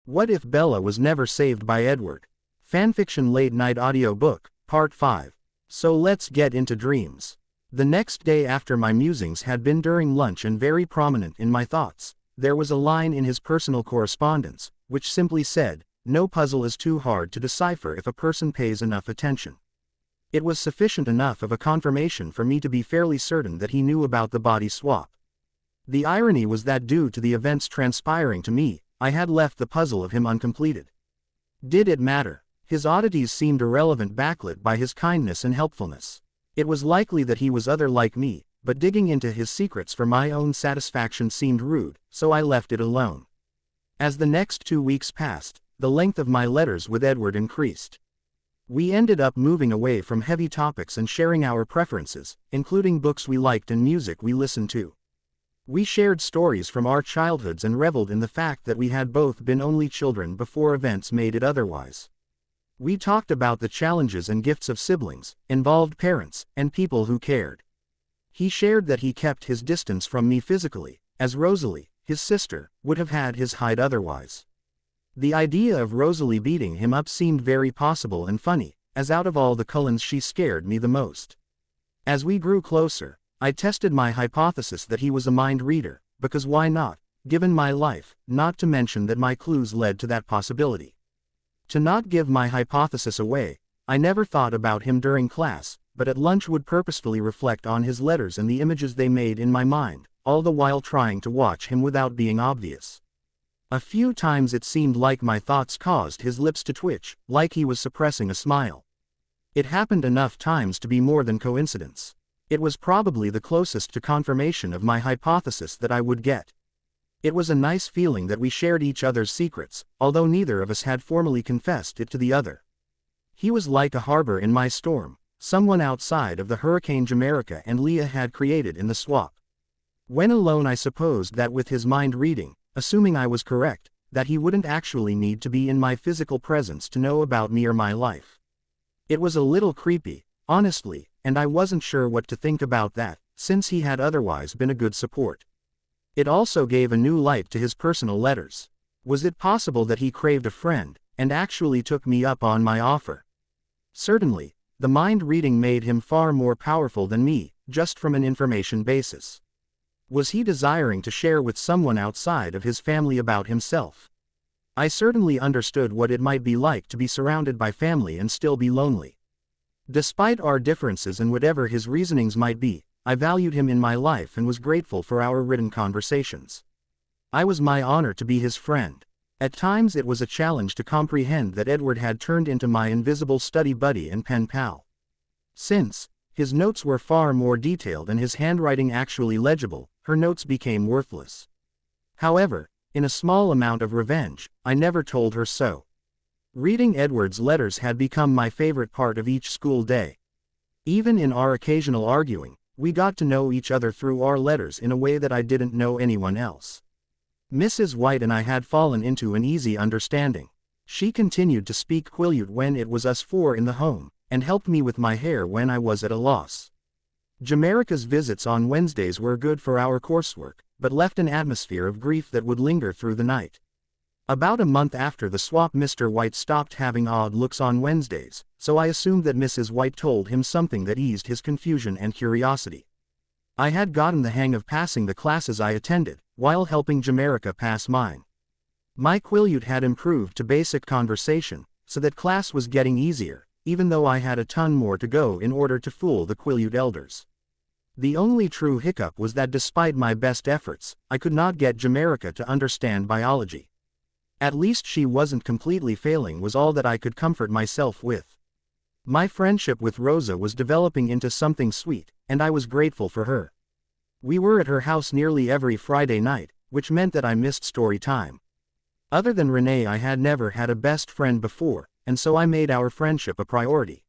What if Bella was never saved by Edward? Fanfiction Late Night Audiobook, Part 5. So let's get into dreams. The next day after my musings had been during lunch and very prominent in my thoughts, there was a line in his personal correspondence, which simply said, "No puzzle is too hard to decipher if a person pays enough attention." It was sufficient enough of a confirmation for me to be fairly certain that he knew about the body swap. The irony was that due to the events transpiring to me, I had left the puzzle of him uncompleted. Did it matter? His oddities seemed irrelevant backlit by his kindness and helpfulness. It was likely that he was other like me, but digging into his secrets for my own satisfaction seemed rude, so I left it alone. As the next 2 weeks passed, the length of my letters with Edward increased. We ended up moving away from heavy topics and sharing our preferences, including books we liked and music we listened to. We shared stories from our childhoods and reveled in the fact that we had both been only children before events made it otherwise. We talked about the challenges and gifts of siblings, involved parents, and people who cared. He shared that he kept his distance from me physically, as Rosalie, his sister, would have had his hide otherwise. The idea of Rosalie beating him up seemed very possible and funny, as out of all the Cullens she scared me the most. As we grew closer, I tested my hypothesis that he was a mind reader, because why not, given my life, not to mention that my clues led to that possibility. To not give my hypothesis away, I never thought about him during class, but at lunch would purposefully reflect on his letters and the images they made in my mind, all the while trying to watch him without being obvious. A few times it seemed like my thoughts caused his lips to twitch, like he was suppressing a smile. It happened enough times to be more than coincidence. It was probably the closest to confirmation of my hypothesis that I would get. It was a nice feeling that we shared each other's secrets, although neither of us had formally confessed it to the other. He was like a harbor in my storm, someone outside of the hurricane Jamaica and Leah had created in the swap. When alone I supposed that with his mind reading, assuming I was correct, that he wouldn't actually need to be in my physical presence to know about me or my life. It was a little creepy, honestly, and I wasn't sure what to think about that, since he had otherwise been a good support. It also gave a new light to his personal letters. Was it possible that he craved a friend, and actually took me up on my offer? Certainly, the mind reading made him far more powerful than me, just from an information basis. Was he desiring to share with someone outside of his family about himself? I certainly understood what it might be like to be surrounded by family and still be lonely. Despite our differences and whatever his reasonings might be, I valued him in my life and was grateful for our written conversations. I was my honor to be his friend. At times it was a challenge to comprehend that Edward had turned into my invisible study buddy and pen pal. Since his notes were far more detailed and his handwriting actually legible, her notes became worthless. However, in a small amount of revenge, I never told her so. Reading Edward's letters had become my favorite part of each school day. Even in our occasional arguing, we got to know each other through our letters in a way that I didn't know anyone else. Mrs. White and I had fallen into an easy understanding. She continued to speak Quileute when it was us four in the home, and helped me with my hair when I was at a loss. Jamaica's visits on Wednesdays were good for our coursework, but left an atmosphere of grief that would linger through the night. About a month after the swap, Mr. White stopped having odd looks on Wednesdays, so I assumed that Mrs. White told him something that eased his confusion and curiosity. I had gotten the hang of passing the classes I attended, while helping Jamaica pass mine. My Quileute had improved to basic conversation, so that class was getting easier, even though I had a ton more to go in order to fool the Quileute elders. The only true hiccup was that despite my best efforts, I could not get Jamaica to understand biology. At least she wasn't completely failing was all that I could comfort myself with. My friendship with Rosa was developing into something sweet, and I was grateful for her. We were at her house nearly every Friday night, which meant that I missed story time. Other than Renee, I had never had a best friend before, and so I made our friendship a priority.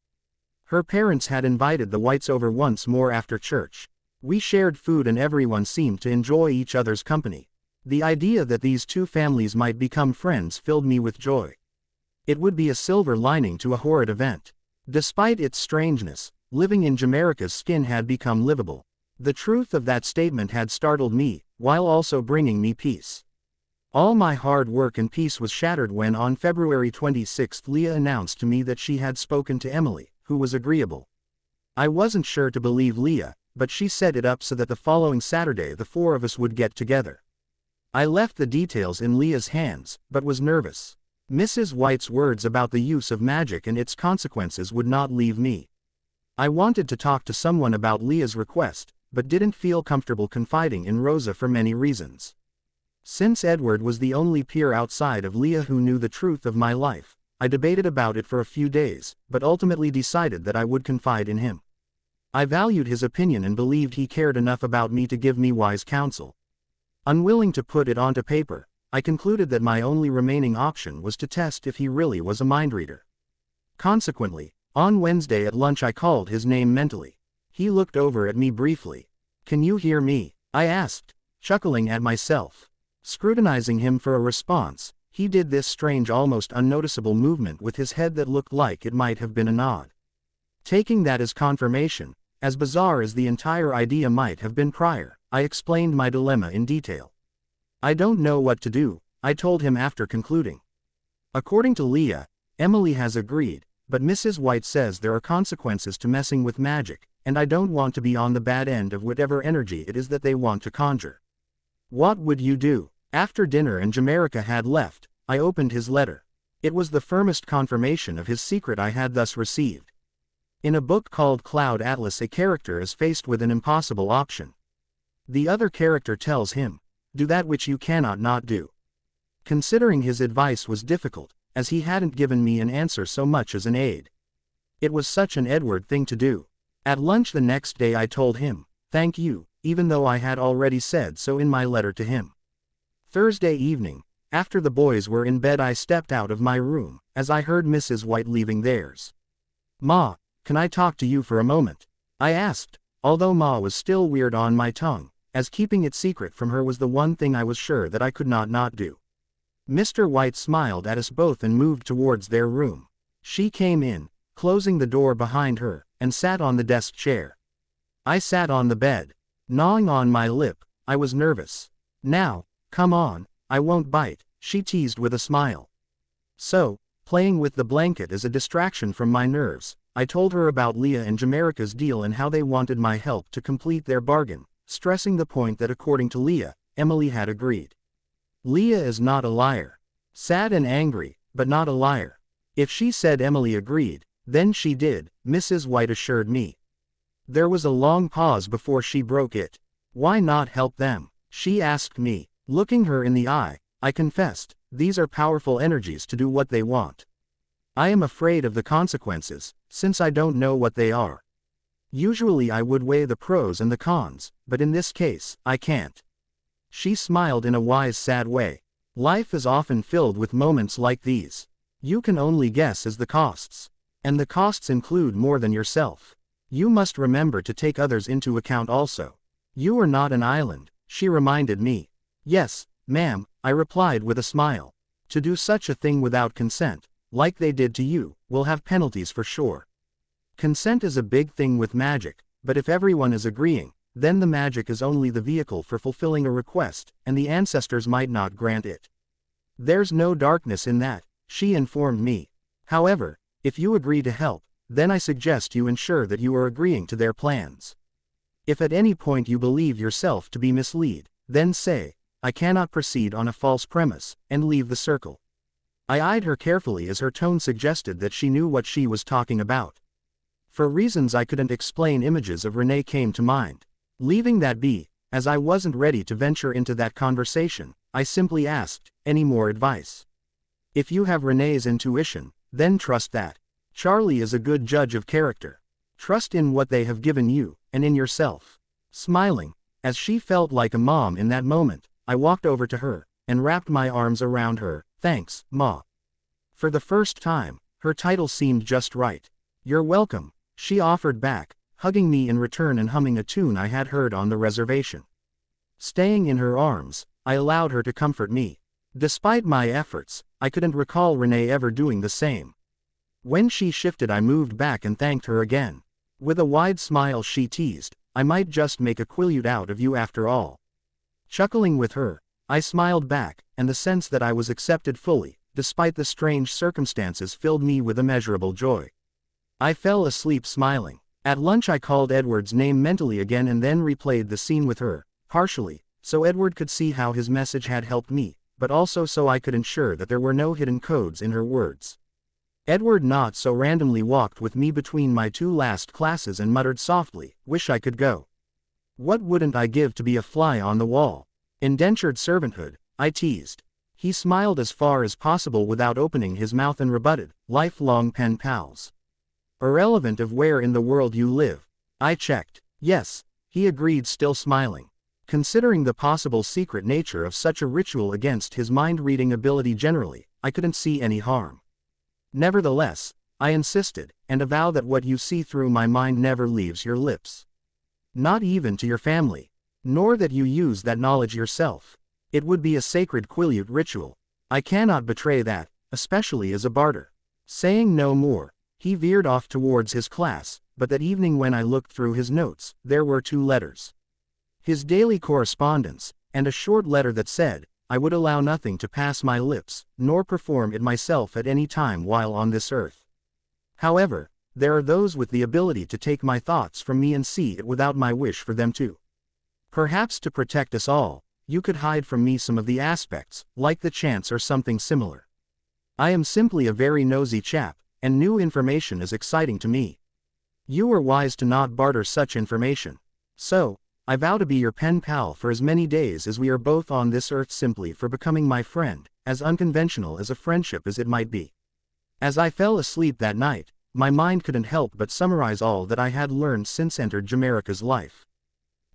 Her parents had invited the Whites over once more after church. We shared food and everyone seemed to enjoy each other's company. The idea that these two families might become friends filled me with joy. It would be a silver lining to a horrid event. Despite its strangeness, living in Jamaica's skin had become livable. The truth of that statement had startled me, while also bringing me peace. All my hard work and peace was shattered when on February 26th Leah announced to me that she had spoken to Emily, who was agreeable. I wasn't sure to believe Leah, but she set it up so that the following Saturday the four of us would get together. I left the details in Leah's hands, but was nervous. Mrs. White's words about the use of magic and its consequences would not leave me. I wanted to talk to someone about Leah's request, but didn't feel comfortable confiding in Rosa for many reasons. Since Edward was the only peer outside of Leah who knew the truth of my life, I debated about it for a few days, but ultimately decided that I would confide in him. I valued his opinion and believed he cared enough about me to give me wise counsel. Unwilling to put it onto paper, I concluded that my only remaining option was to test if he really was a mind reader. Consequently, on Wednesday at lunch I called his name mentally. He looked over at me briefly. "Can you hear me?" I asked, chuckling at myself. Scrutinizing him for a response, he did this strange almost unnoticeable movement with his head that looked like it might have been a nod. Taking that as confirmation, as bizarre as the entire idea might have been prior, I explained my dilemma in detail. "I don't know what to do," I told him after concluding. "According to Leah, Emily has agreed, but Mrs. White says there are consequences to messing with magic, and I don't want to be on the bad end of whatever energy it is that they want to conjure. What would you do?" After dinner and Jamaica had left, I opened his letter. It was the firmest confirmation of his secret I had thus received. In a book called Cloud Atlas, a character is faced with an impossible option. The other character tells him, "Do that which you cannot not do." Considering his advice was difficult, as he hadn't given me an answer so much as an aid. It was such an Edward thing to do. At lunch the next day I told him, "Thank you," even though I had already said so in my letter to him. Thursday evening, after the boys were in bed, I stepped out of my room, as I heard Mrs. White leaving theirs. "Ma, can I talk to you for a moment?" I asked, although Ma was still weird on my tongue, as keeping it secret from her was the one thing I was sure that I could not do. Mr. White smiled at us both and moved towards their room. She came in, closing the door behind her, and sat on the desk chair. I sat on the bed, gnawing on my lip. I was nervous. "Now, come on, I won't bite," she teased with a smile. So, playing with the blanket as a distraction from my nerves, I told her about Leah and Jamaica's deal and how they wanted my help to complete their bargain, stressing the point that according to Leah, Emily had agreed. Leah is not a liar. Sad and angry, but not a liar. If she said Emily agreed, then she did, Mrs. White assured me. There was a long pause before she broke it. "Why not help them?" she asked me. Looking her in the eye, I confessed, "These are powerful energies to do what they want. I am afraid of the consequences, since I don't know what they are. Usually I would weigh the pros and the cons, but in this case, I can't." She smiled in a wise, sad way. Life is often filled with moments like these. You can only guess as the costs. And the costs include more than yourself. You must remember to take others into account also. You are not an island, she reminded me. "Yes, ma'am," I replied with a smile. "To do such a thing without consent, like they did to you, will have penalties for sure. Consent is a big thing with magic, but if everyone is agreeing, then the magic is only the vehicle for fulfilling a request, and the ancestors might not grant it. There's no darkness in that," she informed me. "However, if you agree to help, then I suggest you ensure that you are agreeing to their plans. If at any point you believe yourself to be misled, then say, 'I cannot proceed on a false premise,' and leave the circle." I eyed her carefully as her tone suggested that she knew what she was talking about. For reasons I couldn't explain, images of Renee came to mind. Leaving that be, as I wasn't ready to venture into that conversation, I simply asked, "Any more advice?" "If you have Renee's intuition, then trust that. Charlie is a good judge of character. Trust in what they have given you, and in yourself." Smiling, as she felt like a mom in that moment, I walked over to her, and wrapped my arms around her. "Thanks, Ma." For the first time, her title seemed just right. "You're welcome," she offered back, hugging me in return and humming a tune I had heard on the reservation. Staying in her arms, I allowed her to comfort me. Despite my efforts, I couldn't recall Renee ever doing the same. When she shifted, I moved back and thanked her again. With a wide smile she teased, "I might just make a Quileute out of you after all." Chuckling with her, I smiled back, and the sense that I was accepted fully, despite the strange circumstances, filled me with immeasurable joy. I fell asleep smiling. At lunch I called Edward's name mentally again and then replayed the scene with her, partially, so Edward could see how his message had helped me, but also so I could ensure that there were no hidden codes in her words. Edward not so randomly walked with me between my two last classes and muttered softly, "Wish I could go. What wouldn't I give to be a fly on the wall?" "Indentured servanthood," I teased. He smiled as far as possible without opening his mouth and rebutted, "Lifelong pen pals. Irrelevant of where in the world you live." I checked. "Yes," he agreed, still smiling. Considering the possible secret nature of such a ritual against his mind-reading ability generally, I couldn't see any harm. Nevertheless, I insisted, "and avow that what you see through my mind never leaves your lips. Not even to your family. Nor that you use that knowledge yourself. It would be a sacred Quileute ritual. I cannot betray that, especially as a barter." Saying no more, he veered off towards his class, but that evening when I looked through his notes, there were 2 letters. His daily correspondence, and a short letter that said, "I would allow nothing to pass my lips, nor perform it myself at any time while on this earth. However, there are those with the ability to take my thoughts from me and see it without my wish for them to. Perhaps to protect us all, you could hide from me some of the aspects, like the chance or something similar. I am simply a very nosy chap, and new information is exciting to me. You are wise to not barter such information. So, I vow to be your pen pal for as many days as we are both on this earth, simply for becoming my friend, as unconventional as a friendship as it might be." As I fell asleep that night, my mind couldn't help but summarize all that I had learned since entered Jamaica's life.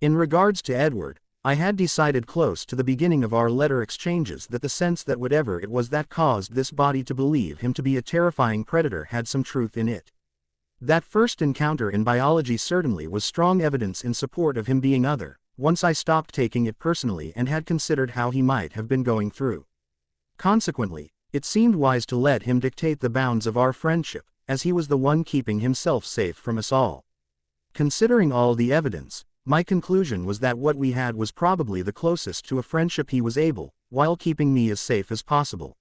In regards to Edward, I had decided close to the beginning of our letter exchanges that the sense that whatever it was that caused this body to believe him to be a terrifying predator had some truth in it. That first encounter in biology certainly was strong evidence in support of him being other, once I stopped taking it personally and had considered how he might have been going through. Consequently, it seemed wise to let him dictate the bounds of our friendship, as he was the one keeping himself safe from us all. Considering all the evidence, my conclusion was that what we had was probably the closest to a friendship he was able, while keeping me as safe as possible.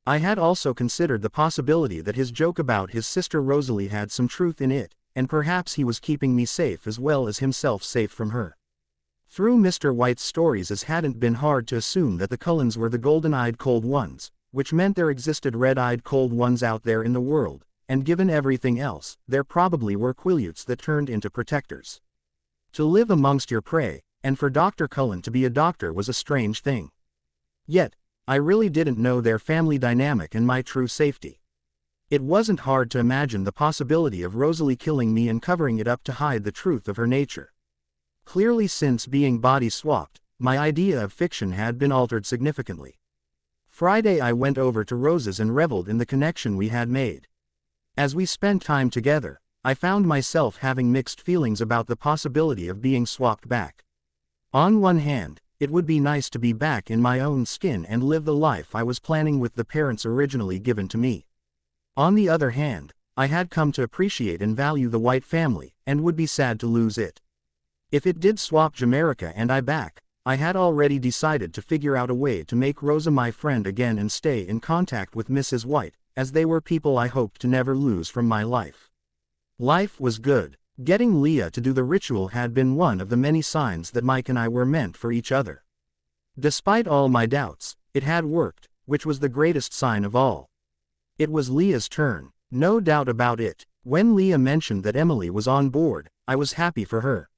I had also considered the possibility that his joke about his sister Rosalie had some truth in it, and perhaps he was keeping me safe as well as himself safe from her. Through Mr. White's stories, it hadn't been hard to assume that the Cullens were the golden-eyed cold ones, which meant there existed red-eyed cold ones out there in the world, and given everything else, there probably were Quileutes that turned into protectors. To live amongst your prey, and for Dr. Cullen to be a doctor, was a strange thing. Yet, I really didn't know their family dynamic and my true safety. It wasn't hard to imagine the possibility of Rosalie killing me and covering it up to hide the truth of her nature. Clearly, since being body swapped, my idea of fiction had been altered significantly. Friday I went over to Rose's and reveled in the connection we had made. As we spent time together, I found myself having mixed feelings about the possibility of being swapped back. On one hand, it would be nice to be back in my own skin and live the life I was planning with the parents originally given to me. On the other hand, I had come to appreciate and value the White family, and would be sad to lose it. If it did swap Jamaica and I back, I had already decided to figure out a way to make Rosa my friend again and stay in contact with Mrs. White, as they were people I hoped to never lose from my life. Life was good. Getting Leah to do the ritual had been one of the many signs that Mike and I were meant for each other. Despite all my doubts, it had worked, which was the greatest sign of all. It was Leah's turn, no doubt about it. When Leah mentioned that Emily was on board, I was happy for her.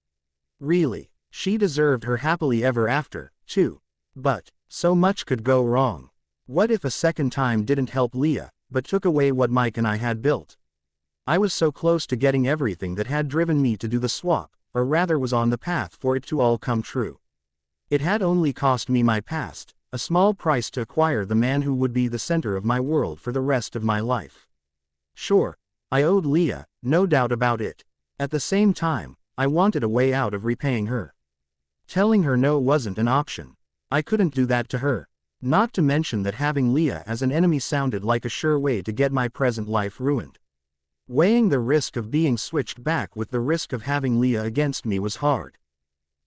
Really, she deserved her happily ever after, too. But, so much could go wrong. What if a second time didn't help Leah, but took away what Mike and I had built? I was so close to getting everything that had driven me to do the swap, or rather was on the path for it to all come true. It had only cost me my past, a small price to acquire the man who would be the center of my world for the rest of my life. Sure, I owed Leah, no doubt about it. At the same time, I wanted a way out of repaying her. Telling her no wasn't an option. I couldn't do that to her. Not to mention that having Leah as an enemy sounded like a sure way to get my present life ruined. Weighing the risk of being switched back with the risk of having Leah against me was hard.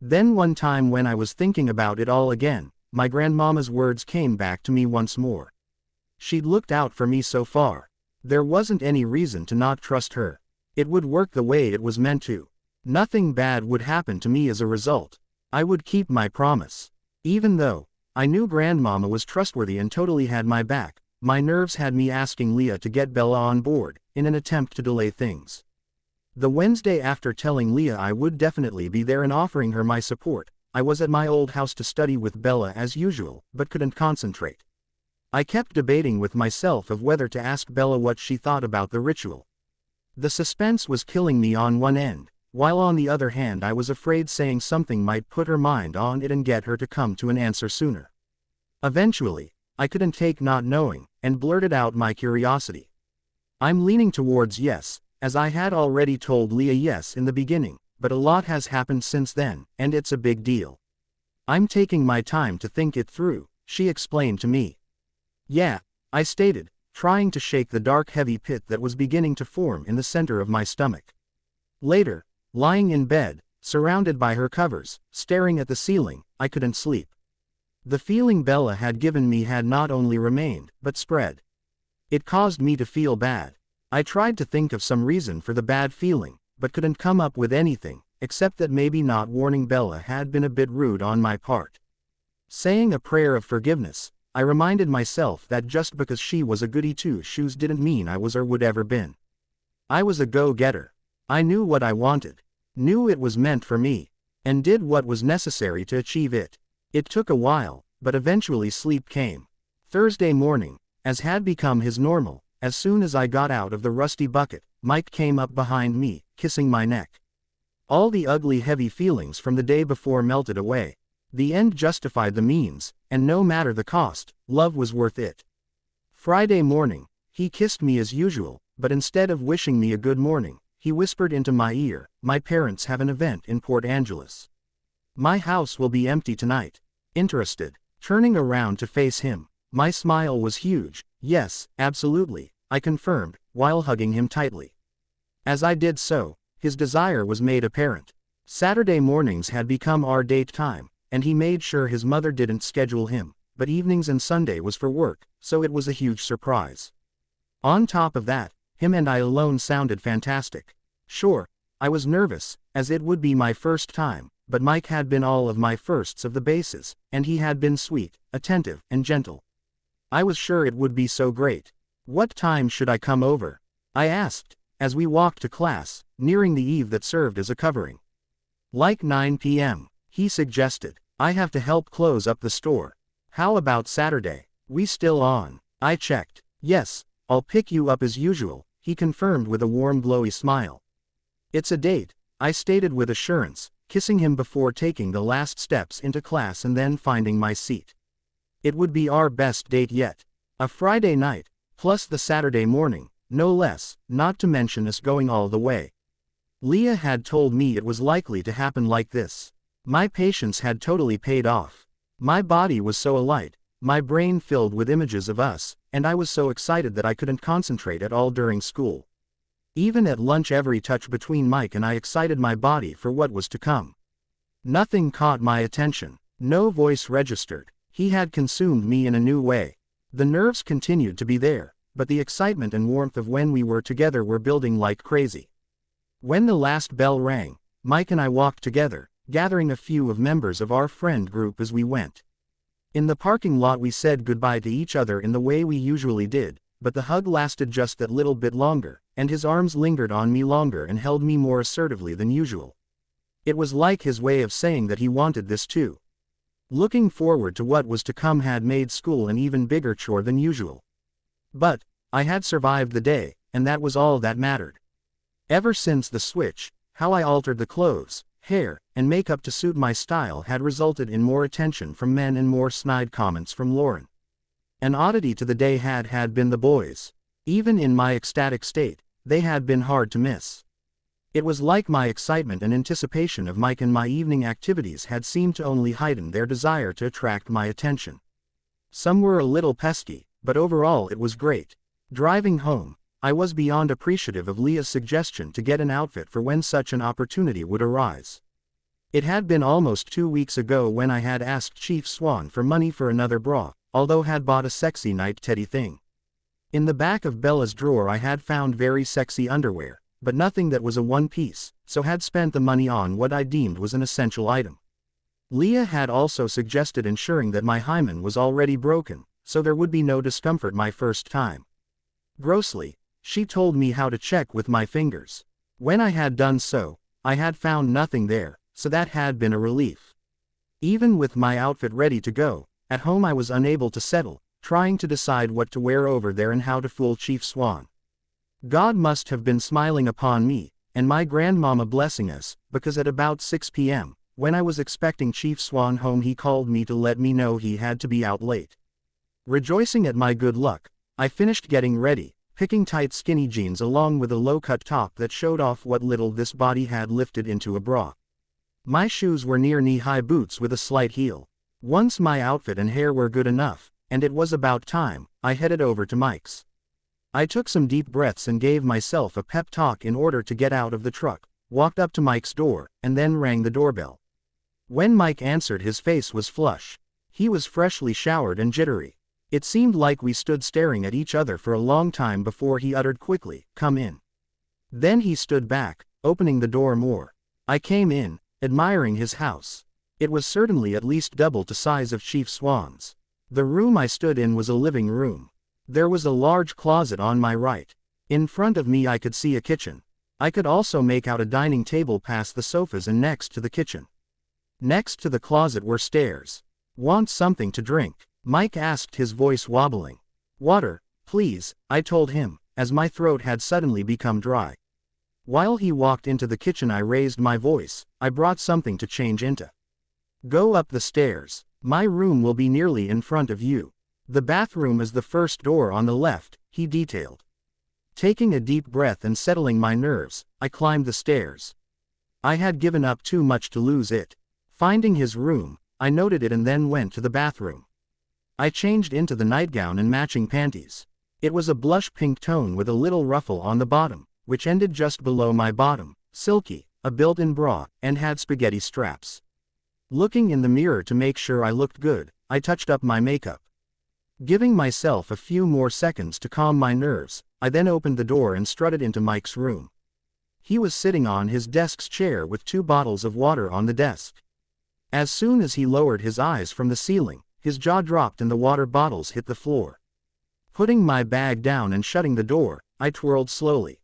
Then one time when I was thinking about it all again, my grandmama's words came back to me once more. She'd looked out for me so far. There wasn't any reason to not trust her. It would work the way it was meant to. Nothing bad would happen to me as a result. I would keep my promise. Even though I knew grandmama was trustworthy and totally had my back, my nerves had me asking Leah to get Bella on board, in an attempt to delay things. The Wednesday after telling Leah I would definitely be there and offering her my support, I was at my old house to study with Bella as usual, but couldn't concentrate. I kept debating with myself of whether to ask Bella what she thought about the ritual. The suspense was killing me on one end, while on the other hand I was afraid saying something might put her mind on it and get her to come to an answer sooner. Eventually, I couldn't take not knowing, and blurted out my curiosity. I'm leaning towards yes, as I had already told Leah yes in the beginning, but a lot has happened since then, and it's a big deal. I'm taking my time to think it through, she explained to me. Yeah, I stated, trying to shake the dark heavy pit that was beginning to form in the center of my stomach. Later, lying in bed, surrounded by her covers, staring at the ceiling, I couldn't sleep. The feeling Bella had given me had not only remained, but spread. It caused me to feel bad. I tried to think of some reason for the bad feeling, but couldn't come up with anything, except that maybe not warning Bella had been a bit rude on my part. Saying a prayer of forgiveness, I reminded myself that just because she was a goody two-shoes didn't mean I was or would ever been. I was a go-getter. I knew what I wanted, knew it was meant for me, and did what was necessary to achieve it. It took a while, but eventually sleep came. Thursday morning, as had become his normal, as soon as I got out of the rusty bucket, Mike came up behind me, kissing my neck. All the ugly heavy feelings from the day before melted away. The end justified the means, and no matter the cost, love was worth it. Friday morning, he kissed me as usual, but instead of wishing me a good morning, he whispered into my ear, "My parents have an event in Port Angeles. My house will be empty tonight." Interested, turning around to face him, my smile was huge. "Yes, absolutely," I confirmed, while hugging him tightly. As I did so, his desire was made apparent. Saturday mornings had become our date time, and he made sure his mother didn't schedule him, but evenings and Sunday was for work, so it was a huge surprise. On top of that, him and I alone sounded fantastic. Sure, I was nervous, as it would be my first time, but Mike had been all of my firsts of the bases, and he had been sweet, attentive, and gentle. I was sure it would be so great. "What time should I come over?" I asked, as we walked to class, nearing the eve that served as a covering. "Like 9 p.m., he suggested. "I have to help close up the store." "How about Saturday? We still on?" I checked. "Yes, I'll pick you up as usual," he confirmed with a warm glowy smile. "It's a date," I stated with assurance, kissing him before taking the last steps into class and then finding my seat. It would be our best date yet. A Friday night, plus the Saturday morning, no less, not to mention us going all the way. Leah had told me it was likely to happen like this. My patience had totally paid off. My body was so alight, my brain filled with images of us, and I was so excited that I couldn't concentrate at all during school. Even at lunch every touch between Mike and I excited my body for what was to come. Nothing caught my attention. No voice registered. He had consumed me in a new way. The nerves continued to be there, but the excitement and warmth of when we were together were building like crazy. When the last bell rang, Mike and I walked together, gathering a few of members of our friend group as we went. In the parking lot we said goodbye to each other in the way we usually did, but the hug lasted just that little bit longer, and his arms lingered on me longer and held me more assertively than usual. It was like his way of saying that he wanted this too. Looking forward to what was to come had made school an even bigger chore than usual. But I had survived the day, and that was all that mattered. Ever since the switch, how I altered the clothes, hair, and makeup to suit my style had resulted in more attention from men and more snide comments from Lauren. An oddity to the day had been the boys. Even in my ecstatic state, they had been hard to miss. It was like my excitement and anticipation of Mike and my evening activities had seemed to only heighten their desire to attract my attention. Some were a little pesky, but overall it was great. Driving home, I was beyond appreciative of Leah's suggestion to get an outfit for when such an opportunity would arise. It had been almost 2 weeks ago when I had asked Chief Swan for money for another bra, although had bought a sexy night teddy thing. In the back of Bella's drawer I had found very sexy underwear, but nothing that was a one-piece, so had spent the money on what I deemed was an essential item. Leah had also suggested ensuring that my hymen was already broken, so there would be no discomfort my first time. Grossly, she told me how to check with my fingers. When I had done so, I had found nothing there, so that had been a relief. Even with my outfit ready to go, at home I was unable to settle, trying to decide what to wear over there and how to fool Chief Swan. God must have been smiling upon me, and my grandmama blessing us, because at about 6 p.m., when I was expecting Chief Swan home, he called me to let me know he had to be out late. Rejoicing at my good luck, I finished getting ready, picking tight skinny jeans along with a low-cut top that showed off what little this body had lifted into a bra. My shoes were near knee-high boots with a slight heel. Once my outfit and hair were good enough, and it was about time, I headed over to Mike's. I took some deep breaths and gave myself a pep talk in order to get out of the truck, walked up to Mike's door, and then rang the doorbell. When Mike answered, his face was flush. He was freshly showered and jittery. It seemed like we stood staring at each other for a long time before he uttered quickly, "Come in." Then he stood back, opening the door more. I came in, admiring his house. It was certainly at least double the size of Chief Swan's. The room I stood in was a living room. There was a large closet on my right. In front of me I could see a kitchen. I could also make out a dining table past the sofas and next to the kitchen. Next to the closet were stairs. "Want something to drink?" Mike asked, his voice wobbling. "Water, please," I told him, as my throat had suddenly become dry. While he walked into the kitchen I raised my voice, "I brought something to change into. Go up the stairs. My room will be nearly in front of you. The bathroom is the first door on the left," he detailed. Taking a deep breath and settling my nerves, I climbed the stairs. I had given up too much to lose it. Finding his room, I noted it and then went to the bathroom. I changed into the nightgown and matching panties. It was a blush pink tone with a little ruffle on the bottom, which ended just below my bottom, silky, a built-in bra, and had spaghetti straps. Looking in the mirror to make sure I looked good, I touched up my makeup. Giving myself a few more seconds to calm my nerves, I then opened the door and strutted into Mike's room. He was sitting on his desk's chair with 2 bottles of water on the desk. As soon as he lowered his eyes from the ceiling, his jaw dropped and the water bottles hit the floor. Putting my bag down and shutting the door, I twirled slowly.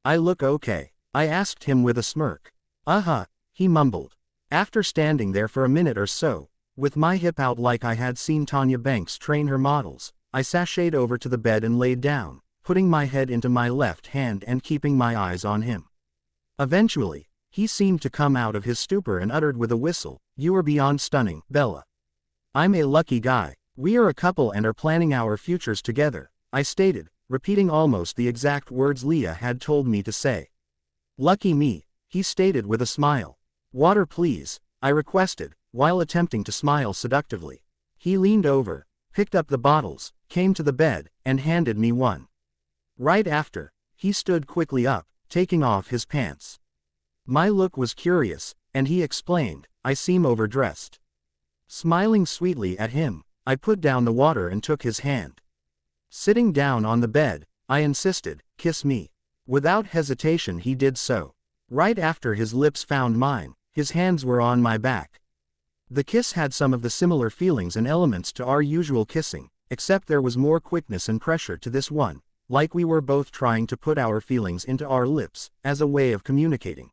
"I look okay?" I asked him with a smirk. "Uh-huh," he mumbled. After standing there for a minute or so, with my hip out like I had seen Tanya Banks train her models, I sashayed over to the bed and laid down, putting my head into my left hand and keeping my eyes on him. Eventually, he seemed to come out of his stupor and uttered with a whistle, "You are beyond stunning, Bella. I'm a lucky guy. We are a couple and are planning our futures together," I stated, repeating almost the exact words Leah had told me to say. "Lucky me," he stated with a smile. "Water please," I requested, while attempting to smile seductively. He leaned over, picked up the bottles, came to the bed, and handed me one. Right after, he stood quickly up, taking off his pants. My look was curious, and he explained, "I seem overdressed." Smiling sweetly at him, I put down the water and took his hand. Sitting down on the bed, I insisted, "Kiss me." Without hesitation he did so. Right after his lips found mine, his hands were on my back. The kiss had some of the similar feelings and elements to our usual kissing, except there was more quickness and pressure to this one, like we were both trying to put our feelings into our lips, as a way of communicating.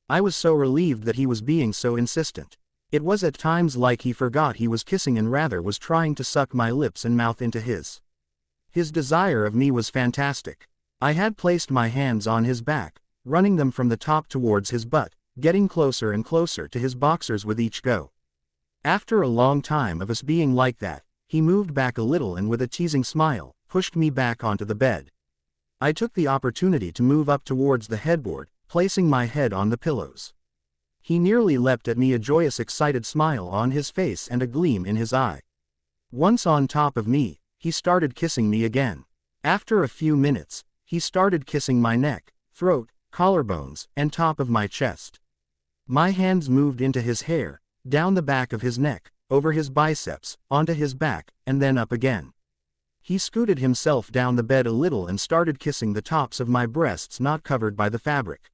I was so relieved that he was being so insistent. It was at times like he forgot he was kissing and rather was trying to suck my lips and mouth into his. His desire of me was fantastic. I had placed my hands on his back, running them from the top towards his butt, getting closer and closer to his boxers with each go. After a long time of us being like that, he moved back a little and with a teasing smile, pushed me back onto the bed. I took the opportunity to move up towards the headboard, placing my head on the pillows. He nearly leapt at me, a joyous excited smile on his face and a gleam in his eye. Once on top of me, he started kissing me again. After a few minutes, he started kissing my neck, throat, collarbones, and top of my chest. My hands moved into his hair, down the back of his neck, over his biceps, onto his back, and then up again. He scooted himself down the bed a little and started kissing the tops of my breasts not covered by the fabric.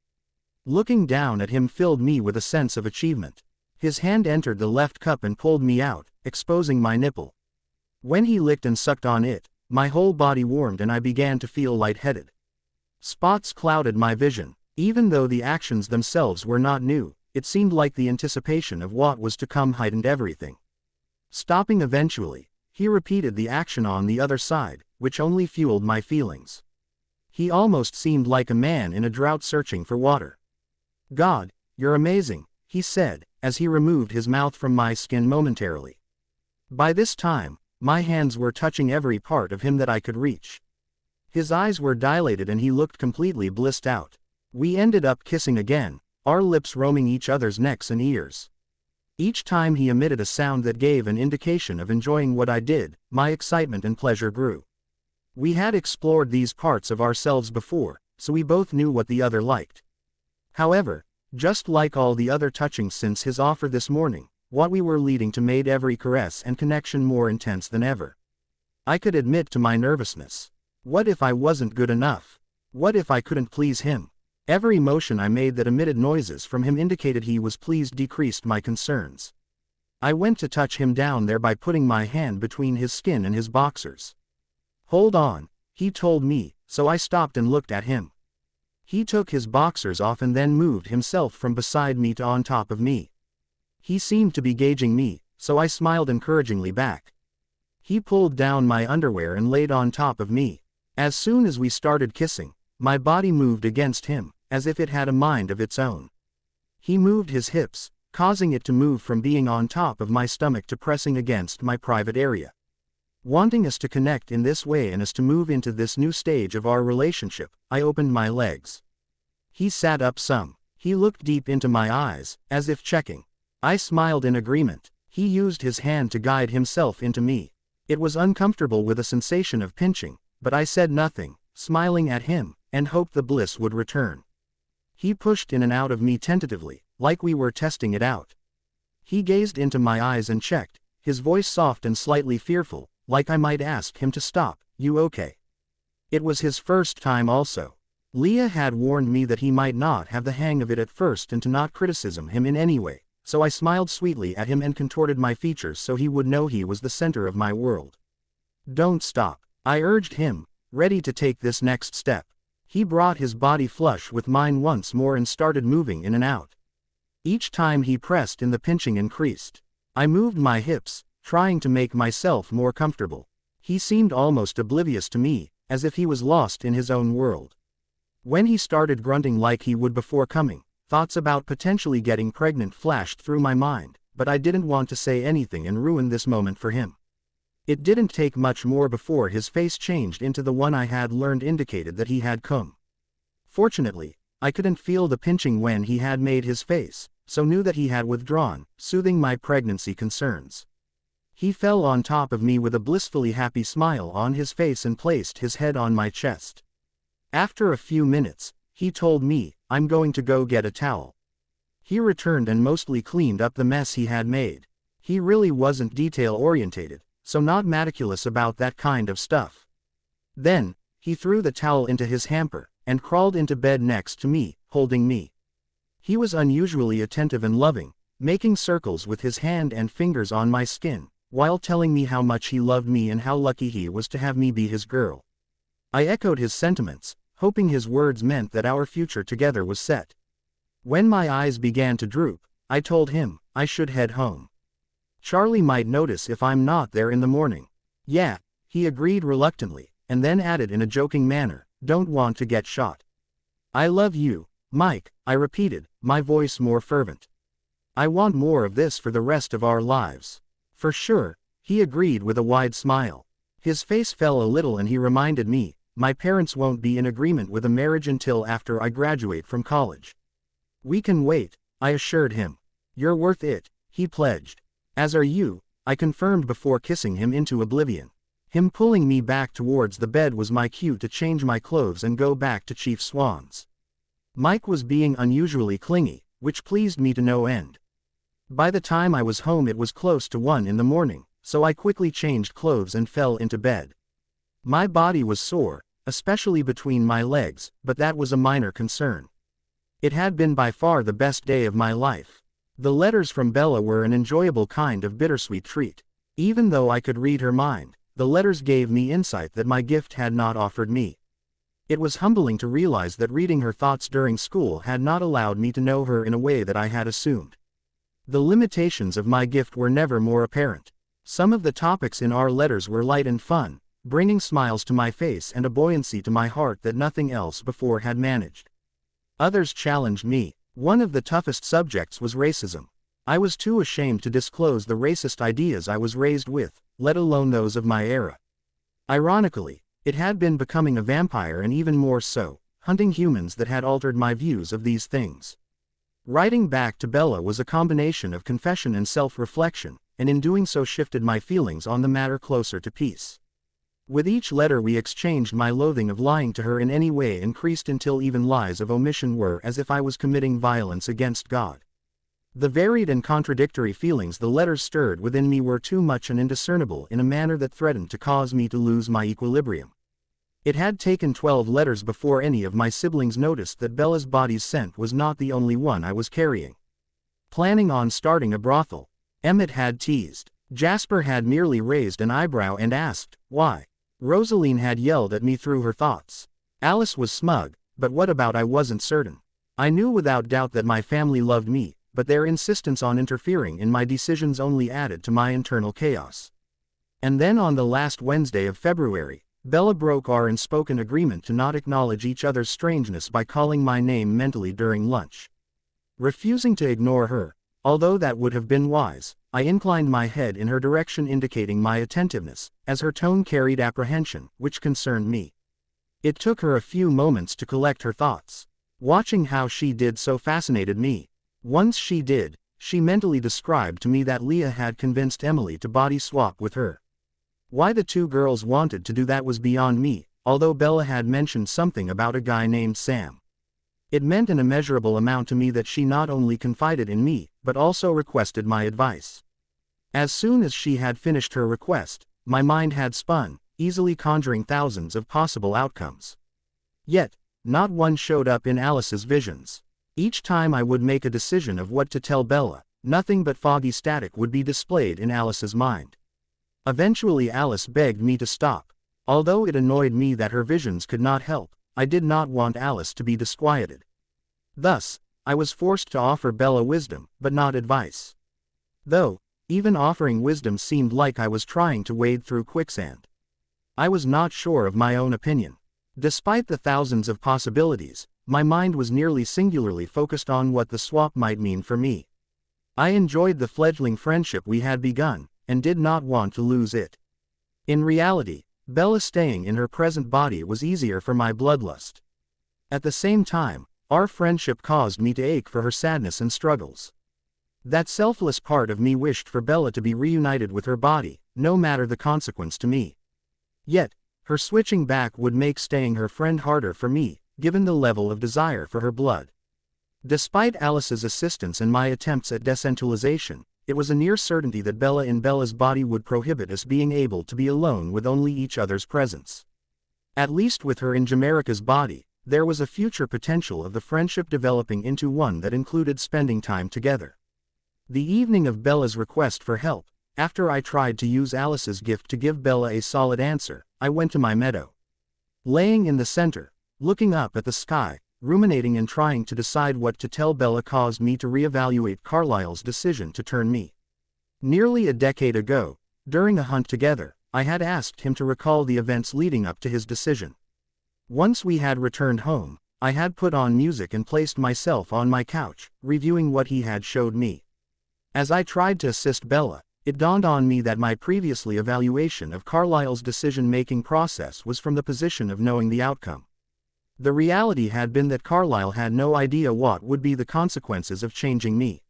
Looking down at him filled me with a sense of achievement. His hand entered the left cup and pulled me out, exposing my nipple. When he licked and sucked on it, my whole body warmed and I began to feel lightheaded. Spots clouded my vision. Even though the actions themselves were not new, it seemed like the anticipation of what was to come heightened everything. Stopping eventually, he repeated the action on the other side, which only fueled my feelings. He almost seemed like a man in a drought searching for water. "God, you're amazing," he said, as he removed his mouth from my skin momentarily. By this time, my hands were touching every part of him that I could reach. His eyes were dilated and he looked completely blissed out. We ended up kissing again, our lips roaming each other's necks and ears. Each time he emitted a sound that gave an indication of enjoying what I did, my excitement and pleasure grew. We had explored these parts of ourselves before, so we both knew what the other liked. However, just like all the other touchings since his offer this morning, what we were leading to made every caress and connection more intense than ever. I could admit to my nervousness. What if I wasn't good enough? What if I couldn't please him? Every motion I made that emitted noises from him indicated he was pleased decreased my concerns. I went to touch him down there by putting my hand between his skin and his boxers. "Hold on," he told me, so I stopped and looked at him. He took his boxers off and then moved himself from beside me to on top of me. He seemed to be gauging me, so I smiled encouragingly back. He pulled down my underwear and laid on top of me. As soon as we started kissing, my body moved against him, as if it had a mind of its own. He moved his hips, causing it to move from being on top of my stomach to pressing against my private area. Wanting us to connect in this way and us to move into this new stage of our relationship, I opened my legs. He sat up some. He looked deep into my eyes, as if checking. I smiled in agreement. He used his hand to guide himself into me. It was uncomfortable with a sensation of pinching, but I said nothing, smiling at him, and hoped the bliss would return. He pushed in and out of me tentatively, like we were testing it out. He gazed into my eyes and checked, his voice soft and slightly fearful, like I might ask him to stop. "You okay?" It was his first time also. Leah had warned me that he might not have the hang of it at first and to not criticize him in any way, so I smiled sweetly at him and contorted my features so he would know he was the center of my world. "Don't stop," I urged him, ready to take this next step. He brought his body flush with mine once more and started moving in and out. Each time he pressed in, the pinching increased. I moved my hips, trying to make myself more comfortable. He seemed almost oblivious to me, as if he was lost in his own world. When he started grunting like he would before coming, thoughts about potentially getting pregnant flashed through my mind, but I didn't want to say anything and ruin this moment for him. It didn't take much more before his face changed into the one I had learned indicated that he had come. Fortunately, I couldn't feel the pinching when he had made his face, so knew that he had withdrawn, soothing my pregnancy concerns. He fell on top of me with a blissfully happy smile on his face and placed his head on my chest. After a few minutes, he told me, "I'm going to go get a towel." He returned and mostly cleaned up the mess he had made. He really wasn't detail-orientated, so not meticulous about that kind of stuff. Then, he threw the towel into his hamper, and crawled into bed next to me, holding me. He was unusually attentive and loving, making circles with his hand and fingers on my skin, while telling me how much he loved me and how lucky he was to have me be his girl. I echoed his sentiments, hoping his words meant that our future together was set. When my eyes began to droop, I told him I should head home. "Charlie might notice if I'm not there in the morning." "Yeah," he agreed reluctantly, and then added in a joking manner, "Don't want to get shot." "I love you, Mike," I repeated, my voice more fervent. "I want more of this for the rest of our lives." "For sure," he agreed with a wide smile. His face fell a little and he reminded me, "My parents won't be in agreement with a marriage until after I graduate from college." "We can wait," I assured him. "You're worth it," he pledged. "As are you," I confirmed before kissing him into oblivion. Him pulling me back towards the bed was my cue to change my clothes and go back to Chief Swan's. Mike was being unusually clingy, which pleased me to no end. By the time I was home it was close to 1 in the morning, so I quickly changed clothes and fell into bed. My body was sore, especially between my legs, but that was a minor concern. It had been by far the best day of my life. The letters from Bella were an enjoyable kind of bittersweet treat. Even though I could read her mind, the letters gave me insight that my gift had not offered me. It was humbling to realize that reading her thoughts during school had not allowed me to know her in a way that I had assumed. The limitations of my gift were never more apparent. Some of the topics in our letters were light and fun, bringing smiles to my face and a buoyancy to my heart that nothing else before had managed. Others challenged me. One of the toughest subjects was racism. I was too ashamed to disclose the racist ideas I was raised with, let alone those of my era. Ironically, it had been becoming a vampire and even more so, hunting humans that had altered my views of these things. Writing back to Bella was a combination of confession and self-reflection, and in doing so shifted my feelings on the matter closer to peace. With each letter we exchanged, my loathing of lying to her in any way increased until even lies of omission were as if I was committing violence against God. The varied and contradictory feelings the letters stirred within me were too much and indiscernible in a manner that threatened to cause me to lose my equilibrium. It had taken 12 letters before any of my siblings noticed that Bella's body's scent was not the only one I was carrying. Planning on starting a brothel, Emmett had teased. Jasper had merely raised an eyebrow and asked, why? Rosaline had yelled at me through her thoughts. Alice was smug, but what about I wasn't certain. I knew without doubt that my family loved me, but their insistence on interfering in my decisions only added to my internal chaos. And then on the last Wednesday of February, Bella broke our unspoken agreement to not acknowledge each other's strangeness by calling my name mentally during lunch. Refusing to ignore her, although that would have been wise, I inclined my head in her direction, indicating my attentiveness, as her tone carried apprehension, which concerned me. It took her a few moments to collect her thoughts. Watching how she did so fascinated me. Once she did, she mentally described to me that Leah had convinced Emily to body swap with her. Why the two girls wanted to do that was beyond me, although Bella had mentioned something about a guy named Sam. It meant an immeasurable amount to me that she not only confided in me, but also requested my advice. As soon as she had finished her request, my mind had spun, easily conjuring thousands of possible outcomes. Yet, not one showed up in Alice's visions. Each time I would make a decision of what to tell Bella, nothing but foggy static would be displayed in Alice's mind. Eventually Alice begged me to stop. Although it annoyed me that her visions could not help, I did not want Alice to be disquieted. Thus, I was forced to offer Bella wisdom, but not advice. Though, even offering wisdom seemed like I was trying to wade through quicksand. I was not sure of my own opinion. Despite the thousands of possibilities, my mind was nearly singularly focused on what the swap might mean for me. I enjoyed the fledgling friendship we had begun, and did not want to lose it. In reality, Bella staying in her present body was easier for my bloodlust. At the same time, our friendship caused me to ache for her sadness and struggles. That selfless part of me wished for Bella to be reunited with her body, no matter the consequence to me. Yet, her switching back would make staying her friend harder for me, given the level of desire for her blood. Despite Alice's assistance and my attempts at decentralization, it was a near certainty that Bella in Bella's body would prohibit us being able to be alone with only each other's presence. At least with her in Jamaica's body, there was a future potential of the friendship developing into one that included spending time together. The evening of Bella's request for help, after I tried to use Alice's gift to give Bella a solid answer, I went to my meadow. Laying in the center, looking up at the sky, ruminating and trying to decide what to tell Bella caused me to reevaluate Carlisle's decision to turn me. Nearly a decade ago, during a hunt together, I had asked him to recall the events leading up to his decision. Once we had returned home, I had put on music and placed myself on my couch, reviewing what he had showed me. As I tried to assist Bella, it dawned on me that my previously evaluation of Carlisle's decision-making process was from the position of knowing the outcome. The reality had been that Carlisle had no idea what would be the consequences of changing me.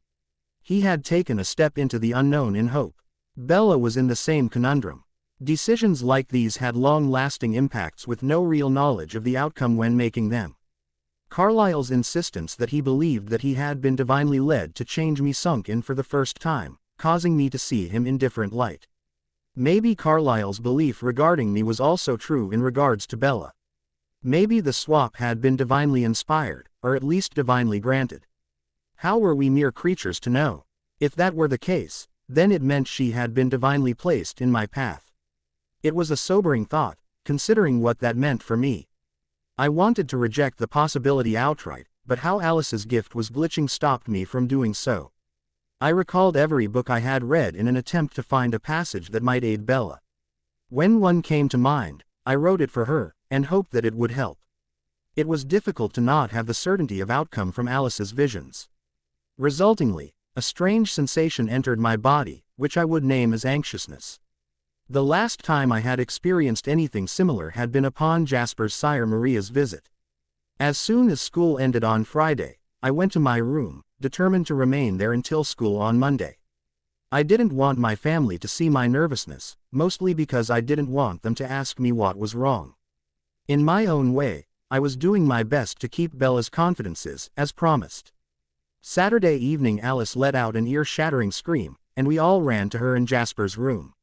He had taken a step into the unknown in hope. Bella was in the same conundrum. Decisions like these had long-lasting impacts with no real knowledge of the outcome when making them. Carlyle's insistence that he believed that he had been divinely led to change me sunk in for the first time, causing me to see him in different light. Maybe Carlyle's belief regarding me was also true in regards to Bella. Maybe the swap had been divinely inspired, or at least divinely granted. How were we mere creatures to know? If that were the case, then it meant she had been divinely placed in my path. It was a sobering thought, considering what that meant for me. I wanted to reject the possibility outright, but how Alice's gift was glitching stopped me from doing so. I recalled every book I had read in an attempt to find a passage that might aid Bella. When one came to mind, I wrote it for her, and hoped that it would help. It was difficult to not have the certainty of outcome from Alice's visions. Resultingly, a strange sensation entered my body, which I would name as anxiousness. The last time I had experienced anything similar had been upon Jasper's sire Maria's visit. As soon as school ended on Friday, I went to my room, determined to remain there until school on Monday. I didn't want my family to see my nervousness, mostly because I didn't want them to ask me what was wrong. In my own way, I was doing my best to keep Bella's confidences, as promised. Saturday evening Alice let out an ear-shattering scream, and we all ran to her in Jasper's room.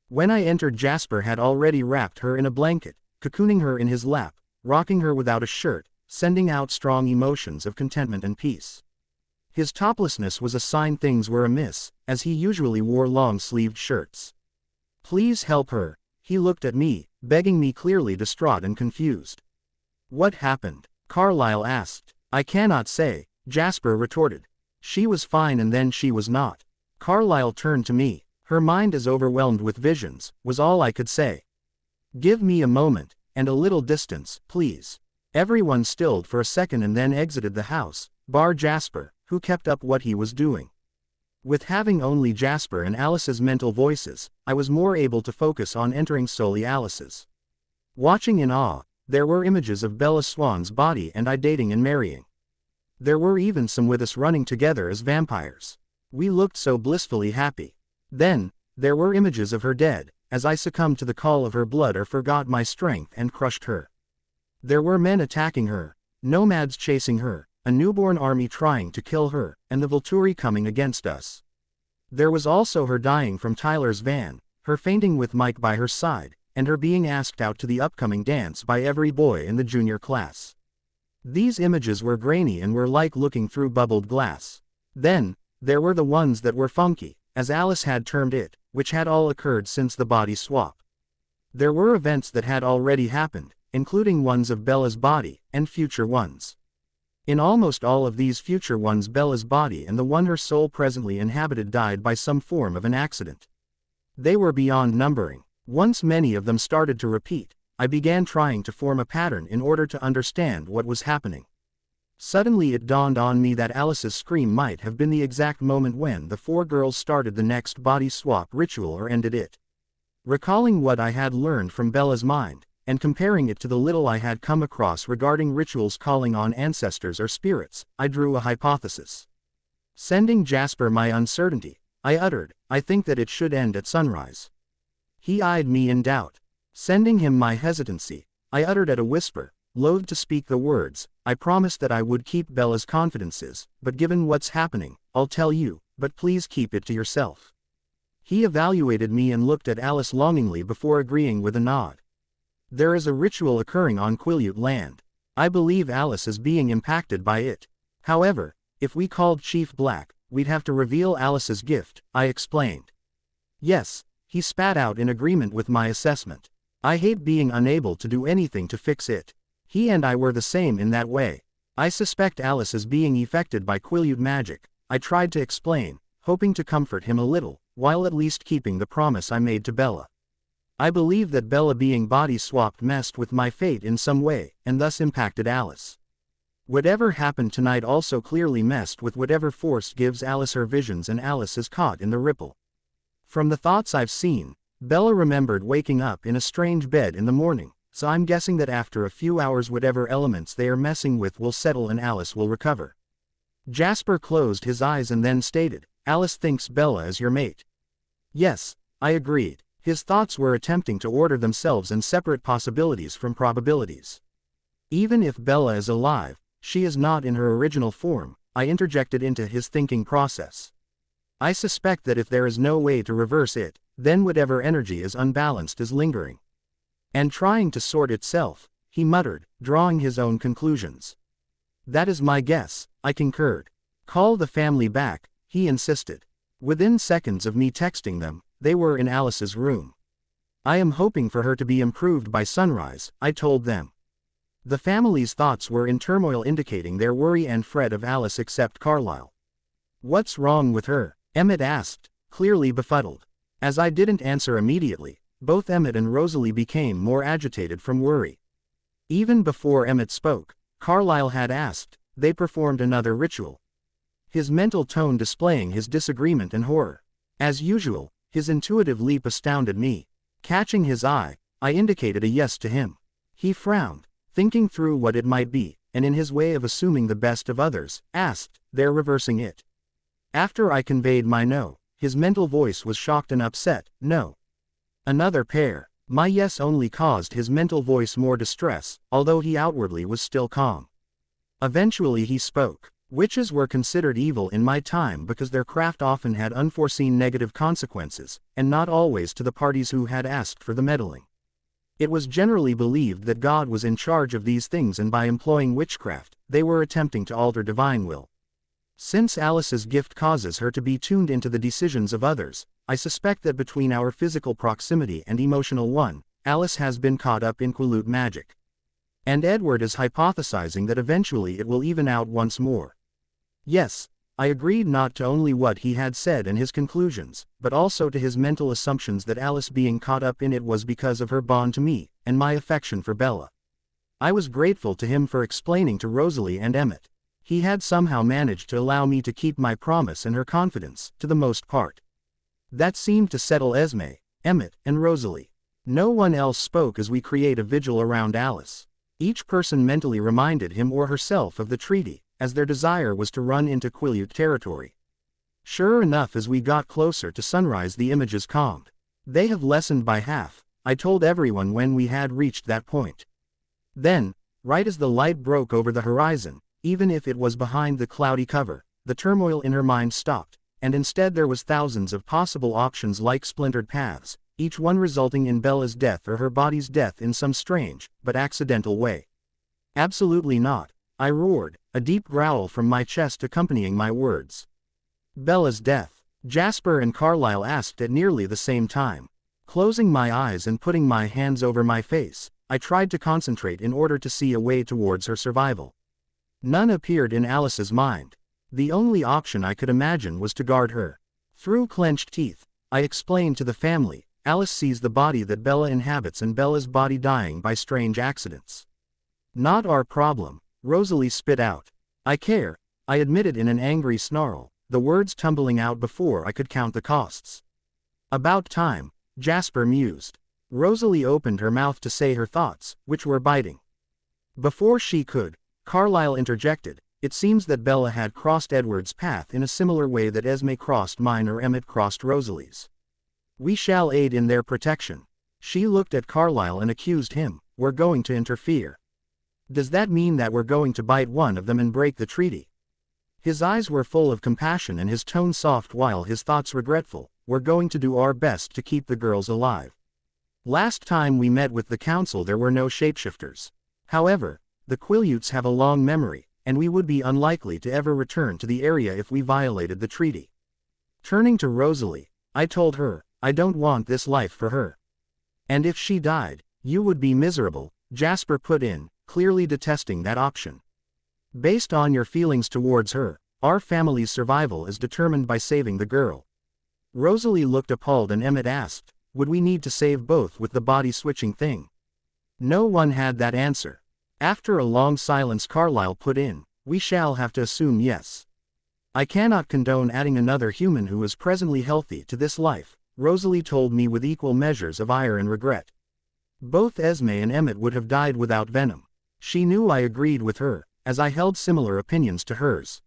When I entered, Jasper had already wrapped her in a blanket, cocooning her in his lap, rocking her without a shirt, sending out strong emotions of contentment and peace. His toplessness was a sign things were amiss, as he usually wore long-sleeved shirts. "Please help her," he looked at me, begging me, clearly distraught and confused. "What happened?" Carlyle asked. "I cannot say," Jasper retorted. "She was fine and then she was not." Carlyle turned to me. "Her mind is overwhelmed with visions," was all I could say. "Give me a moment, and a little distance, please." Everyone stilled for a second and then exited the house, bar Jasper, who kept up what he was doing. With having only Jasper and Alice's mental voices, I was more able to focus on entering solely Alice's. Watching in awe, there were images of Bella Swan's body and I dating and marrying. There were even some with us running together as vampires. We looked so blissfully happy. Then, there were images of her dead, as I succumbed to the call of her blood or forgot my strength and crushed her. There were men attacking her, nomads chasing her, a newborn army trying to kill her, and the Volturi coming against us. There was also her dying from Tyler's van, her fainting with Mike by her side, and her being asked out to the upcoming dance by every boy in the junior class. These images were grainy and were like looking through bubbled glass. Then, there were the ones that were funky, as Alice had termed it, which had all occurred since the body swap. There were events that had already happened, including ones of Bella's body, and future ones. In almost all of these future ones, Bella's body and the one her soul presently inhabited died by some form of an accident. They were beyond numbering. Once many of them started to repeat, I began trying to form a pattern in order to understand what was happening. Suddenly it dawned on me that Alice's scream might have been the exact moment when the four girls started the next body swap ritual or ended it. Recalling what I had learned from Bella's mind, and comparing it to the little I had come across regarding rituals calling on ancestors or spirits, I drew a hypothesis. Sending Jasper my uncertainty, I uttered, "I think that it should end at sunrise." He eyed me in doubt. Sending him my hesitancy, I uttered at a whisper, loath to speak the words, "I promised that I would keep Bella's confidences, but given what's happening, I'll tell you, but please keep it to yourself." He evaluated me and looked at Alice longingly before agreeing with a nod. "There is a ritual occurring on Quileute land. I believe Alice is being impacted by it. However, if we called Chief Black, we'd have to reveal Alice's gift," I explained. "Yes," he spat out in agreement with my assessment. "I hate being unable to do anything to fix it. He and I were the same in that way. I suspect Alice is being affected by Quileute magic," I tried to explain, hoping to comfort him a little, while at least keeping the promise I made to Bella. I believe that Bella being body swapped messed with my fate in some way, and thus impacted Alice. Whatever happened tonight also clearly messed with whatever force gives Alice her visions, and Alice is caught in the ripple. From the thoughts I've seen, Bella remembered waking up in a strange bed in the morning, so I'm guessing that after a few hours whatever elements they are messing with will settle and Alice will recover. Jasper closed his eyes and then stated, "Alice thinks Bella is your mate." "Yes," I agreed. His thoughts were attempting to order themselves in separate possibilities from probabilities. "Even if Bella is alive, She is not in her original form, I interjected into his thinking process. I suspect that if there is no way to reverse it, then whatever energy is unbalanced is lingering and trying to sort itself, he muttered, drawing his own conclusions. That is my guess, I concurred. Call the family back, he insisted. Within seconds of me texting them, they were in Alice's room. I am hoping for her to be improved by sunrise, I told them. The family's thoughts were in turmoil, indicating their worry and fret of Alice except Carlyle. What's wrong with her? Emmett asked, clearly befuddled. As I didn't answer immediately, both Emmett and Rosalie became more agitated from worry. Even before Emmett spoke, Carlyle had asked, they performed another ritual. His mental tone displaying his disagreement and horror. As usual, his intuitive leap astounded me. Catching his eye, I indicated a yes to him. He frowned, thinking through what it might be, and in his way of assuming the best of others, asked, they're reversing it. After I conveyed my no, his mental voice was shocked and upset, no. Another pair. My yes only caused his mental voice more distress, although he outwardly was still calm. Eventually he spoke. Witches were considered evil in my time because their craft often had unforeseen negative consequences, and not always to the parties who had asked for the meddling. It was generally believed that God was in charge of these things, and by employing witchcraft, they were attempting to alter divine will. Since Alice's gift causes her to be tuned into the decisions of others, I suspect that between our physical proximity and emotional one, Alice has been caught up in Quileute magic. And Edward is hypothesizing that eventually it will even out once more. Yes, I agreed not to only what he had said and his conclusions, but also to his mental assumptions that Alice being caught up in it was because of her bond to me, and my affection for Bella. I was grateful to him for explaining to Rosalie and Emmett. He had somehow managed to allow me to keep my promise and her confidence, to the most part. That seemed to settle Esme, Emmett, and Rosalie. No one else spoke as we create a vigil around Alice. Each person mentally reminded him or herself of the treaty, as their desire was to run into Quileute territory. Sure enough, as we got closer to sunrise, the images calmed. They have lessened by half, I told everyone when we had reached that point. Then, right as the light broke over the horizon, even if it was behind the cloudy cover, the turmoil in her mind stopped, and instead there was thousands of possible options like splintered paths, each one resulting in Bella's death or her body's death in some strange, but accidental way. Absolutely not, I roared, a deep growl from my chest accompanying my words. Bella's death, Jasper and Carlyle asked at nearly the same time. Closing my eyes and putting my hands over my face, I tried to concentrate in order to see a way towards her survival. None appeared in Alice's mind. The only option I could imagine was to guard her. Through clenched teeth, I explained to the family, Alice sees the body that Bella inhabits and Bella's body dying by strange accidents. Not our problem, Rosalie spit out. I care, I admitted in an angry snarl, the words tumbling out before I could count the costs. About time, Jasper mused. Rosalie opened her mouth to say her thoughts, which were biting. Before she could, Carlyle interjected, it seems that Bella had crossed Edward's path in a similar way that Esme crossed mine or Emmett crossed Rosalie's. We shall aid in their protection. She looked at Carlyle and accused him, we're going to interfere. Does that mean that we're going to bite one of them and break the treaty? His eyes were full of compassion and his tone soft while his thoughts regretful, we're going to do our best to keep the girls alive. Last time we met with the council there were no shapeshifters. However, the Quileutes have a long memory, and we would be unlikely to ever return to the area if we violated the treaty. Turning to Rosalie, I told her, I don't want this life for her. And if she died, you would be miserable, Jasper put in, clearly detesting that option. Based on your feelings towards her, our family's survival is determined by saving the girl. Rosalie looked appalled and Emmett asked, would we need to save both with the body switching thing? No one had that answer. After a long silence Carlyle put in, we shall have to assume yes. I cannot condone adding another human who is presently healthy to this life, Rosalie told me with equal measures of ire and regret. Both Esme and Emmett would have died without venom. She knew I agreed with her, as I held similar opinions to hers.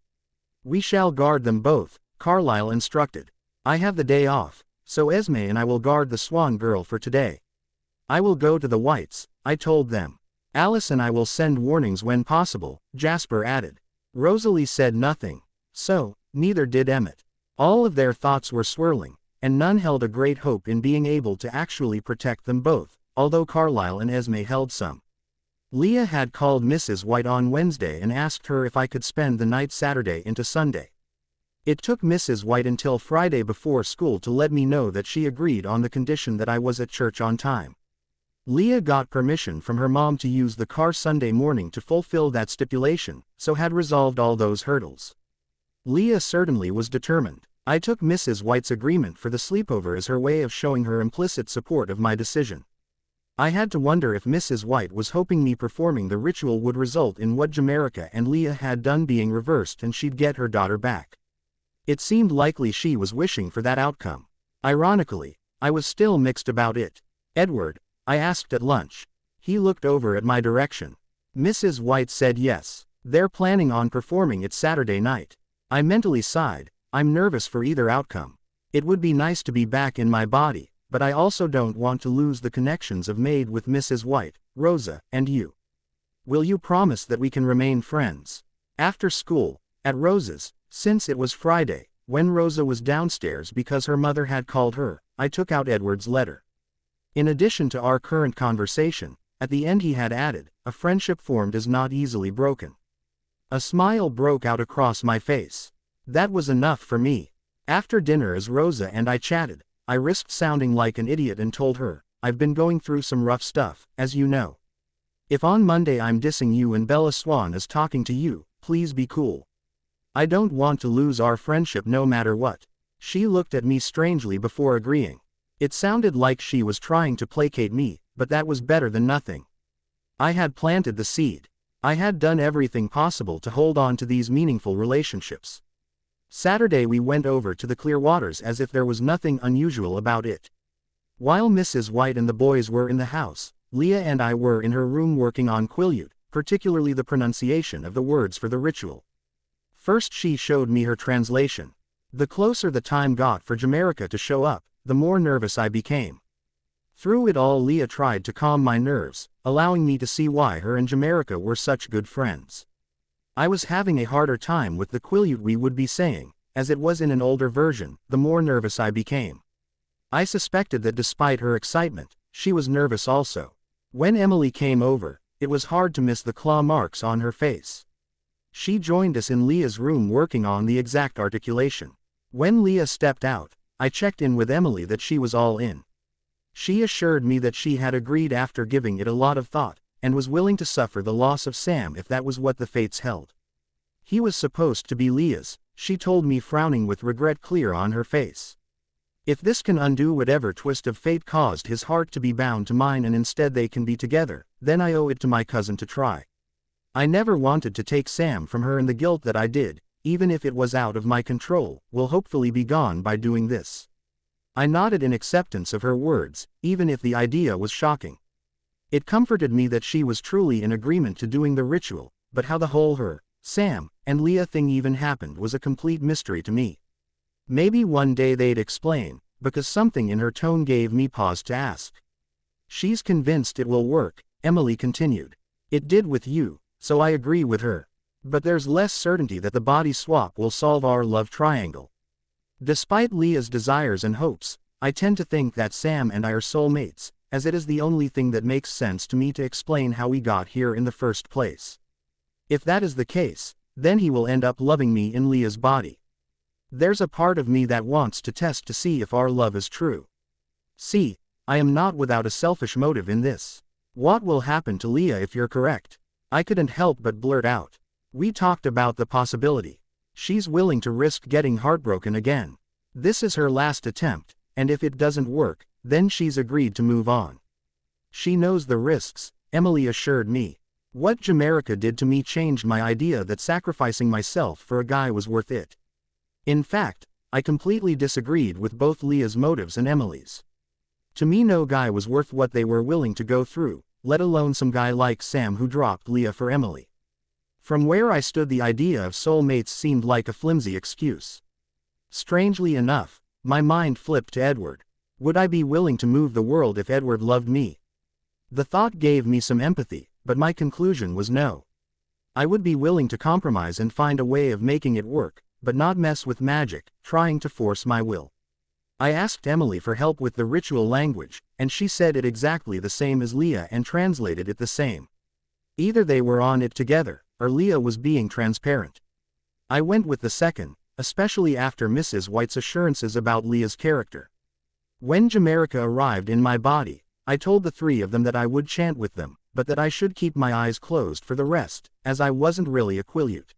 We shall guard them both, Carlyle instructed. I have the day off, so Esme and I will guard the Swan girl for today. I will go to the Whites, I told them. Alice and I will send warnings when possible, Jasper added. Rosalie said nothing. So, neither did Emmett. All of their thoughts were swirling, and none held a great hope in being able to actually protect them both, although Carlyle and Esme held some. Leah had called Mrs. White on Wednesday and asked her if I could spend the night Saturday into Sunday. It took Mrs. White until Friday before school to let me know that she agreed on the condition that I was at church on time. Leah got permission from her mom to use the car Sunday morning to fulfill that stipulation, so had resolved all those hurdles. Leah certainly was determined. I took Mrs. White's agreement for the sleepover as her way of showing her implicit support of my decision. I had to wonder if Mrs. White was hoping me performing the ritual would result in what Jamerica and Leah had done being reversed and she'd get her daughter back. It seemed likely she was wishing for that outcome. Ironically, I was still mixed about it. Edward, I asked at lunch. He looked over at my direction. Mrs. White said yes. They're planning on performing it Saturday night. I mentally sighed. I'm nervous for either outcome. It would be nice to be back in my body, but I also don't want to lose the connections I've made with Mrs. White, Rosa, and you. Will you promise that we can remain friends? After school, at Rosa's, since it was Friday, when Rosa was downstairs because her mother had called her, I took out Edward's letter. In addition to our current conversation, at the end he had added, a friendship formed is not easily broken. A smile broke out across my face. That was enough for me. After dinner as Rosa and I chatted, I risked sounding like an idiot and told her, I've been going through some rough stuff, as you know. If on Monday I'm dissing you and Bella Swan is talking to you, please be cool. I don't want to lose our friendship no matter what. She looked at me strangely before agreeing. It sounded like she was trying to placate me, but that was better than nothing. I had planted the seed. I had done everything possible to hold on to these meaningful relationships. Saturday we went over to the Clearwaters as if there was nothing unusual about it. While Mrs. White and the boys were in the house, Leah and I were in her room working on Quileute, particularly the pronunciation of the words for the ritual. First she showed me her translation. The closer the time got for Jamerica to show up, the more nervous I became. Through it all Leah tried to calm my nerves, allowing me to see why her and Jamerica were such good friends. I was having a harder time with the Quileute we would be saying, as it was in an older version, the more nervous I became. I suspected that despite her excitement, she was nervous also. When Emily came over, it was hard to miss the claw marks on her face. She joined us in Leah's room working on the exact articulation. When Leah stepped out, I checked in with Emily that she was all in. She assured me that she had agreed after giving it a lot of thought, and was willing to suffer the loss of Sam if that was what the fates held. He was supposed to be Leah's, she told me, frowning with regret clear on her face. If this can undo whatever twist of fate caused his heart to be bound to mine and instead they can be together, then I owe it to my cousin to try. I never wanted to take Sam from her, and the guilt that I did, even if it was out of my control, will hopefully be gone by doing this. I nodded in acceptance of her words, even if the idea was shocking. It comforted me that she was truly in agreement to doing the ritual, but how the whole her, Sam, and Leah thing even happened was a complete mystery to me. Maybe one day they'd explain, because something in her tone gave me pause to ask. She's convinced it will work, Emily continued. It did with you, so I agree with her. But there's less certainty that the body swap will solve our love triangle. Despite Leah's desires and hopes, I tend to think that Sam and I are soulmates, as it is the only thing that makes sense to me to explain how we got here in the first place. If that is the case, then he will end up loving me in Leah's body. There's a part of me that wants to test to see if our love is true. See, I am not without a selfish motive in this. What will happen to Leah if you're correct? I couldn't help but blurt out. We talked about the possibility. She's willing to risk getting heartbroken again. This is her last attempt, and if it doesn't work, then she's agreed to move on. She knows the risks, Emily assured me. What Jamerica did to me changed my idea that sacrificing myself for a guy was worth it. In fact, I completely disagreed with both Leah's motives and Emily's. To me no guy was worth what they were willing to go through, let alone some guy like Sam who dropped Leah for Emily. From where I stood the idea of soulmates seemed like a flimsy excuse. Strangely enough, my mind flipped to Edward. Would I be willing to move the world if Edward loved me? The thought gave me some empathy, but my conclusion was no. I would be willing to compromise and find a way of making it work, but not mess with magic, trying to force my will. I asked Emily for help with the ritual language, and she said it exactly the same as Leah and translated it the same. Either they were on it together, or Leah was being transparent. I went with the second, especially after Mrs. White's assurances about Leah's character. When Jamerica arrived in my body, I told the three of them that I would chant with them, but that I should keep my eyes closed for the rest, as I wasn't really a Quileute.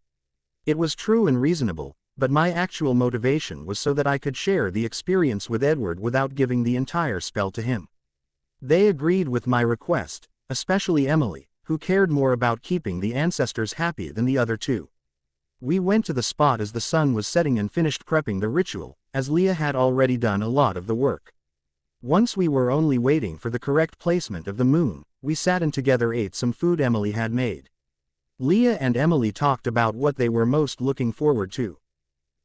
It was true and reasonable, but my actual motivation was so that I could share the experience with Edward without giving the entire spell to him. They agreed with my request, especially Emily, who cared more about keeping the ancestors happy than the other two. We went to the spot as the sun was setting and finished prepping the ritual, as Leah had already done a lot of the work. Once we were only waiting for the correct placement of the moon, we sat and together ate some food Emily had made. Leah and Emily talked about what they were most looking forward to.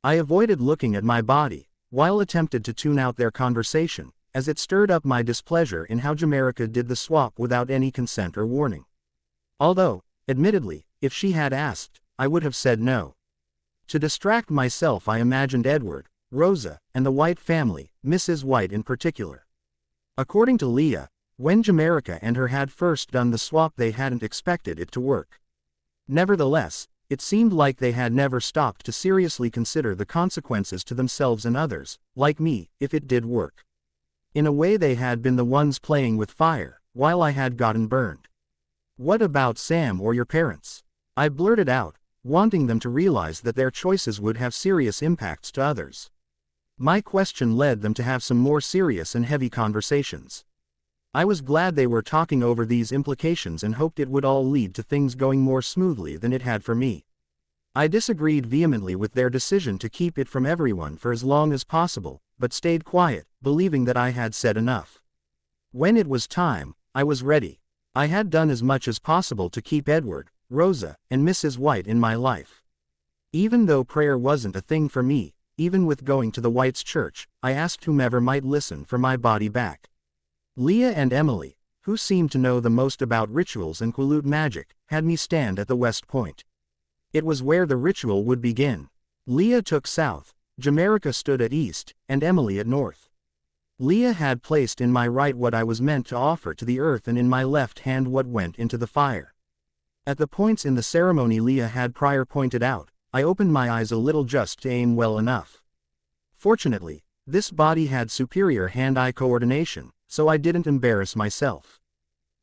I avoided looking at my body, while attempted to tune out their conversation, as it stirred up my displeasure in how Jamerica did the swap without any consent or warning. Although, admittedly, if she had asked, I would have said no. To distract myself I imagined Edward, Rosa, and the White family, Mrs. White in particular. According to Leah, when Jamerica and her had first done the swap they hadn't expected it to work. Nevertheless, it seemed like they had never stopped to seriously consider the consequences to themselves and others, like me, if it did work. In a way they had been the ones playing with fire, while I had gotten burned. "What about Sam or your parents?" I blurted out, wanting them to realize that their choices would have serious impacts to others. My question led them to have some more serious and heavy conversations. I was glad they were talking over these implications and hoped it would all lead to things going more smoothly than it had for me. I disagreed vehemently with their decision to keep it from everyone for as long as possible, but stayed quiet, believing that I had said enough. When it was time, I was ready. I had done as much as possible to keep Edward, Rosa, and Mrs. White in my life. Even though prayer wasn't a thing for me, even with going to the White's church, I asked whomever might listen for my body back. Leah and Emily, who seemed to know the most about rituals and Quileute magic, had me stand at the west point. It was where the ritual would begin. Leah took south, Jamerica stood at east, and Emily at north. Leah had placed in my right what I was meant to offer to the earth and in my left hand what went into the fire. At the points in the ceremony Leah had prior pointed out, I opened my eyes a little just to aim well enough. Fortunately, this body had superior hand-eye coordination, so I didn't embarrass myself.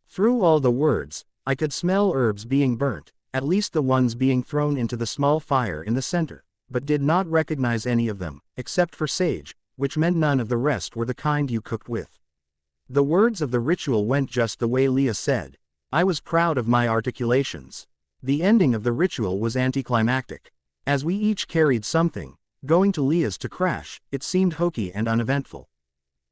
Through all the words, I could smell herbs being burnt, at least the ones being thrown into the small fire in the center, but did not recognize any of them, except for sage, which meant none of the rest were the kind you cooked with. The words of the ritual went just the way Leah said. I was proud of my articulations. The ending of the ritual was anticlimactic. As we each carried something, going to Leah's to crash, it seemed hokey and uneventful.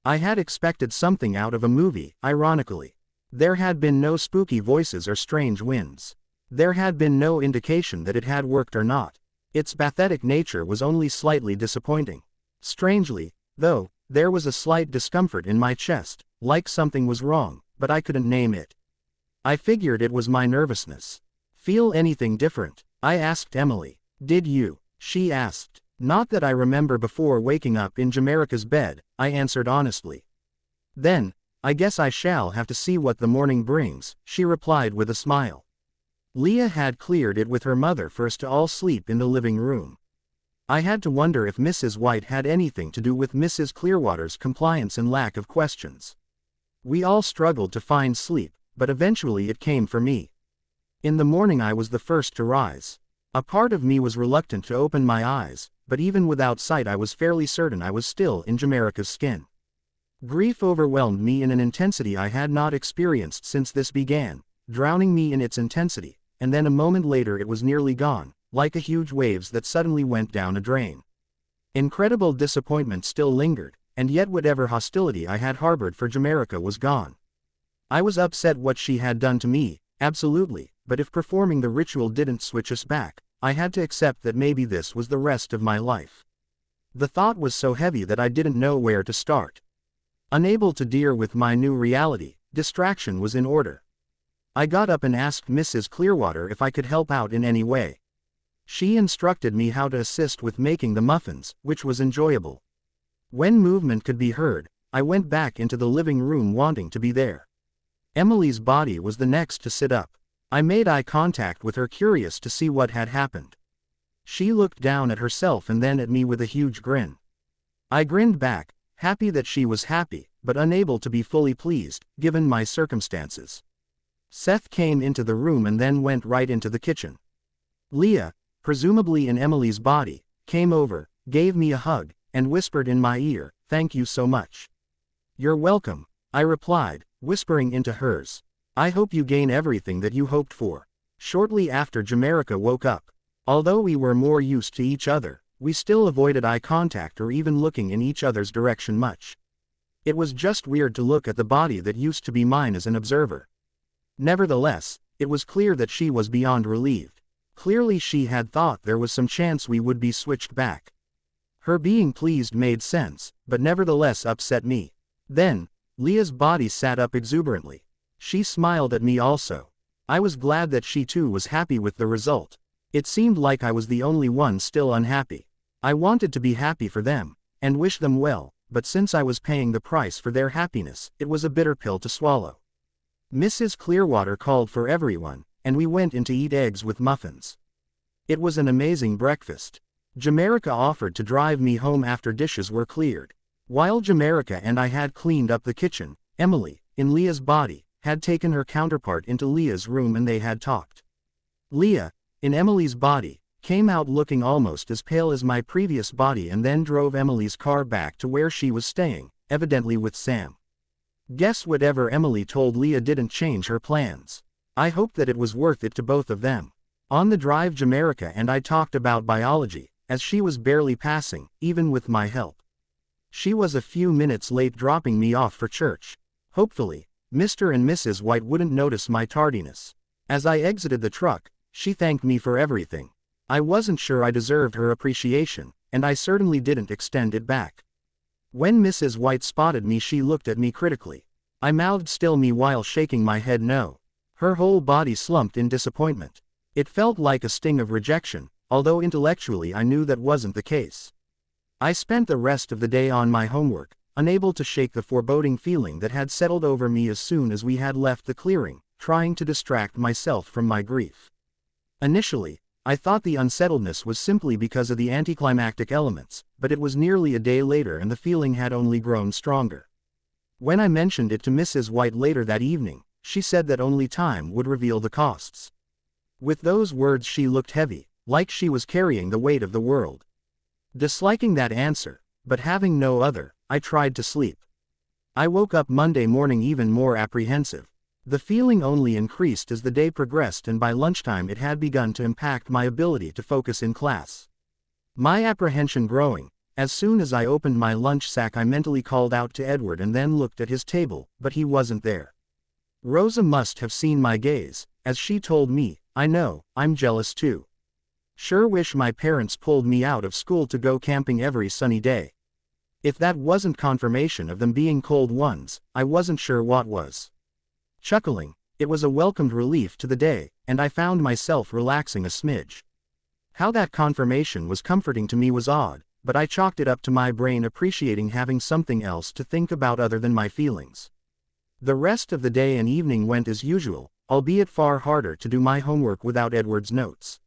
I had expected something out of a movie, ironically. There had been no spooky voices or strange winds. There had been no indication that it had worked or not. Its pathetic nature was only slightly disappointing. Strangely, though, there was a slight discomfort in my chest, like something was wrong, but I couldn't name it. I figured it was my nervousness. Feel anything different? I asked Emily. Did you? She asked. Not that I remember before waking up in Jamerica's bed, I answered honestly. Then, I guess I shall have to see what the morning brings, she replied with a smile. Leah had cleared it with her mother for us to all sleep in the living room. I had to wonder if Mrs. White had anything to do with Mrs. Clearwater's compliance and lack of questions. We all struggled to find sleep, but eventually it came for me. In the morning I was the first to rise. A part of me was reluctant to open my eyes, but even without sight I was fairly certain I was still in Jamerica's skin. Grief overwhelmed me in an intensity I had not experienced since this began, drowning me in its intensity, and then a moment later it was nearly gone, like a huge waves that suddenly went down a drain. Incredible disappointment still lingered, and yet whatever hostility I had harbored for Jamerica was gone. I was upset what she had done to me, absolutely, but if performing the ritual didn't switch us back, I had to accept that maybe this was the rest of my life. The thought was so heavy that I didn't know where to start. Unable to deal with my new reality, distraction was in order. I got up and asked Mrs. Clearwater if I could help out in any way. She instructed me how to assist with making the muffins, which was enjoyable. When movement could be heard, I went back into the living room wanting to be there. Emily's body was the next to sit up. I made eye contact with her, curious to see what had happened. She looked down at herself and then at me with a huge grin. I grinned back, happy that she was happy, but unable to be fully pleased, given my circumstances. Seth came into the room and then went right into the kitchen. Leah, presumably in Emily's body, came over, gave me a hug, and whispered in my ear, "Thank you so much." "You're welcome," I replied, whispering into hers. "I hope you gain everything that you hoped for." Shortly after, Jamerica woke up. Although we were more used to each other, we still avoided eye contact or even looking in each other's direction much. It was just weird to look at the body that used to be mine as an observer. Nevertheless, it was clear that she was beyond relieved. Clearly she had thought there was some chance we would be switched back. Her being pleased made sense, but nevertheless upset me. Then, Leah's body sat up exuberantly. She smiled at me also. I was glad that she too was happy with the result. It seemed like I was the only one still unhappy. I wanted to be happy for them, and wish them well, but since I was paying the price for their happiness, it was a bitter pill to swallow. Mrs. Clearwater called for everyone, and we went in to eat eggs with muffins. It was an amazing breakfast. Jamerica offered to drive me home after dishes were cleared. While Jamerica and I had cleaned up the kitchen, Emily, in Leah's body, had taken her counterpart into Leah's room and they had talked. Leah, in Emily's body, came out looking almost as pale as my previous body and then drove Emily's car back to where she was staying, evidently with Sam. Guess whatever Emily told Leah didn't change her plans. I hoped that it was worth it to both of them. On the drive, Jamerica and I talked about biology, as she was barely passing, even with my help. She was a few minutes late dropping me off for church. Hopefully, Mr. and Mrs. White wouldn't notice my tardiness. As I exited the truck, she thanked me for everything. I wasn't sure I deserved her appreciation, and I certainly didn't extend it back. When Mrs. White spotted me, she looked at me critically. I mouthed still me while shaking my head no. Her whole body slumped in disappointment. It felt like a sting of rejection, although intellectually I knew that wasn't the case. I spent the rest of the day on my homework, unable to shake the foreboding feeling that had settled over me as soon as we had left the clearing, trying to distract myself from my grief. Initially, I thought the unsettledness was simply because of the anticlimactic elements, but it was nearly a day later and the feeling had only grown stronger. When I mentioned it to Mrs. White later that evening, she said that only time would reveal the costs. With those words she looked heavy, like she was carrying the weight of the world. Disliking that answer, but having no other, I tried to sleep. I woke up Monday morning even more apprehensive. The feeling only increased as the day progressed and by lunchtime it had begun to impact my ability to focus in class. My apprehension growing, as soon as I opened my lunch sack I mentally called out to Edward and then looked at his table, but he wasn't there. Rosa must have seen my gaze, as she told me, "I know, I'm jealous too. Sure wish my parents pulled me out of school to go camping every sunny day." If that wasn't confirmation of them being cold ones, I wasn't sure what was. Chuckling, it was a welcomed relief to the day, and I found myself relaxing a smidge. How that confirmation was comforting to me was odd, but I chalked it up to my brain appreciating having something else to think about other than my feelings. The rest of the day and evening went as usual, albeit far harder to do my homework without Edward's notes.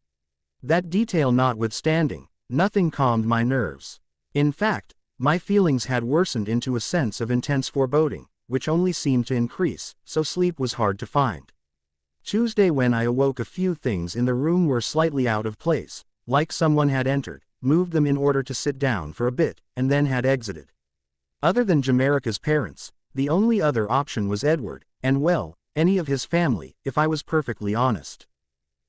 That detail notwithstanding, nothing calmed my nerves. In fact, my feelings had worsened into a sense of intense foreboding, which only seemed to increase, so sleep was hard to find. Tuesday, when I awoke, a few things in the room were slightly out of place, like someone had entered, moved them in order to sit down for a bit, and then had exited. Other than Jamerica's parents, the only other option was Edward, and well, any of his family, if I was perfectly honest.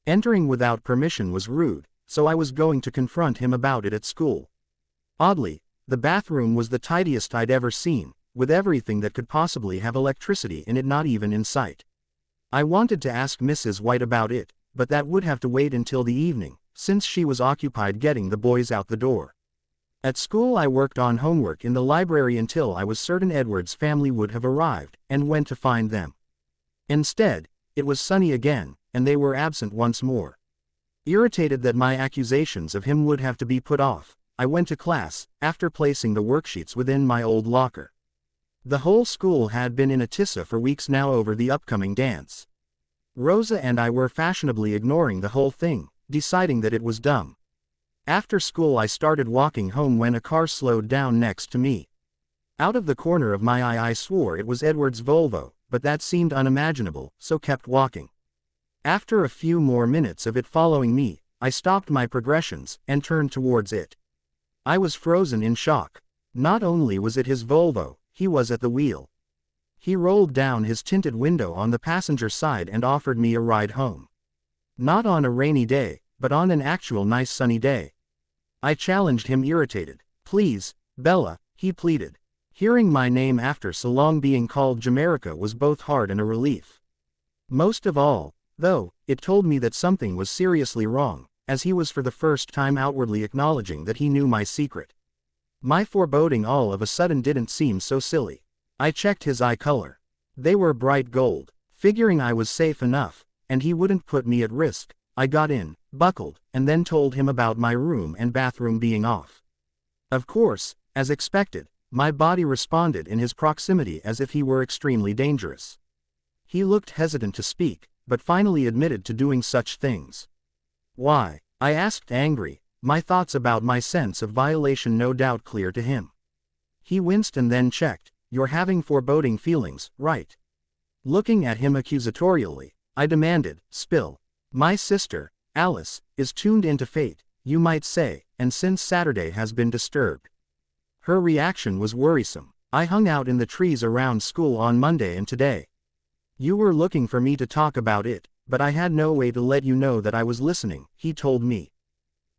Entering without permission was rude, so I was going to confront him about it at school. Oddly, the bathroom was the tidiest I'd ever seen, with everything that could possibly have electricity in it not even in sight. I wanted to ask Mrs. White about it, but that would have to wait until the evening, since she was occupied getting the boys out the door. At school I worked on homework in the library until I was certain Edward's family would have arrived, and went to find them. Instead, it was sunny again, and they were absent once more. Irritated that my accusations of him would have to be put off, I went to class, after placing the worksheets within my old locker. The whole school had been in a tissa for weeks now over the upcoming dance. Rosa and I were fashionably ignoring the whole thing, deciding that it was dumb. After school I started walking home when a car slowed down next to me. Out of the corner of my eye I swore it was Edward's Volvo, but that seemed unimaginable, so kept walking. After a few more minutes of it following me, I stopped my progressions, and turned towards it. I was frozen in shock. Not only was it his Volvo, he was at the wheel. He rolled down his tinted window on the passenger side and offered me a ride home. Not on a rainy day, but on an actual nice sunny day. I challenged him irritated. "Please, Bella," he pleaded. Hearing my name after so long being called Jamaica was both hard and a relief. Most of all, though, it told me that something was seriously wrong, as he was for the first time outwardly acknowledging that he knew my secret. My foreboding all of a sudden didn't seem so silly. I checked his eye color. They were bright gold. Figuring I was safe enough, and he wouldn't put me at risk, I got in, buckled, and then told him about my room and bathroom being off. Of course, as expected, my body responded in his proximity as if he were extremely dangerous. He looked hesitant to speak, but finally admitted to doing such things. "Why?" I asked, angry, my thoughts about my sense of violation no doubt clear to him. He winced and then checked. "You're having foreboding feelings, right?" Looking at him accusatorially, I demanded, "Spill." "My sister, Alice, is tuned into fate, you might say, and since Saturday has been disturbed. Her reaction was worrisome. I hung out in the trees around school on Monday and today. You were looking for me to talk about it, but I had no way to let you know that I was listening," he told me.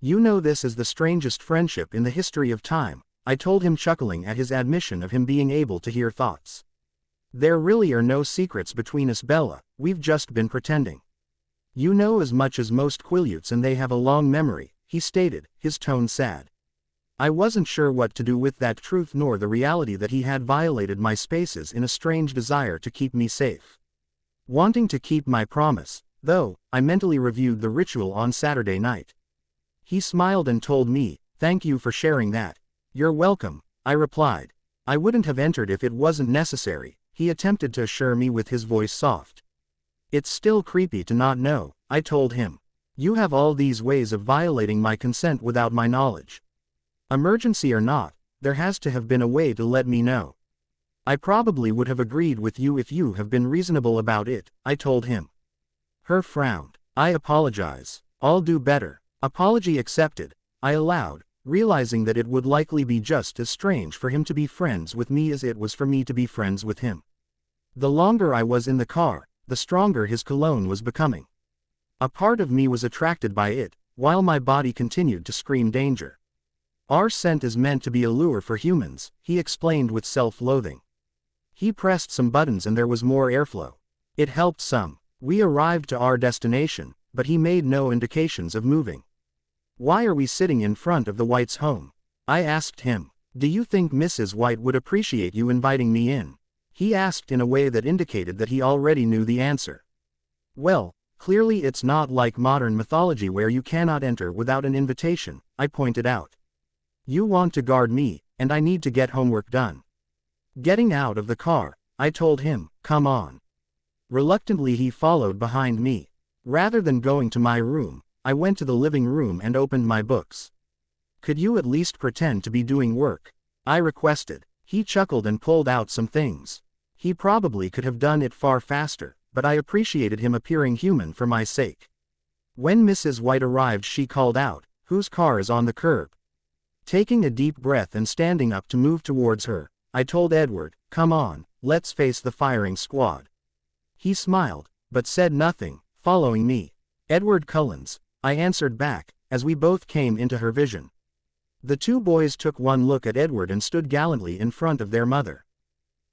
"You know this is the strangest friendship in the history of time," I told him, chuckling at his admission of him being able to hear thoughts. "There really are no secrets between us, Bella, we've just been pretending. You know as much as most Quileutes and they have a long memory," he stated, his tone sad. I wasn't sure what to do with that truth nor the reality that he had violated my spaces in a strange desire to keep me safe. Wanting to keep my promise, though, I mentally reviewed the ritual on Saturday night. He smiled and told me, "Thank you for sharing that." "You're welcome," I replied. "I wouldn't have entered if it wasn't necessary," he attempted to assure me with his voice soft. "It's still creepy to not know," I told him. "You have all these ways of violating my consent without my knowledge. Emergency or not, there has to have been a way to let me know." "I probably would have agreed with you if you have been reasonable about it," I told him. Her frowned. "I apologize. I'll do better." "Apology accepted," I allowed, realizing that it would likely be just as strange for him to be friends with me as it was for me to be friends with him. The longer I was in the car, the stronger his cologne was becoming. A part of me was attracted by it, while my body continued to scream danger. "Our scent is meant to be a lure for humans," he explained with self-loathing. He pressed some buttons and there was more airflow. It helped some. We arrived to our destination, but he made no indications of moving. "Why are we sitting in front of the Whites' home?" I asked him. "Do you think Mrs. White would appreciate you inviting me in?" He asked in a way that indicated that he already knew the answer. "Well, clearly it's not like modern mythology where you cannot enter without an invitation," I pointed out. "You want to guard me, and I need to get homework done." Getting out of the car, I told him, "Come on." Reluctantly he followed behind me. Rather than going to my room, I went to the living room and opened my books. "Could you at least pretend to be doing work?" I requested. He chuckled and pulled out some things. He probably could have done it far faster, but I appreciated him appearing human for my sake. When Mrs. White arrived she called out, "Whose car is on the curb?" Taking a deep breath and standing up to move towards her, I told Edward, "Come on, let's face the firing squad." He smiled, but said nothing, following me. "Edward Cullens," I answered back, as we both came into her vision. The two boys took one look at Edward and stood gallantly in front of their mother.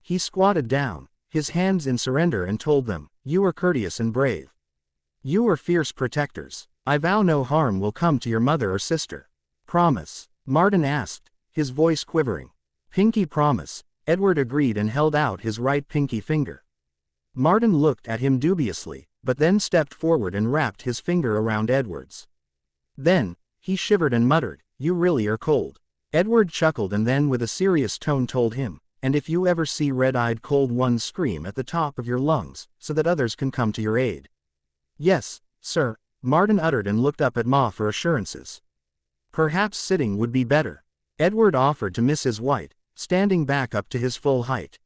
He squatted down, his hands in surrender, and told them, "You are courteous and brave. You are fierce protectors. I vow no harm will come to your mother or sister." "Promise?" Martin asked, his voice quivering. "Pinky promise," Edward agreed and held out his right pinky finger. Martin looked at him dubiously, but then stepped forward and wrapped his finger around Edward's. Then, he shivered and muttered, "You really are cold." Edward chuckled and then with a serious tone told him, "And if you ever see red-eyed cold ones scream at the top of your lungs, so that others can come to your aid." "Yes, sir," Martin uttered and looked up at Ma for assurances. "Perhaps sitting would be better," Edward offered to Mrs. White, standing back up to his full height.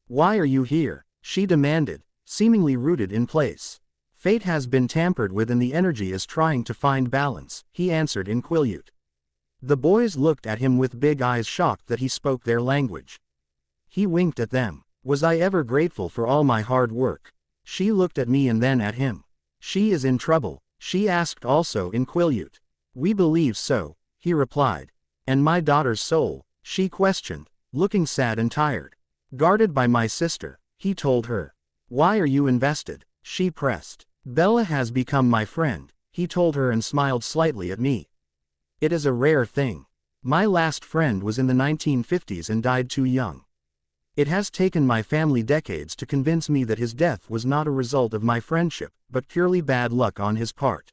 "Why are you here?" she demanded, seemingly rooted in place. "Fate has been tampered with and the energy is trying to find balance," he answered in Quileute. The boys looked at him with big eyes, shocked that he spoke their language. He winked at them. "Was I ever grateful for all my hard work?" She looked at me and then at him. "She is in trouble?" she asked also in Quileute. "We believe so," he replied. "And my daughter's soul?" she questioned, looking sad and tired. "Guarded by my sister," he told her. "Why are you invested?" she pressed. "Bella has become my friend," he told her and smiled slightly at me. "It is a rare thing. My last friend was in the 1950s and died too young. It has taken my family decades to convince me that his death was not a result of my friendship, but purely bad luck on his part.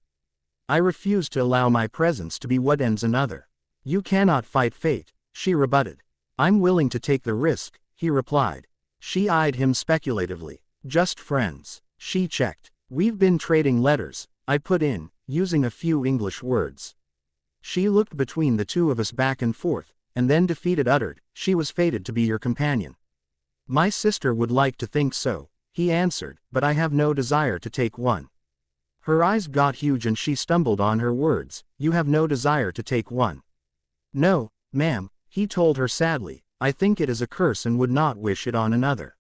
I refuse to allow my presence to be what ends another." "You cannot fight fate," she rebutted. "I'm willing to take the risk," he replied. She eyed him speculatively. "Just friends," she checked. "We've been trading letters," I put in, using a few English words. She looked between the two of us back and forth, and then defeated uttered, "She was fated to be your companion." "My sister would like to think so," he answered, "but I have no desire to take one." Her eyes got huge and she stumbled on her words, "You have no desire to take one?" "No, ma'am," he told her sadly, "I think it is a curse and would not wish it on another."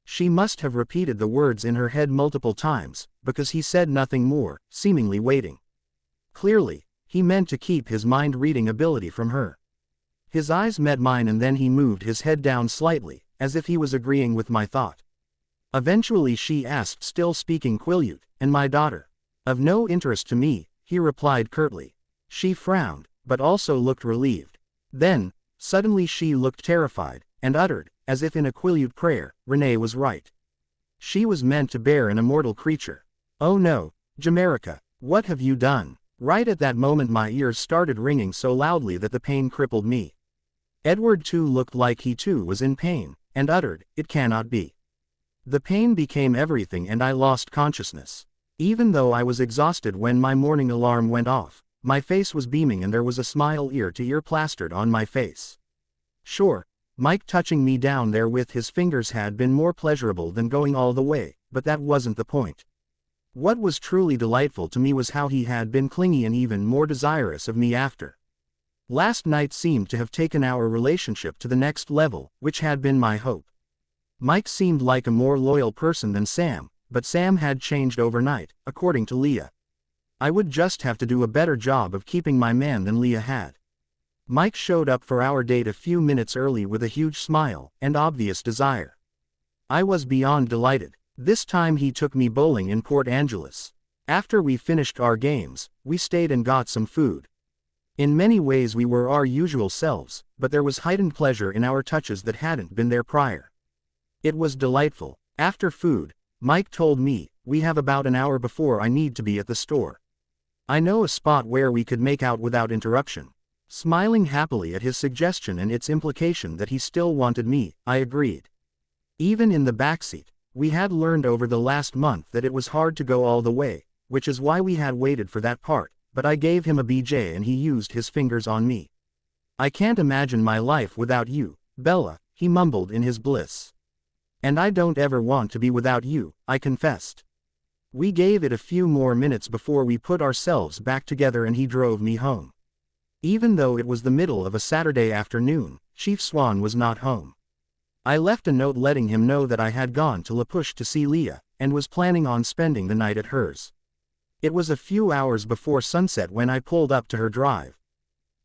She must have repeated the words in her head multiple times, because he said nothing more, seemingly waiting. Clearly, he meant to keep his mind-reading ability from her. His eyes met mine and then he moved his head down slightly, as if he was agreeing with my thought. Eventually she asked, still speaking Quileute, "And my daughter?" "Of no interest to me," he replied curtly. She frowned, but also looked relieved. Then, suddenly she looked terrified, and uttered, as if in a Quileute prayer, "Renee was right. She was meant to bear an immortal creature." "Oh no, Jamerica, what have you done?" Right at that moment my ears started ringing so loudly that the pain crippled me. Edward too looked like he too was in pain, and uttered, "It cannot be." The pain became everything and I lost consciousness. Even though I was exhausted when my morning alarm went off, my face was beaming and there was a smile ear to ear plastered on my face. Sure, Mike touching me down there with his fingers had been more pleasurable than going all the way, but that wasn't the point. What was truly delightful to me was how he had been clingy and even more desirous of me after. Last night seemed to have taken our relationship to the next level, which had been my hope. Mike seemed like a more loyal person than Sam, but Sam had changed overnight, according to Leah. I would just have to do a better job of keeping my man than Leah had. Mike showed up for our date a few minutes early with a huge smile and obvious desire. I was beyond delighted. This time he took me bowling in Port Angeles. After we finished our games, we stayed and got some food. In many ways we were our usual selves, but there was heightened pleasure in our touches that hadn't been there prior. It was delightful. After food, Mike told me, "We have about an hour before I need to be at the store. I know a spot where we could make out without interruption." Smiling happily at his suggestion and its implication that he still wanted me, I agreed. Even in the backseat, we had learned over the last month that it was hard to go all the way, which is why we had waited for that part, but I gave him a BJ and he used his fingers on me. "I can't imagine my life without you, Bella," he mumbled in his bliss. "And I don't ever want to be without you," I confessed. We gave it a few more minutes before we put ourselves back together and he drove me home. Even though it was the middle of a Saturday afternoon, Chief Swan was not home. I left a note letting him know that I had gone to La Push to see Leah, and was planning on spending the night at hers. It was a few hours before sunset when I pulled up to her drive.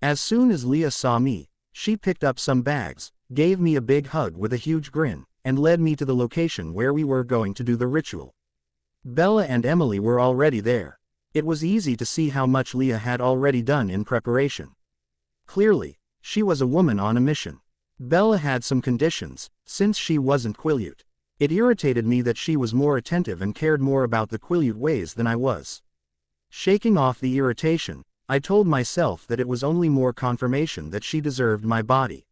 As soon as Leah saw me, she picked up some bags, gave me a big hug with a huge grin, and led me to the location where we were going to do the ritual. Bella and Emily were already there. It was easy to see how much Leah had already done in preparation. Clearly, she was a woman on a mission. Bella had some conditions, since she wasn't Quileute. It irritated me that she was more attentive and cared more about the Quileute ways than I was. Shaking off the irritation, I told myself that it was only more confirmation that she deserved my body.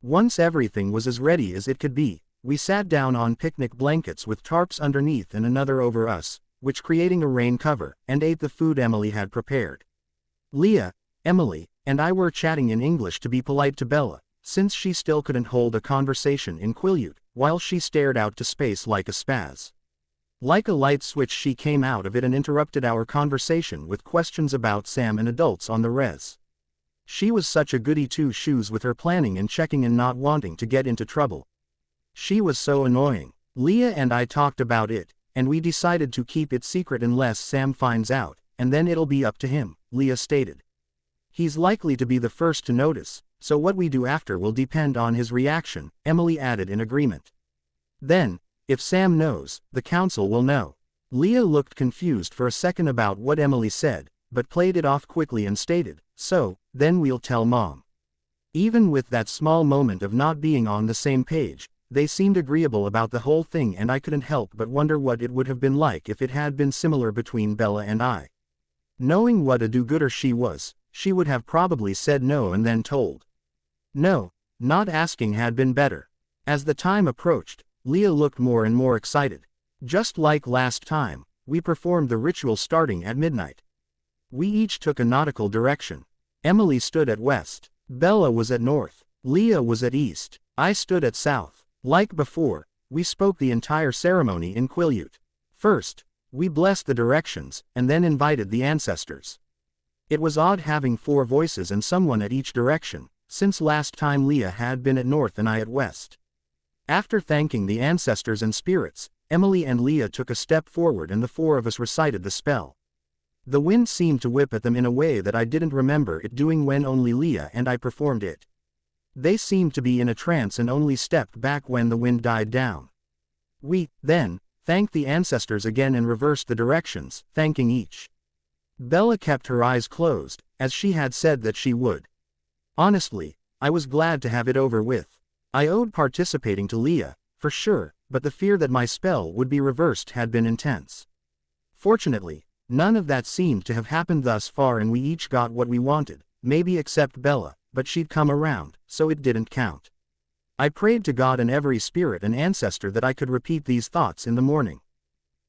Once everything was as ready as it could be, we sat down on picnic blankets with tarps underneath and another over us, which creating a rain cover, and ate the food Emily had prepared. Leah, Emily, and I were chatting in English to be polite to Bella, since she still couldn't hold a conversation in Quileute, while she stared out to space like a spaz. Like a light switch she came out of it and interrupted our conversation with questions about Sam and adults on the res. She was such a goody two-shoes with her planning and checking and not wanting to get into trouble. She was so annoying. Leah and I talked about it, and we decided to keep it secret unless Sam finds out, and then it'll be up to him, Leah stated. He's likely to be the first to notice, so what we do after will depend on his reaction, Emily added in agreement. Then, if Sam knows, the council will know. Leah looked confused for a second about what Emily said, but played it off quickly and stated, so, then we'll tell Mom. Even with that small moment of not being on the same page, they seemed agreeable about the whole thing, and I couldn't help but wonder what it would have been like if it had been similar between Bella and I. Knowing what a do-gooder she was, she would have probably said no and then told. No, not asking had been better. As the time approached, Leah looked more and more excited. Just like last time, we performed the ritual starting at midnight. We each took a nautical direction. Emily stood at west. Bella was at north. Leah was at east. I stood at south. Like before, we spoke the entire ceremony in Quileute. First, we blessed the directions, and then invited the ancestors. It was odd having 4 voices and someone at each direction, since last time Leah had been at north and I at west. After thanking the ancestors and spirits, Emily and Leah took a step forward and the 4 of us recited the spell. The wind seemed to whip at them in a way that I didn't remember it doing when only Leah and I performed it. They seemed to be in a trance and only stepped back when the wind died down. We, then, thanked the ancestors again and reversed the directions, thanking each. Bella kept her eyes closed, as she had said that she would. Honestly, I was glad to have it over with. I owed participating to Leah, for sure, but the fear that my spell would be reversed had been intense. Fortunately, none of that seemed to have happened thus far and we each got what we wanted, maybe except Bella, but she'd come around, so it didn't count. I prayed to God and every spirit and ancestor that I could repeat these thoughts in the morning.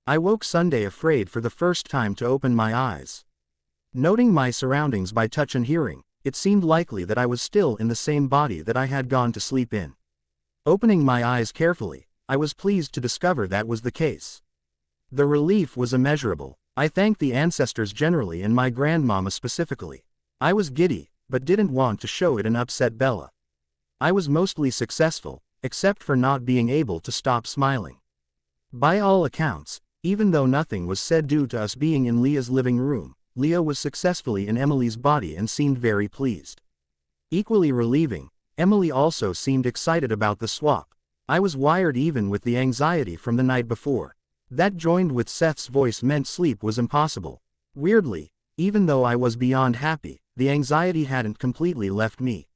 I woke Sunday afraid for the first time to open my eyes. Noting my surroundings by touch and hearing, it seemed likely that I was still in the same body that I had gone to sleep in. Opening my eyes carefully, I was pleased to discover that was the case. The relief was immeasurable. I thanked the ancestors generally and my grandmama specifically. I was giddy, but didn't want to show it and upset Bella. I was mostly successful, except for not being able to stop smiling. By all accounts, even though nothing was said due to us being in Leah's living room, Leah was successfully in Emily's body and seemed very pleased. Equally relieving, Emily also seemed excited about the swap. I was wired even with the anxiety from the night before. That joined with Seth's voice meant sleep was impossible. Weirdly, even though I was beyond happy, the anxiety hadn't completely left me.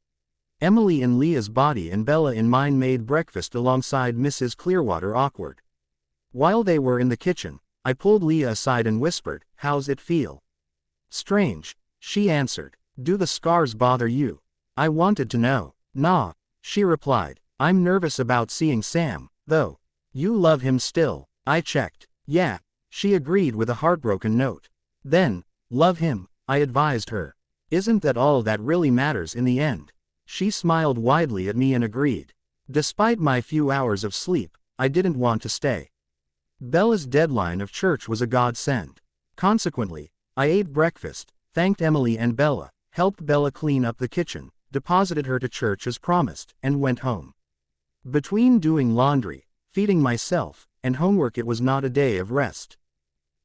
Emily in Leah's body and Bella in mine made breakfast alongside Mrs. Clearwater awkward. While they were in the kitchen, I pulled Leah aside and whispered, "How's it feel?" "Strange," she answered. "Do the scars bother you?" I wanted to know. "Nah," she replied. "I'm nervous about seeing Sam, though." "You love him still?" I checked. "Yeah," she agreed with a heartbroken note. "Then, love him," I advised her. "Isn't that all that really matters in the end?" She smiled widely at me and agreed. Despite my few hours of sleep, I didn't want to stay. Bella's deadline of church was a godsend. Consequently, I ate breakfast, thanked Emily and Bella, helped Bella clean up the kitchen, deposited her to church as promised, and went home. Between doing laundry, feeding myself, and homework it was not a day of rest.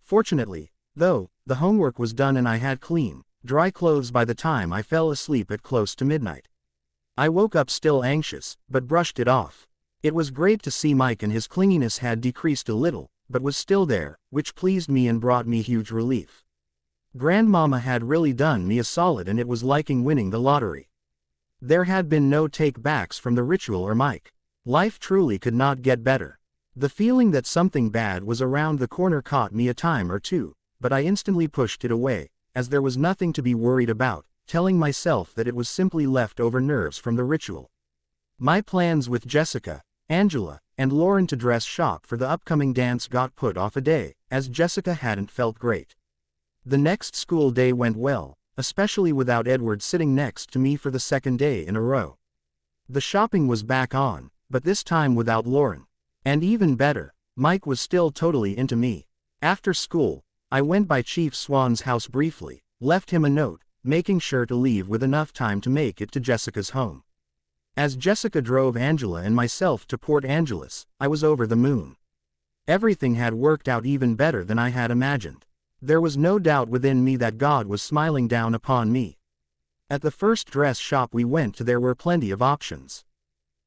Fortunately, though, the homework was done and I had clean, dry clothes by the time I fell asleep at close to midnight. I woke up still anxious, but brushed it off. It was great to see Mike and his clinginess had decreased a little, but was still there, which pleased me and brought me huge relief. Grandmama had really done me a solid and it was liking winning the lottery. There had been no take-backs from the ritual or Mike. Life truly could not get better. The feeling that something bad was around the corner caught me a time or two, but I instantly pushed it away, as there was nothing to be worried about, telling myself that it was simply leftover nerves from the ritual. My plans with Jessica, Angela, and Lauren to dress shop for the upcoming dance got put off a day, as Jessica hadn't felt great. The next school day went well, especially without Edward sitting next to me for the second day in a row. The shopping was back on, but this time without Lauren. And even better, Mike was still totally into me. After school, I went by Chief Swan's house briefly, left him a note, making sure to leave with enough time to make it to Jessica's home. As Jessica drove Angela and myself to Port Angeles, I was over the moon. Everything had worked out even better than I had imagined. There was no doubt within me that God was smiling down upon me. At the first dress shop we went to there were plenty of options.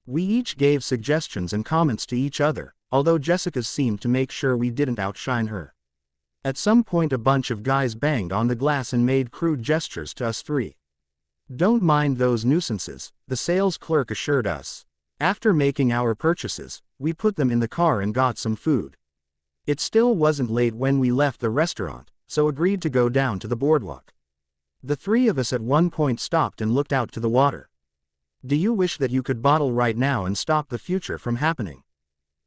We each gave suggestions and comments to each other, although Jessica's seemed to make sure we didn't outshine her. At some point a bunch of guys banged on the glass and made crude gestures to us three. "Don't mind those nuisances," the sales clerk assured us. After making our purchases, we put them in the car and got some food. It still wasn't late when we left the restaurant, so agreed to go down to the boardwalk. The three of us at one point stopped and looked out to the water. "Do you wish that you could bottle right now and stop the future from happening?"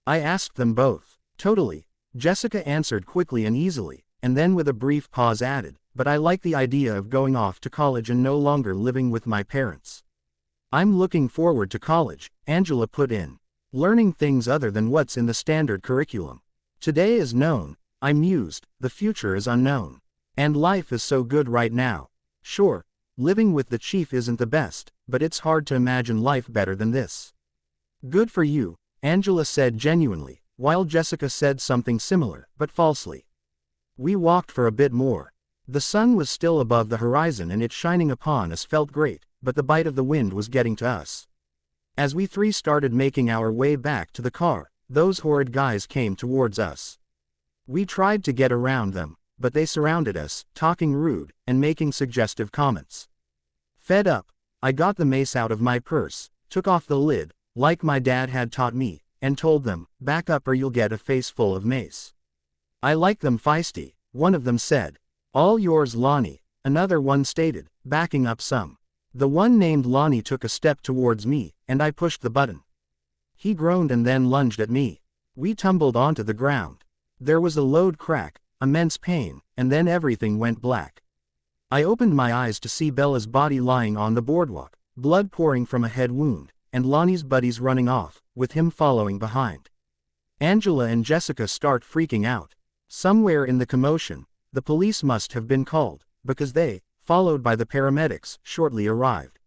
I asked them both. "Totally," Jessica answered quickly and easily, and then with a brief pause added, "But I like the idea of going off to college and no longer living with my parents." "I'm looking forward to college," Angela put in. "Learning things other than what's in the standard curriculum. Today is known," I mused, "the future is unknown. And life is so good right now. Sure, living with the chief isn't the best, but it's hard to imagine life better than this." "Good for you," Angela said genuinely, while Jessica said something similar, but falsely. We walked for a bit more. The sun was still above the horizon and it shining upon us felt great, but the bite of the wind was getting to us. As we three started making our way back to the car, those horrid guys came towards us. We tried to get around them, but they surrounded us, talking rude, and making suggestive comments. Fed up, I got the mace out of my purse, took off the lid, like my dad had taught me, and told them, "Back up or you'll get a face full of mace." "I like them feisty," one of them said. "All yours, Lonnie," another one stated, backing up some. The one named Lonnie took a step towards me, and I pushed the button. He groaned and then lunged at me. We tumbled onto the ground. There was a loud crack, immense pain, and then everything went black. I opened my eyes to see Bella's body lying on the boardwalk, blood pouring from a head wound, and Lonnie's buddies running off, with him following behind. Angela and Jessica start freaking out. Somewhere in the commotion, the police must have been called, because they, followed by the paramedics, shortly arrived.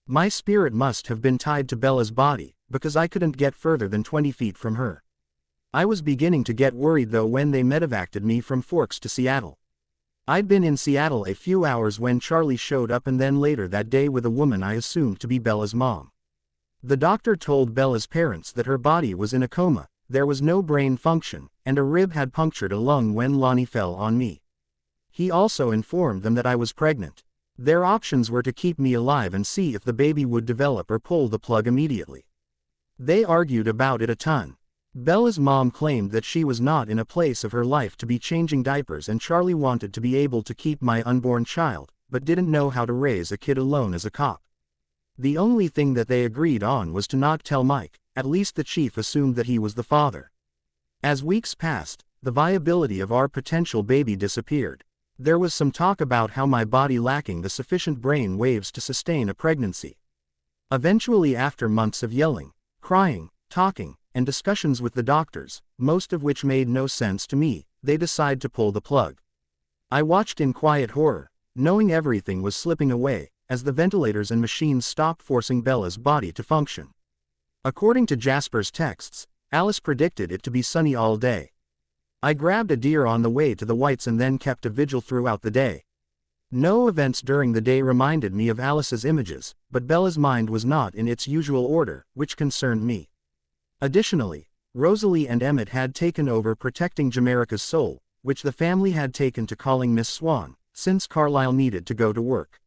My spirit must have been tied to Bella's body, because I couldn't get further than 20 feet from her. I was beginning to get worried though when they medevaced me from Forks to Seattle. I'd been in Seattle a few hours when Charlie showed up and then later that day with a woman I assumed to be Bella's mom. The doctor told Bella's parents that her body was in a coma, there was no brain function, and a rib had punctured a lung when Lonnie fell on me. He also informed them that I was pregnant. Their options were to keep me alive and see if the baby would develop or pull the plug immediately. They argued about it a ton. Bella's mom claimed that she was not in a place of her life to be changing diapers and Charlie wanted to be able to keep my unborn child, but didn't know how to raise a kid alone as a cop. The only thing that they agreed on was to not tell Mike, at least the chief assumed that he was the father. As weeks passed, the viability of our potential baby disappeared. There was some talk about how my body lacking the sufficient brain waves to sustain a pregnancy. Eventually, after months of yelling, crying, talking, and discussions with the doctors, most of which made no sense to me, they decided to pull the plug. I watched in quiet horror, knowing everything was slipping away, as the ventilators and machines stopped forcing Bella's body to function. According to Jasper's texts, Alice predicted it to be sunny all day. I grabbed a deer on the way to the Whites and then kept a vigil throughout the day. No events during the day reminded me of Alice's images, but Bella's mind was not in its usual order, which concerned me. Additionally, Rosalie and Emmett had taken over protecting Jamaica's soul, which the family had taken to calling Miss Swan, since Carlisle needed to go to work.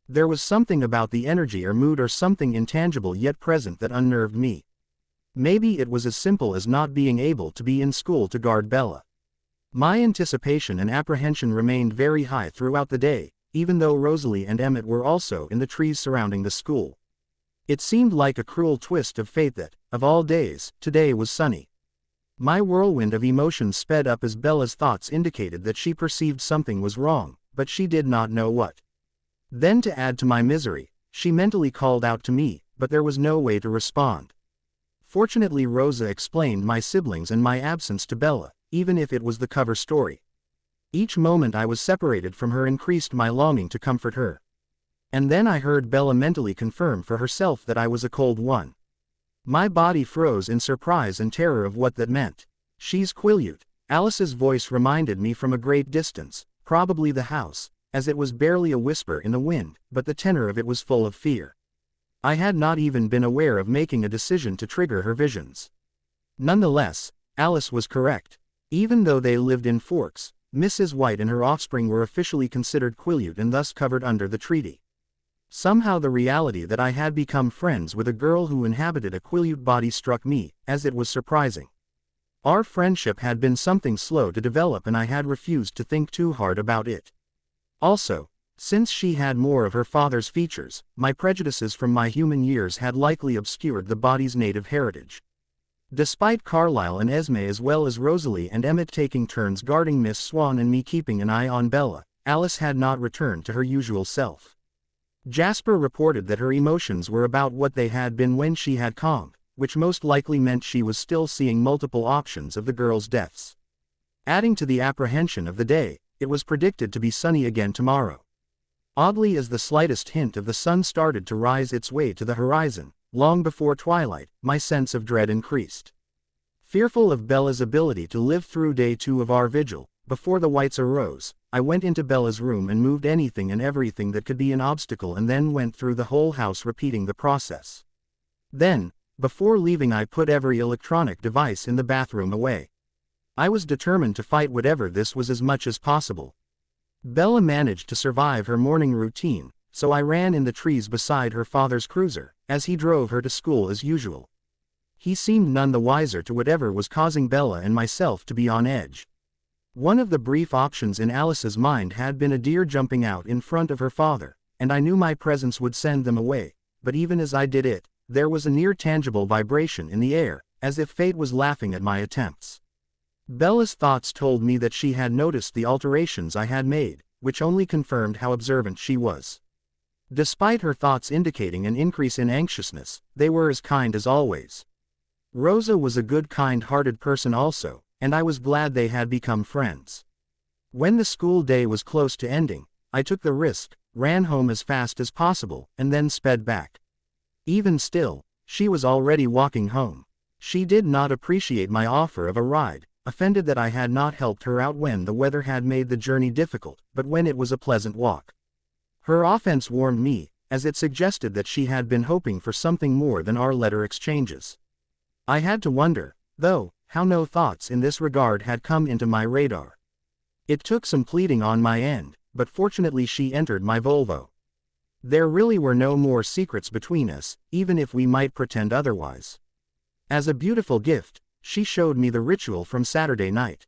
There was something about the energy or mood or something intangible yet present that unnerved me. Maybe it was as simple as not being able to be in school to guard Bella. My anticipation and apprehension remained very high throughout the day, even though Rosalie and Emmett were also in the trees surrounding the school. It seemed like a cruel twist of fate that, of all days, today was sunny. My whirlwind of emotions sped up as Bella's thoughts indicated that she perceived something was wrong, but she did not know what. Then to add to my misery, she mentally called out to me, but there was no way to respond. Fortunately, Rosa explained my siblings and my absence to Bella, even if it was the cover story. Each moment I was separated from her increased my longing to comfort her. And then I heard Bella mentally confirm for herself that I was a cold one. My body froze in surprise and terror of what that meant. "She's Quileute," Alice's voice reminded me from a great distance, probably the house, as it was barely a whisper in the wind, but the tenor of it was full of fear. I had not even been aware of making a decision to trigger her visions. Nonetheless, Alice was correct. Even though they lived in Forks, Mrs. White and her offspring were officially considered Quileute and thus covered under the treaty. Somehow the reality that I had become friends with a girl who inhabited a Quileute body struck me, as it was surprising. Our friendship had been something slow to develop and I had refused to think too hard about it. Also, since she had more of her father's features, my prejudices from my human years had likely obscured the body's native heritage. Despite Carlyle and Esme as well as Rosalie and Emmett taking turns guarding Miss Swan and me keeping an eye on Bella, Alice had not returned to her usual self. Jasper reported that her emotions were about what they had been when she had calmed, which most likely meant she was still seeing multiple options of the girls' deaths. Adding to the apprehension of the day, it was predicted to be sunny again tomorrow. Oddly, as the slightest hint of the sun started to rise its way to the horizon, long before twilight, my sense of dread increased. Fearful of Bella's ability to live through day 2 of our vigil, before the Whites arose, I went into Bella's room and moved anything and everything that could be an obstacle and then went through the whole house repeating the process. Then, before leaving, I put every electronic device in the bathroom away. I was determined to fight whatever this was as much as possible. Bella managed to survive her morning routine, so I ran in the trees beside her father's cruiser, as he drove her to school as usual. He seemed none the wiser to whatever was causing Bella and myself to be on edge. One of the brief options in Alice's mind had been a deer jumping out in front of her father, and I knew my presence would send them away, but even as I did it, there was a near-tangible vibration in the air, as if fate was laughing at my attempts. Bella's thoughts told me that she had noticed the alterations I had made, which only confirmed how observant she was. Despite her thoughts indicating an increase in anxiousness, they were as kind as always. Rosa was a good, kind-hearted person also, and I was glad they had become friends. When the school day was close to ending, I took the risk, ran home as fast as possible, and then sped back. Even still, she was already walking home. She did not appreciate my offer of a ride, offended that I had not helped her out when the weather had made the journey difficult, but when it was a pleasant walk. Her offense warmed me, as it suggested that she had been hoping for something more than our letter exchanges. I had to wonder, though, how no thoughts in this regard had come into my radar. It took some pleading on my end, but fortunately she entered my Volvo. There really were no more secrets between us, even if we might pretend otherwise. As a beautiful gift, she showed me the ritual from Saturday night.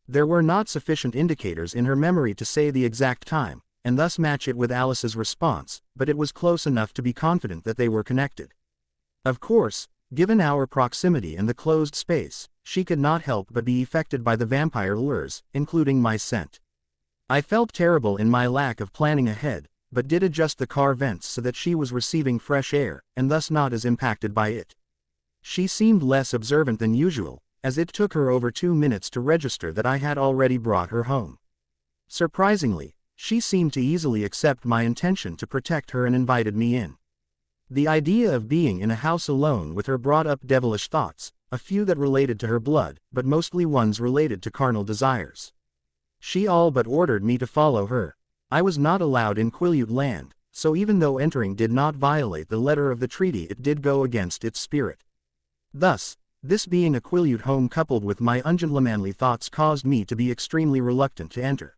There were not sufficient indicators in her memory to say the exact time, and thus match it with Alice's response, but it was close enough to be confident that they were connected. Of course, given our proximity and the closed space, she could not help but be affected by the vampire lures, including my scent. I felt terrible in my lack of planning ahead, but did adjust the car vents so that she was receiving fresh air, and thus not as impacted by it. She seemed less observant than usual, as it took her over 2 minutes to register that I had already brought her home. Surprisingly, she seemed to easily accept my intention to protect her and invited me in. The idea of being in a house alone with her brought up devilish thoughts, a few that related to her blood, but mostly ones related to carnal desires. She all but ordered me to follow her. I was not allowed in Quileute land, so even though entering did not violate the letter of the treaty, it did go against its spirit. Thus, this being a Quileute home coupled with my ungentlemanly thoughts caused me to be extremely reluctant to enter.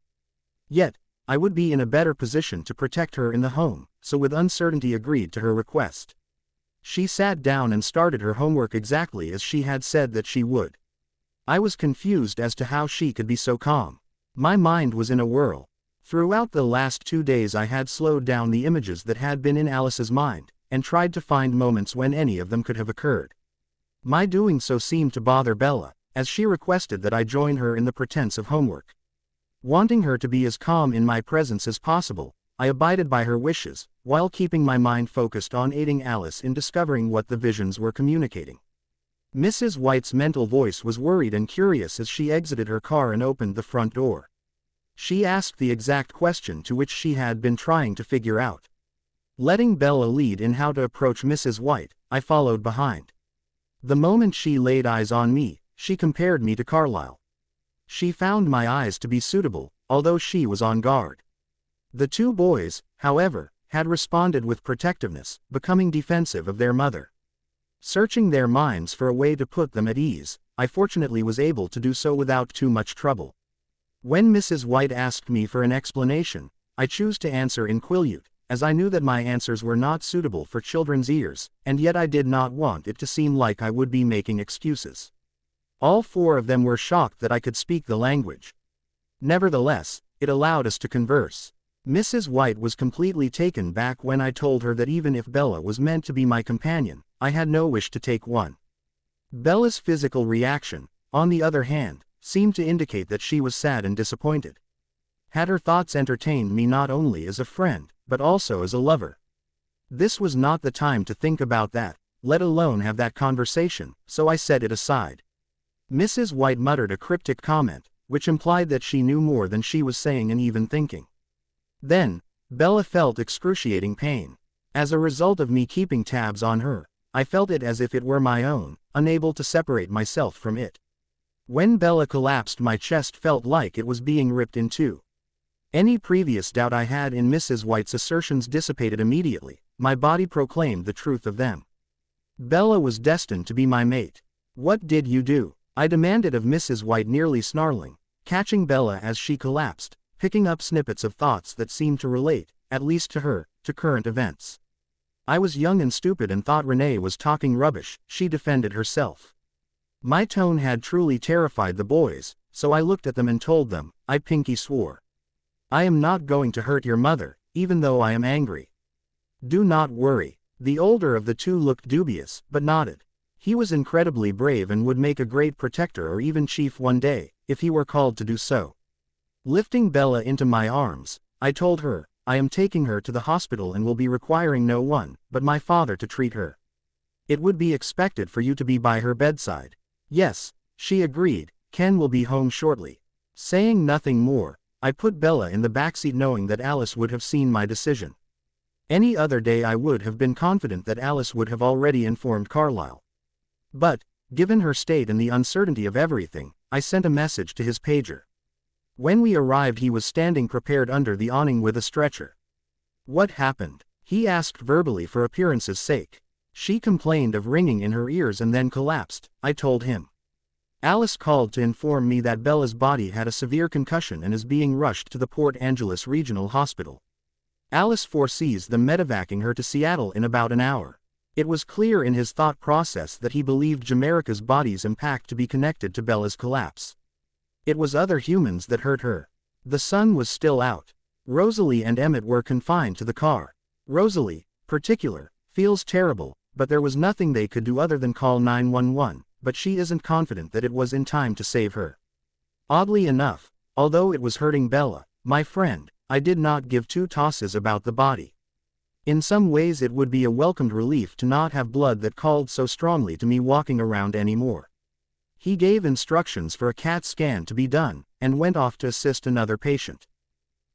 Yet, I would be in a better position to protect her in the home, so with uncertainty agreed to her request. She sat down and started her homework exactly as she had said that she would. I was confused as to how she could be so calm. My mind was in a whirl. Throughout the last 2 days I had slowed down the images that had been in Alice's mind, and tried to find moments when any of them could have occurred. My doing so seemed to bother Bella, as she requested that I join her in the pretense of homework. Wanting her to be as calm in my presence as possible, I abided by her wishes, while keeping my mind focused on aiding Alice in discovering what the visions were communicating. Mrs. White's mental voice was worried and curious as she exited her car and opened the front door. She asked the exact question to which she had been trying to figure out. Letting Bella lead in how to approach Mrs. White, I followed behind. The moment she laid eyes on me, she compared me to Carlyle. She found my eyes to be suitable, although she was on guard. The two boys, however, had responded with protectiveness, becoming defensive of their mother. Searching their minds for a way to put them at ease, I fortunately was able to do so without too much trouble. When Mrs. White asked me for an explanation, I chose to answer in Quileute, as I knew that my answers were not suitable for children's ears, and yet I did not want it to seem like I would be making excuses. All 4 of them were shocked that I could speak the language. Nevertheless, it allowed us to converse. Mrs. White was completely taken back when I told her that even if Bella was meant to be my companion, I had no wish to take one. Bella's physical reaction, on the other hand, seemed to indicate that she was sad and disappointed. Had her thoughts entertained me not only as a friend, but also as a lover? This was not the time to think about that, let alone have that conversation, so I set it aside. Mrs. White muttered a cryptic comment, which implied that she knew more than she was saying and even thinking. Then, Bella felt excruciating pain. As a result of me keeping tabs on her, I felt it as if it were my own, unable to separate myself from it. When Bella collapsed, my chest felt like it was being ripped in two. Any previous doubt I had in Mrs. White's assertions dissipated immediately. My body proclaimed the truth of them. Bella was destined to be my mate. "What did you do?" I demanded of Mrs. White, nearly snarling, catching Bella as she collapsed, picking up snippets of thoughts that seemed to relate, at least to her, to current events. "I was young and stupid and thought Renee was talking rubbish," she defended herself. My tone had truly terrified the boys, so I looked at them and told them, I pinky swore. "I am not going to hurt your mother, even though I am angry. Do not worry." The older of the two looked dubious, but nodded. He was incredibly brave and would make a great protector or even chief one day, if he were called to do so. Lifting Bella into my arms, I told her, "I am taking her to the hospital and will be requiring no one but my father to treat her. It would be expected for you to be by her bedside." "Yes," she agreed, "Ken will be home shortly." Saying nothing more, I put Bella in the backseat, knowing that Alice would have seen my decision. Any other day I would have been confident that Alice would have already informed Carlyle. But, given her state and the uncertainty of everything, I sent a message to his pager. When we arrived, he was standing prepared under the awning with a stretcher. "What happened?" he asked verbally for appearance's sake. "She complained of ringing in her ears and then collapsed," I told him. "Alice called to inform me that Bella's body had a severe concussion and is being rushed to the Port Angeles Regional Hospital. Alice foresees them medevacing her to Seattle in about an hour." It was clear in his thought process that he believed Jamaica's body's impact to be connected to Bella's collapse. It was other humans that hurt her. The sun was still out. Rosalie and Emmett were confined to the car. Rosalie, particular, feels terrible, but there was nothing they could do other than call 911, but she isn't confident that it was in time to save her. Oddly enough, although it was hurting Bella, my friend, I did not give two tosses about the body. In some ways it would be a welcomed relief to not have blood that called so strongly to me walking around anymore. He gave instructions for a CAT scan to be done, and went off to assist another patient.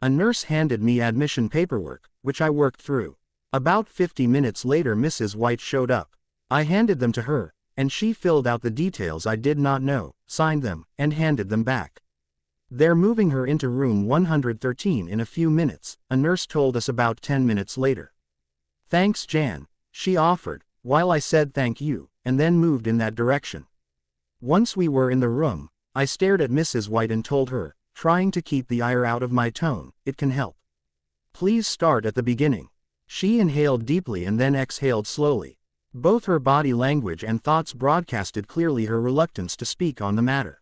A nurse handed me admission paperwork, which I worked through. About 50 minutes later Mrs. White showed up. I handed them to her, and she filled out the details I did not know, signed them, and handed them back. "They're moving her into room 113 in a few minutes," a nurse told us about 10 minutes later. "Thanks, Jan," she offered, while I said thank you, and then moved in that direction. Once we were in the room, I stared at Mrs. White and told her, trying to keep the ire out of my tone, "It can help. Please start at the beginning." She inhaled deeply and then exhaled slowly. Both her body language and thoughts broadcasted clearly her reluctance to speak on the matter.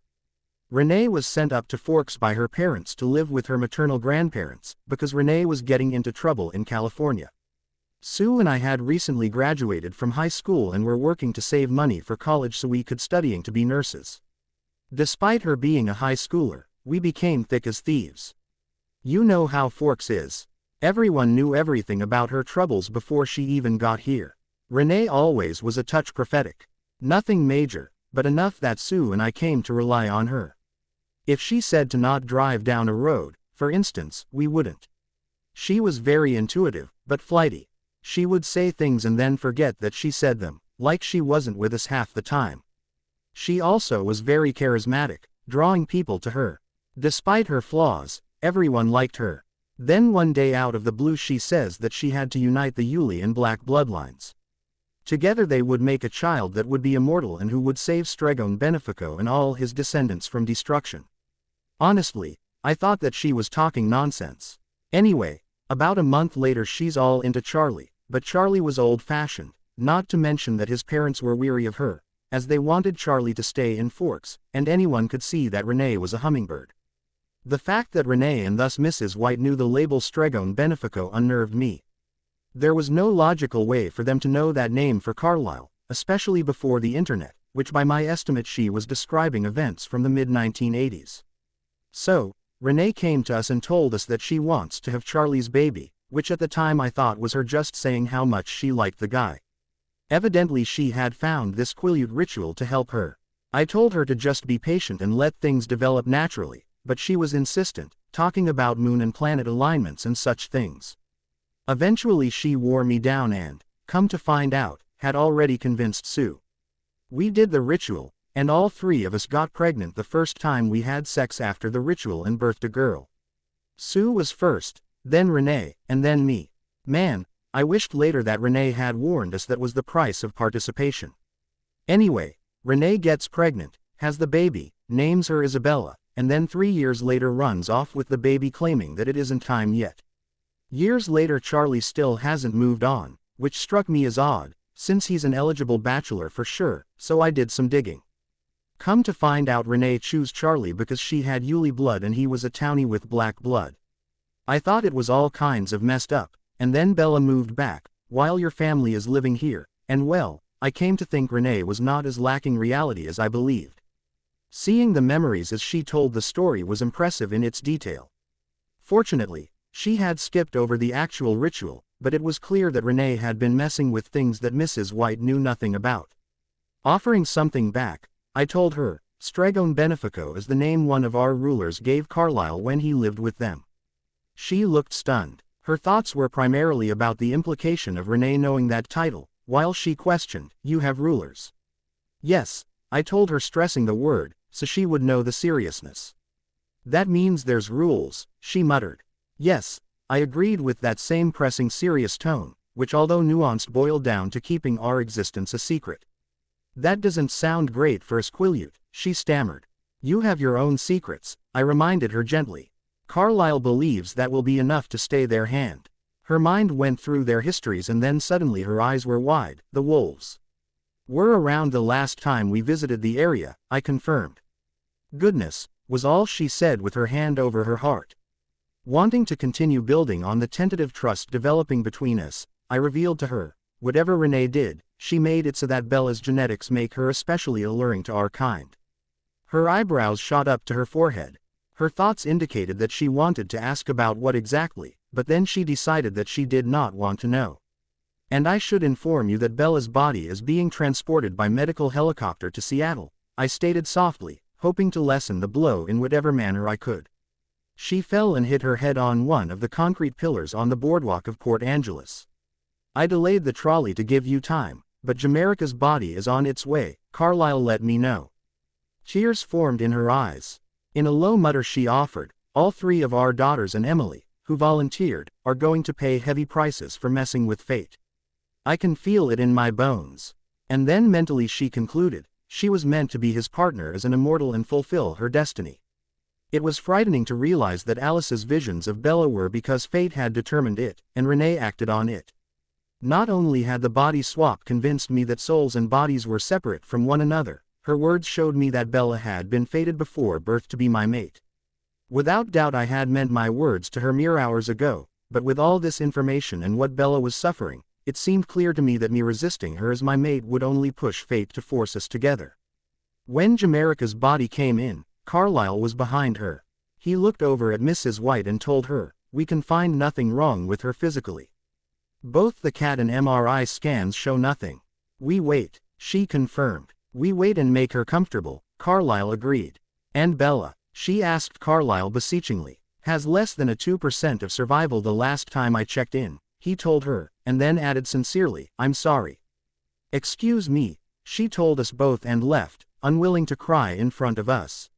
Renee was sent up to Forks by her parents to live with her maternal grandparents, because Renee was getting into trouble in California. Sue and I had recently graduated from high school and were working to save money for college so we could studying to be nurses. Despite her being a high schooler, we became thick as thieves. You know how Forks is. Everyone knew everything about her troubles before she even got here. Renee always was a touch prophetic. Nothing major, but enough that Sue and I came to rely on her. If she said to not drive down a road, for instance, we wouldn't. She was very intuitive, but flighty. She would say things and then forget that she said them, like she wasn't with us half the time. She also was very charismatic, drawing people to her. Despite her flaws, everyone liked her. Then one day out of the blue she says that she had to unite the Yuli and Black bloodlines. Together they would make a child that would be immortal and who would save Stregon Benefico and all his descendants from destruction. Honestly, I thought that she was talking nonsense. Anyway, about a month later she's all into Charlie, but Charlie was old-fashioned, not to mention that his parents were weary of her, as they wanted Charlie to stay in Forks, and anyone could see that Renee was a hummingbird. The fact that Renee and thus Mrs. White knew the label Stregon Benefico unnerved me. There was no logical way for them to know that name for Carlisle, especially before the internet, which by my estimate she was describing events from the mid-1980s. So, Renee came to us and told us that she wants to have Charlie's baby, which at the time I thought was her just saying how much she liked the guy. Evidently she had found this Quileute ritual to help her. I told her to just be patient and let things develop naturally, but she was insistent, talking about moon and planet alignments and such things. Eventually she wore me down and, come to find out, had already convinced Sue. We did the ritual, and all three of us got pregnant the first time we had sex after the ritual and birthed a girl. Sue was first, then Renee, and then me. Man, I wished later that Renee had warned us that was the price of participation. Anyway, Renee gets pregnant, has the baby, names her Isabella, and then 3 years later runs off with the baby claiming that it isn't time yet. Years later Charlie still hasn't moved on, which struck me as odd, since he's an eligible bachelor for sure, so I did some digging. Come to find out Renee chose Charlie because she had Yuli blood and he was a townie with black blood. I thought it was all kinds of messed up, and then Bella moved back, while your family is living here, and well, I came to think Renee was not as lacking reality as I believed. Seeing the memories as she told the story was impressive in its detail. Fortunately, she had skipped over the actual ritual, but it was clear that Renee had been messing with things that Mrs. White knew nothing about. Offering something back, I told her, Stregon Benefico is the name one of our rulers gave Carlisle when he lived with them. She looked stunned. Her thoughts were primarily about the implication of Renee knowing that title, while she questioned, "You have rulers?" "Yes," I told her, stressing the word, so she would know the seriousness. "That means there's rules," she muttered. "Yes," I agreed with that same pressing serious tone, which although nuanced boiled down to keeping our existence a secret. "That doesn't sound great for a Quileute," she stammered. "You have your own secrets," I reminded her gently. "Carlisle believes that will be enough to stay their hand." Her mind went through their histories and then suddenly her eyes were wide. "The wolves were around the last time we visited the area," I confirmed. "Goodness," was all she said with her hand over her heart. Wanting to continue building on the tentative trust developing between us, I revealed to her, whatever Renee did, she made it so that Bella's genetics make her especially alluring to our kind. Her eyebrows shot up to her forehead. Her thoughts indicated that she wanted to ask about what exactly, but then she decided that she did not want to know. "And I should inform you that Bella's body is being transported by medical helicopter to Seattle," I stated softly, hoping to lessen the blow in whatever manner I could. She fell and hit her head on one of the concrete pillars on the boardwalk of Port Angeles. "I delayed the trolley to give you time, but Jamaica's body is on its way," Carlisle let me know. Tears formed in her eyes. In a low mutter she offered, "All three of our daughters and Emily, who volunteered, are going to pay heavy prices for messing with fate. I can feel it in my bones." And then mentally she concluded, she was meant to be his partner as an immortal and fulfill her destiny. It was frightening to realize that Alice's visions of Bella were because fate had determined it, and Renee acted on it. Not only had the body swap convinced me that souls and bodies were separate from one another, her words showed me that Bella had been fated before birth to be my mate. Without doubt I had meant my words to her mere hours ago, but with all this information and what Bella was suffering, it seemed clear to me that me resisting her as my mate would only push fate to force us together. When Jamaica's body came in, Carlyle was behind her. He looked over at Mrs. White and told her, "We can find nothing wrong with her physically. Both the CAT and MRI scans show nothing. We wait," she confirmed. "We wait and make her comfortable," Carlyle agreed. "And Bella," she asked Carlyle beseechingly, "has less than a 2% of survival the last time I checked in," he told her, and then added sincerely, "I'm sorry." "Excuse me," she told us both and left, unwilling to cry in front of us.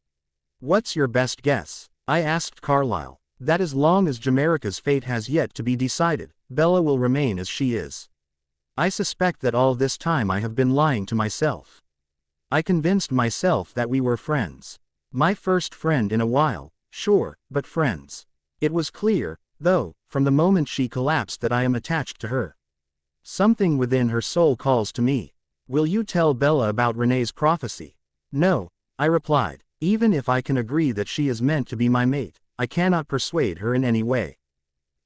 "What's your best guess?" I asked Carlyle. "That as long as Jamaica's fate has yet to be decided, Bella will remain as she is. I suspect that all this time I have been lying to myself. I convinced myself that we were friends. My first friend in a while, sure, but friends. It was clear, though, from the moment she collapsed that I am attached to her. Something within her soul calls to me. Will you tell Bella about Renee's prophecy?" "No," I replied. "Even if I can agree that she is meant to be my mate, I cannot persuade her in any way.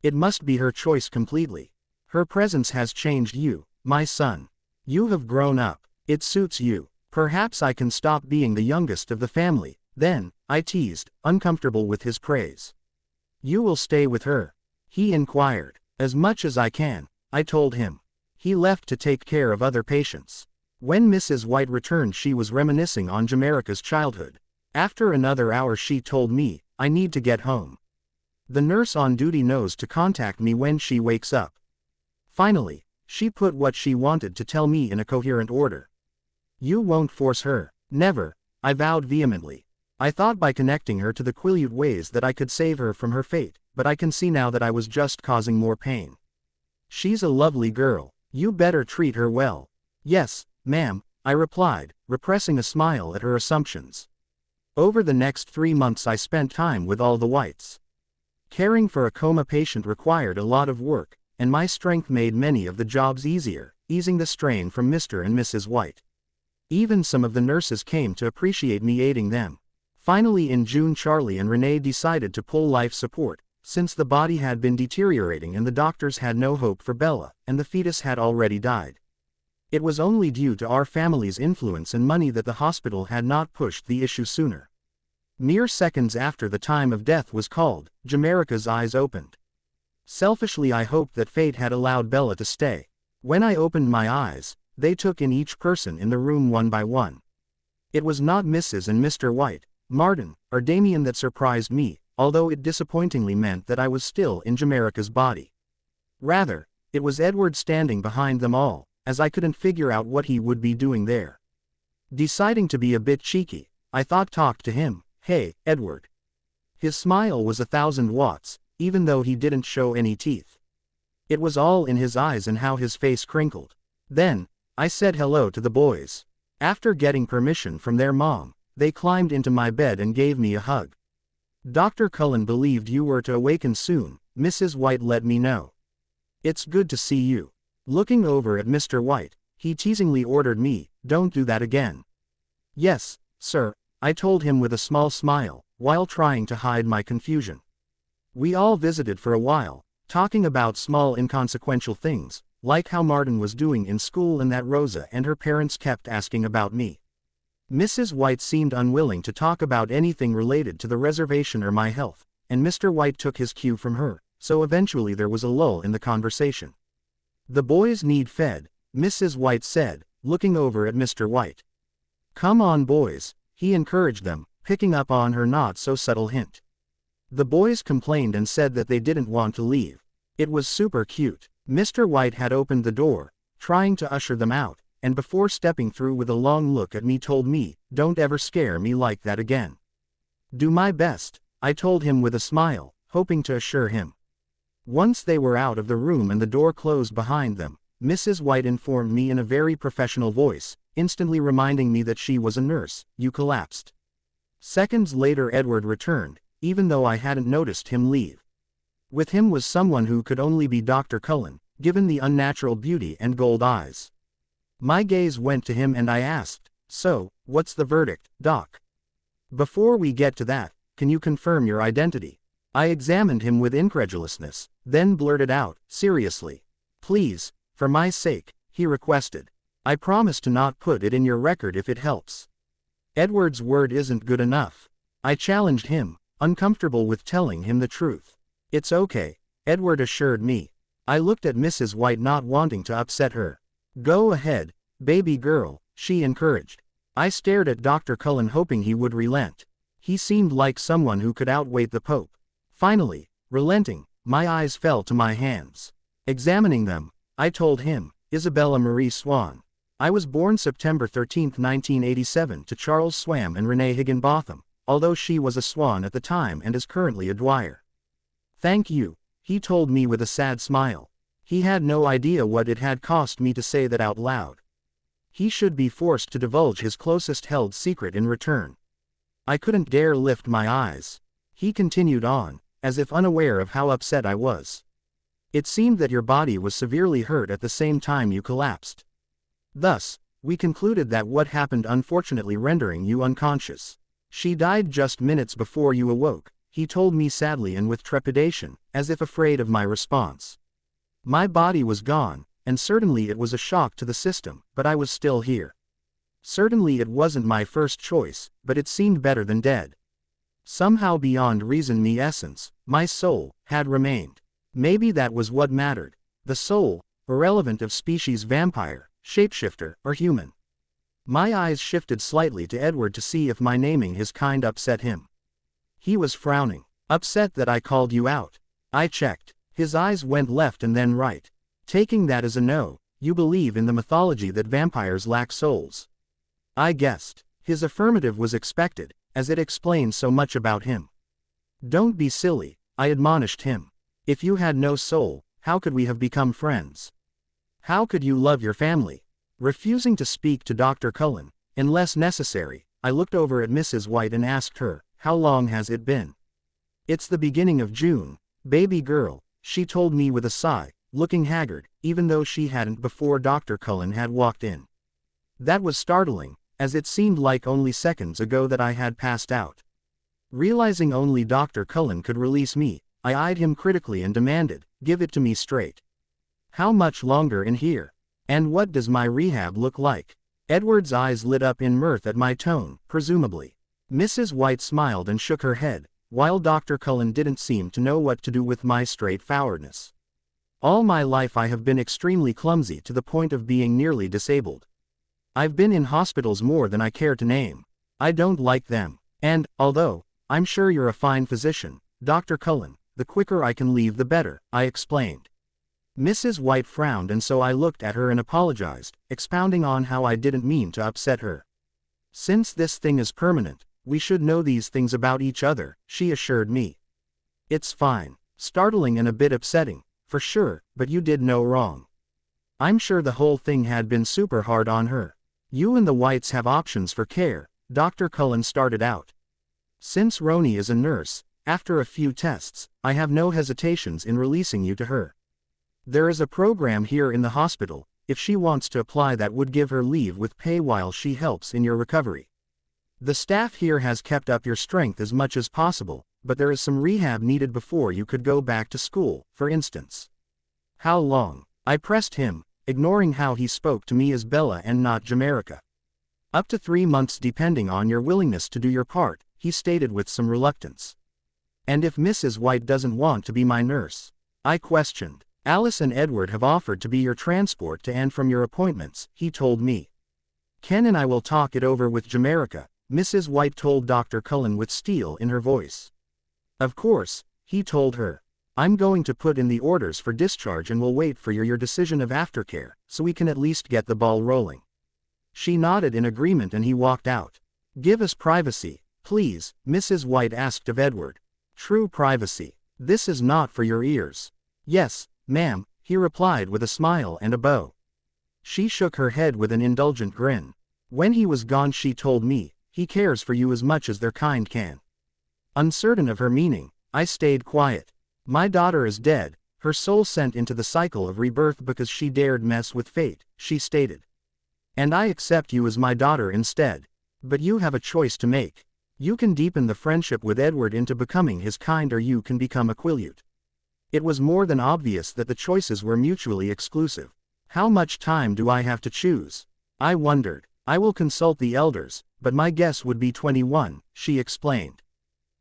It must be her choice completely. Her presence has changed you, my son. You have grown up. It suits you. Perhaps I can stop being the youngest of the family, then," I teased, uncomfortable with his praise. "You will stay with her?" he inquired. "As much as I can," I told him. He left to take care of other patients. When Mrs. White returned she was reminiscing on Jamaica's childhood. After another hour she told me, "I need to get home. The nurse on duty knows to contact me when she wakes up." Finally, she put what she wanted to tell me in a coherent order. "You won't force her." "Never," I vowed vehemently. I thought by connecting her to the Quileute ways that I could save her from her fate, but I can see now that I was just causing more pain. "She's a lovely girl. You better treat her well." "Yes, ma'am," I replied, repressing a smile at her assumptions. Over the next 3 months I spent time with all the Whites. Caring for a coma patient required a lot of work, and my strength made many of the jobs easier, easing the strain from Mr. and Mrs. White. Even some of the nurses came to appreciate me aiding them. Finally in June Charlie and Renee decided to pull life support, since the body had been deteriorating and the doctors had no hope for Bella, and the fetus had already died. It was only due to our family's influence and money that the hospital had not pushed the issue sooner. Mere seconds after the time of death was called, Jamaica's eyes opened. Selfishly I hoped that fate had allowed Bella to stay. When I opened my eyes, they took in each person in the room one by one. It was not Mrs. and Mr. White, Martin, or Damien that surprised me, although it disappointingly meant that I was still in Jamaica's body. Rather, it was Edward standing behind them all, as I couldn't figure out what he would be doing there. Deciding to be a bit cheeky, I talked to him. "Hey, Edward." His smile was 1,000 watts, even though he didn't show any teeth. It was all in his eyes and how his face crinkled. Then, I said hello to the boys. After getting permission from their mom, they climbed into my bed and gave me a hug. "Dr. Cullen believed you were to awaken soon," Mrs. White let me know. "It's good to see you." Looking over at Mr. White, he teasingly ordered me, "Don't do that again." "Yes, sir," I told him with a small smile, while trying to hide my confusion. We all visited for a while, talking about small inconsequential things, like how Martin was doing in school and that Rosa and her parents kept asking about me. Mrs. White seemed unwilling to talk about anything related to the reservation or my health, and Mr. White took his cue from her, so eventually there was a lull in the conversation. "The boys need fed," Mrs. White said, looking over at Mr. White. "Come on boys," he encouraged them, picking up on her not-so-subtle hint. The boys complained and said that they didn't want to leave. It was super cute. Mr. White had opened the door, trying to usher them out, and before stepping through with a long look at me told me, "Don't ever scare me like that again." "Do my best," I told him with a smile, hoping to assure him. Once they were out of the room and the door closed behind them, Mrs. White informed me in a very professional voice, instantly reminding me that she was a nurse, "You collapsed." Seconds later Edward returned, even though I hadn't noticed him leave. With him was someone who could only be Dr. Cullen, given the unnatural beauty and gold eyes. My gaze went to him and I asked, "So, what's the verdict, Doc?" "Before we get to that, can you confirm your identity?" I examined him with incredulousness, then blurted out, seriously. "Please, for my sake," he requested. "I promise to not put it in your record if it helps." Edward's word isn't good enough. I challenged him, uncomfortable with telling him the truth. "It's okay," Edward assured me. I looked at Mrs. White, not wanting to upset her. "Go ahead, baby girl," she encouraged. I stared at Dr. Cullen, hoping he would relent. He seemed like someone who could outwait the Pope. Finally, relenting, my eyes fell to my hands. Examining them, I told him, "Isabella Marie Swan. I was born September 13, 1987 to Charles Swam and Renee Higginbotham, although she was a Swan at the time and is currently a Dwyer." "Thank you," he told me with a sad smile. He had no idea what it had cost me to say that out loud. He should be forced to divulge his closest held secret in return. I couldn't dare lift my eyes. He continued on, as if unaware of how upset I was. "It seemed that your body was severely hurt at the same time you collapsed. Thus, we concluded that what happened unfortunately rendering you unconscious. She died just minutes before you awoke," he told me sadly and with trepidation, as if afraid of my response. My body was gone, and certainly it was a shock to the system, but I was still here. Certainly it wasn't my first choice, but it seemed better than dead. Somehow beyond reason, my essence, my soul, had remained. Maybe that was what mattered. The soul, irrelevant of species, vampire, shapeshifter, or human. My eyes shifted slightly to Edward to see if my naming his kind upset him. He was frowning. "Upset that I called you out?" I checked. His eyes went left and then right. "Taking that as a no, you believe in the mythology that vampires lack souls?" I guessed. His affirmative was expected, as it explained so much about him. "Don't be silly," I admonished him. "If you had no soul, how could we have become friends? How could you love your family?" Refusing to speak to Dr. Cullen, unless necessary, I looked over at Mrs. White and asked her, "How long has it been?" "It's the beginning of June, baby girl," she told me with a sigh, looking haggard, even though she hadn't before Dr. Cullen had walked in. That was startling, as it seemed like only seconds ago that I had passed out. Realizing only Dr. Cullen could release me, I eyed him critically and demanded, "Give it to me straight. How much longer in here? And what does my rehab look like?" Edward's eyes lit up in mirth at my tone, presumably. Mrs. White smiled and shook her head, while Dr. Cullen didn't seem to know what to do with my straightforwardness. "All my life I have been extremely clumsy to the point of being nearly disabled. I've been in hospitals more than I care to name. I don't like them. And, although, I'm sure you're a fine physician, Dr. Cullen, the quicker I can leave the better," I explained. Mrs. White frowned, and so I looked at her and apologized, expounding on how I didn't mean to upset her. "Since this thing is permanent, we should know these things about each other," she assured me. "It's fine. Startling and a bit upsetting, for sure, but you did no wrong." I'm sure the whole thing had been super hard on her. "You and the Whites have options for care," Dr. Cullen started out. "Since Roni is a nurse, after a few tests, I have no hesitations in releasing you to her. There is a program here in the hospital, if she wants to apply, that would give her leave with pay while she helps in your recovery. The staff here has kept up your strength as much as possible, but there is some rehab needed before you could go back to school, for instance." "How long?" I pressed him, ignoring how he spoke to me as Bella and not Jamerica. "Up to 3 months depending on your willingness to do your part," he stated with some reluctance. "And if Mrs. White doesn't want to be my nurse?" I questioned. "Alice and Edward have offered to be your transport to and from your appointments," he told me. "Ken and I will talk it over with Jamerica," Mrs. White told Dr. Cullen with steel in her voice. "Of course," he told her. "I'm going to put in the orders for discharge and will wait for your decision of aftercare, so we can at least get the ball rolling." She nodded in agreement and he walked out. "Give us privacy, please," Mrs. White asked of Edward. "True privacy. This is not for your ears." "Yes, ma'am," he replied with a smile and a bow. She shook her head with an indulgent grin. When he was gone she told me, "He cares for you as much as their kind can." Uncertain of her meaning, I stayed quiet. "My daughter is dead," her soul sent into the cycle of rebirth because she dared mess with fate, she stated. And I accept you as my daughter instead. But you have a choice to make. You can deepen the friendship with Edward into becoming his kind, or you can become a Quileute. It was more than obvious that the choices were mutually exclusive. How much time do I have to choose? I wondered. I will consult the elders, but my guess would be 21, she explained.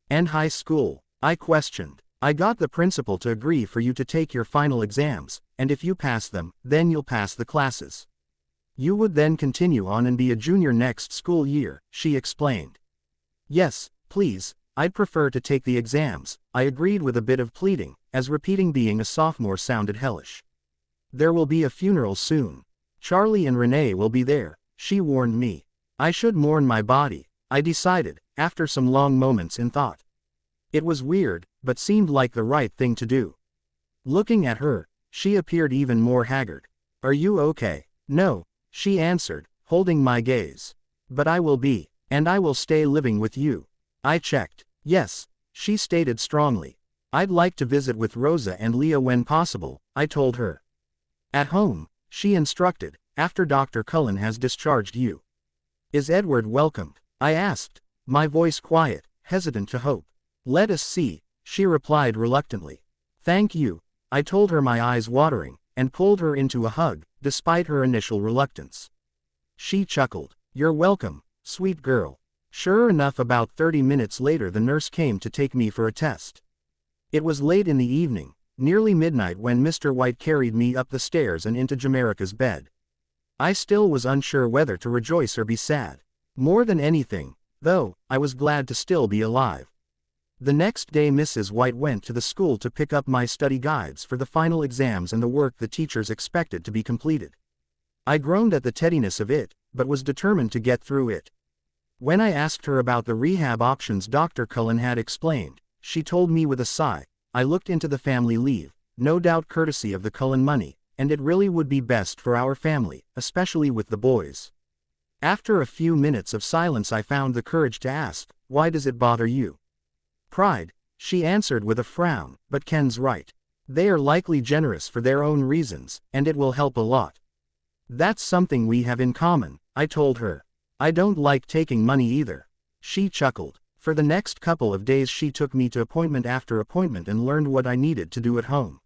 And high school? I questioned. I got the principal to agree for you to take your final exams, and if you pass them, then you'll pass the classes. You would then continue on and be a junior next school year, she explained. Yes, please, I'd prefer to take the exams, I agreed with a bit of pleading, as repeating being a sophomore sounded hellish. There will be a funeral soon. Charlie and Renee will be there, she warned me. I should mourn my body, I decided, after some long moments in thought. It was weird, but seemed like the right thing to do. Looking at her, she appeared even more haggard. Are you okay? No, she answered, holding my gaze. But I will be, and I will stay living with you. I checked. Yes, she stated strongly. I'd like to visit with Rosa and Leah when possible, I told her. At home, she instructed, after Dr. Cullen has discharged you. Is Edward welcomed? I asked, my voice quiet, hesitant to hope. Let us see, she replied reluctantly. Thank you, I told her, my eyes watering, and pulled her into a hug, despite her initial reluctance. She chuckled. You're welcome, sweet girl. Sure enough, about 30 minutes later the nurse came to take me for a test. It was late in the evening, nearly midnight, when Mr. White carried me up the stairs and into Jamaica's bed. I still was unsure whether to rejoice or be sad. More than anything, though, I was glad to still be alive. The next day Mrs. White went to the school to pick up my study guides for the final exams and the work the teachers expected to be completed. I groaned at the tediness of it, but was determined to get through it. When I asked her about the rehab options Dr. Cullen had explained, she told me with a sigh, I looked into the family leave, no doubt courtesy of the Cullen money, and it really would be best for our family, especially with the boys. After a few minutes of silence I found the courage to ask, why does it bother you? Pride, she answered with a frown, but Ken's right. They are likely generous for their own reasons, and it will help a lot. That's something we have in common, I told her. I don't like taking money either. She chuckled. For the next couple of days she took me to appointment after appointment and learned what I needed to do at home.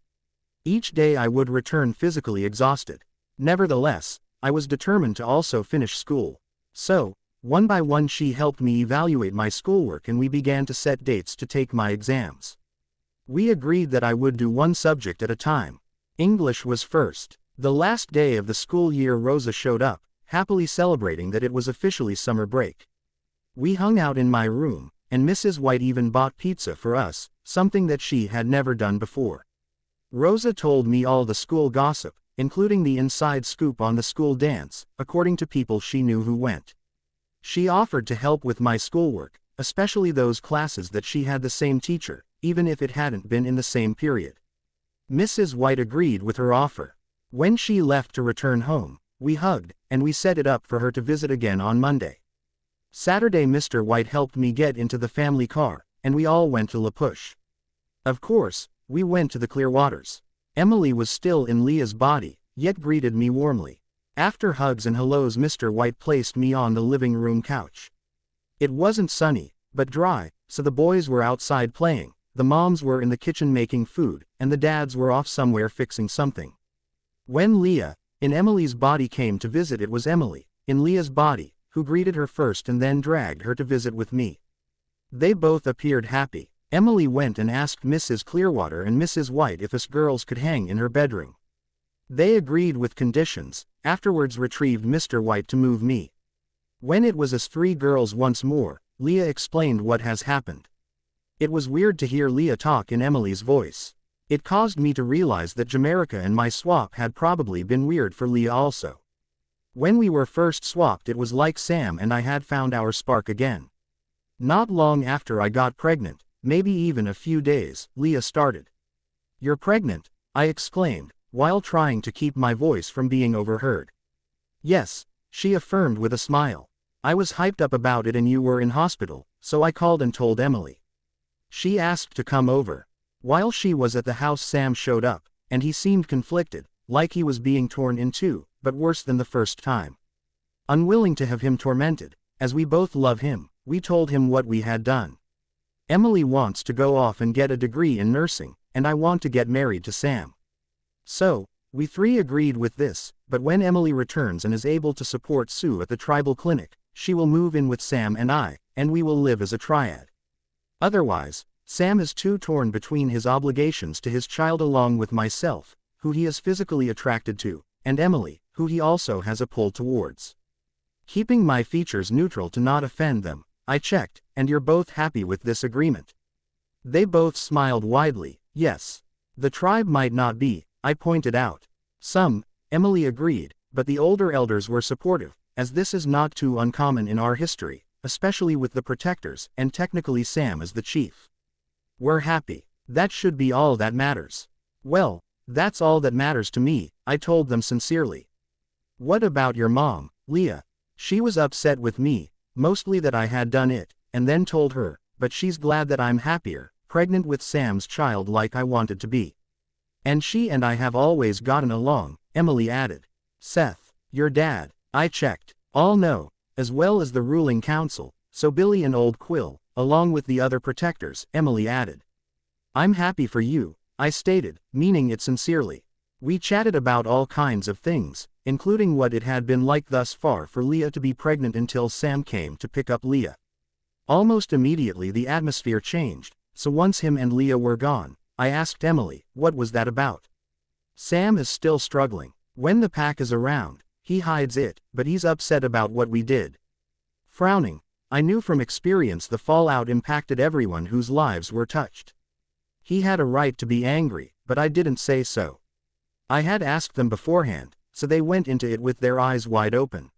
Each day I would return physically exhausted. Nevertheless, I was determined to also finish school. So, one by one she helped me evaluate my schoolwork and we began to set dates to take my exams. We agreed that I would do one subject at a time. English was first. The last day of the school year Rosa showed up, happily celebrating that it was officially summer break. We hung out in my room, and Mrs. White even bought pizza for us, something that she had never done before. Rosa told me all the school gossip, including the inside scoop on the school dance, according to people she knew who went. She offered to help with my schoolwork, especially those classes that she had the same teacher, even if it hadn't been in the same period. Mrs. White agreed with her offer. When she left to return home, we hugged, and we set it up for her to visit again on Monday. Saturday Mr. White helped me get into the family car, and we all went to La Push. Of course, we went to the Clearwaters. Emily was still in Leah's body, yet greeted me warmly. After hugs and hellos Mr. White placed me on the living room couch. It wasn't sunny, but dry, so the boys were outside playing, the moms were in the kitchen making food, and the dads were off somewhere fixing something. When Leah, in Emily's body came to visit, it was Emily, in Leah's body, who greeted her first and then dragged her to visit with me. They both appeared happy. Emily went and asked Mrs. Clearwater and Mrs. White if us girls could hang in her bedroom. They agreed with conditions, afterwards retrieved Mr. White to move me. When it was us three girls once more, Leah explained what has happened. It was weird to hear Leah talk in Emily's voice. It caused me to realize that Jamaica and my swap had probably been weird for Leah also. When we were first swapped it was like Sam and I had found our spark again. Not long after I got pregnant, maybe even a few days, Leah started. "You're pregnant?" I exclaimed, while trying to keep my voice from being overheard. "Yes," she affirmed with a smile. "I was hyped up about it and you were in hospital, so I called and told Emily. She asked to come over. While she was at the house, Sam showed up, and he seemed conflicted, like he was being torn in two, but worse than the first time. Unwilling to have him tormented, as we both love him, we told him what we had done. Emily wants to go off and get a degree in nursing, and I want to get married to Sam. So, we three agreed with this, but when Emily returns and is able to support Sue at the tribal clinic, she will move in with Sam and I, and we will live as a triad. Otherwise, Sam is too torn between his obligations to his child along with myself, who he is physically attracted to, and Emily, who he also has a pull towards. Keeping my features neutral to not offend them, I checked, and you're both happy with this agreement? They both smiled widely. Yes. The tribe might not be, I pointed out. Some, Emily agreed, but the older elders were supportive, as this is not too uncommon in our history, especially with the protectors, and technically Sam is the chief. We're happy. That should be all that matters. Well, that's all that matters to me, I told them sincerely. What about your mom, Leah? She was upset with me, mostly that I had done it, and then told her, but she's glad that I'm happier, pregnant with Sam's child like I wanted to be. And she and I have always gotten along, Emily added. Seth, your dad, I checked. All no, as well as the ruling council, so Billy and Old Quill, along with the other protectors, Emily added. I'm happy for you, I stated, meaning it sincerely. We chatted about all kinds of things, including what it had been like thus far for Leah to be pregnant until Sam came to pick up Leah. Almost immediately the atmosphere changed, so once him and Leah were gone, I asked Emily, what was that about? Sam is still struggling. When the pack is around, he hides it, but he's upset about what we did. Frowning, I knew from experience the fallout impacted everyone whose lives were touched. He had a right to be angry, but I didn't say so. I had asked them beforehand, so they went into it with their eyes wide open.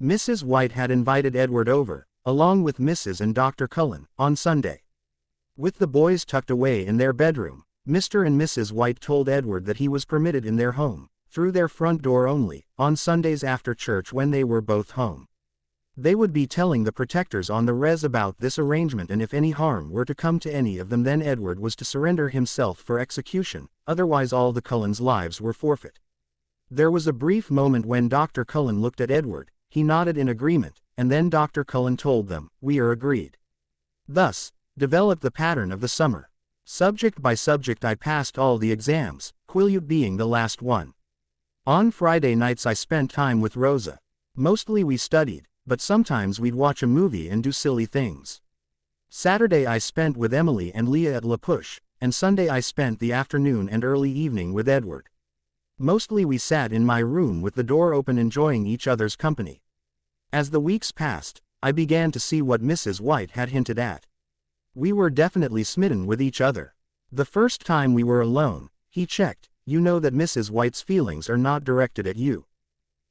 Mrs. White had invited Edward over, along with Mrs. and Dr. Cullen, on Sunday. With the boys tucked away in their bedroom, Mr. and Mrs. White told Edward that he was permitted in their home, through their front door only, on Sundays after church when they were both home. They would be telling the protectors on the res about this arrangement, and if any harm were to come to any of them, then Edward was to surrender himself for execution, otherwise all the Cullens' lives were forfeit. There was a brief moment when Dr. Cullen looked at Edward, he nodded in agreement, and then Dr. Cullen told them, we are agreed. Thus, developed the pattern of the summer. Subject by subject I passed all the exams, Quileute being the last one. On Friday nights I spent time with Rosa. Mostly we studied, but sometimes we'd watch a movie and do silly things. Saturday I spent with Emily and Leah at La Push, and Sunday I spent the afternoon and early evening with Edward. Mostly we sat in my room with the door open enjoying each other's company. As the weeks passed, I began to see what Mrs. White had hinted at. We were definitely smitten with each other. The first time we were alone, he checked, you know that Mrs. White's feelings are not directed at you.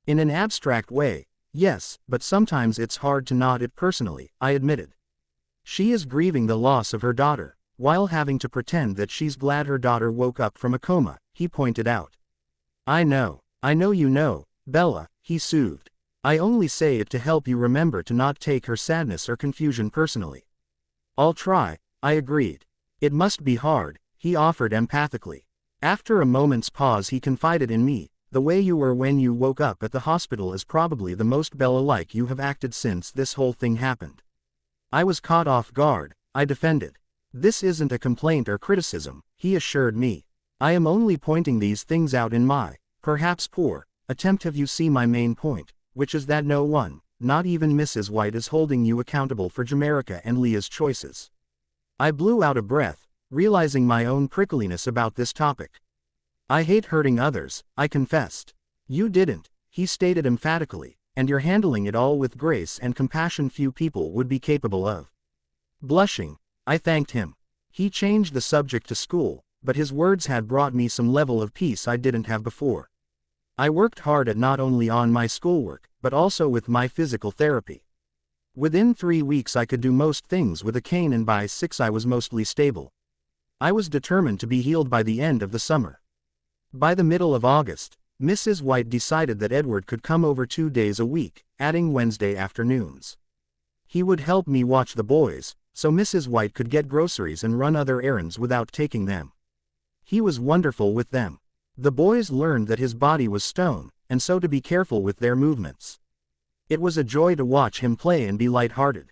In an abstract way, yes, but sometimes it's hard to not it personally, I admitted. She is grieving the loss of her daughter, while having to pretend that she's glad her daughter woke up from a coma, he pointed out. I know you know, Bella, he soothed. I only say it to help you remember to not take her sadness or confusion personally. I'll try, I agreed. It must be hard, he offered empathically. After a moment's pause he confided in me, the way you were when you woke up at the hospital is probably the most Bella-like you have acted since this whole thing happened. I was caught off guard, I defended. This isn't a complaint or criticism, he assured me. I am only pointing these things out in my, perhaps poor, attempt have you see my main point, which is that no one, not even Mrs. White is holding you accountable for Jamaica and Leah's choices. I blew out a breath, realizing my own prickliness about this topic. I hate hurting others, I confessed. You didn't, he stated emphatically, and you're handling it all with grace and compassion few people would be capable of. Blushing, I thanked him. He changed the subject to school, but his words had brought me some level of peace I didn't have before. I worked hard at not only on my schoolwork, but also with my physical therapy. Within 3 weeks I could do most things with a cane, and by 6 I was mostly stable. I was determined to be healed by the end of the summer. By the middle of August, Mrs. White decided that Edward could come over 2 days a week, adding Wednesday afternoons. He would help me watch the boys, so Mrs. White could get groceries and run other errands without taking them. He was wonderful with them. The boys learned that his body was stone, and so to be careful with their movements. It was a joy to watch him play and be light-hearted.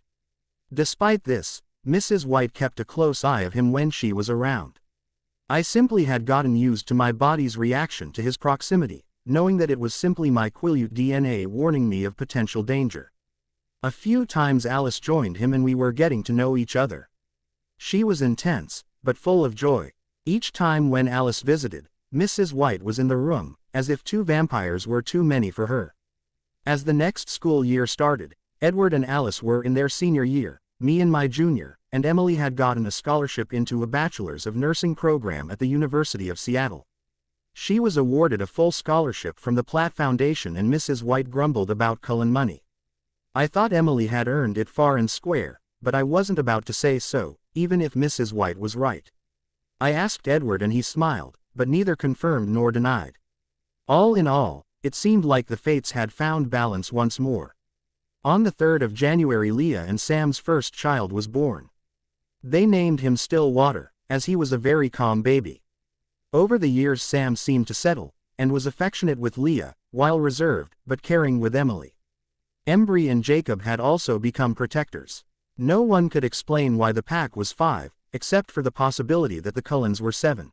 Despite this, Mrs. White kept a close eye of him when she was around. I simply had gotten used to my body's reaction to his proximity, knowing that it was simply my Quileute DNA warning me of potential danger. A few times Alice joined him and we were getting to know each other. She was intense, but full of joy. Each time when Alice visited, Mrs. White was in the room, as if 2 vampires were too many for her. As the next school year started, Edward and Alice were in their senior year, me in my junior, and Emily had gotten a scholarship into a Bachelor's of Nursing program at the University of Seattle. She was awarded a full scholarship from the Platt Foundation and Mrs. White grumbled about Cullen money. I thought Emily had earned it fair and square, but I wasn't about to say so, even if Mrs. White was right. I asked Edward and he smiled, but neither confirmed nor denied. All in all, it seemed like the fates had found balance once more. On the 3rd of January, Leah and Sam's first child was born. They named him Stillwater, as he was a very calm baby. Over the years Sam seemed to settle, and was affectionate with Leah, while reserved, but caring with Emily. Embry and Jacob had also become protectors. No one could explain why the pack was 5, except for the possibility that the Cullens were 7.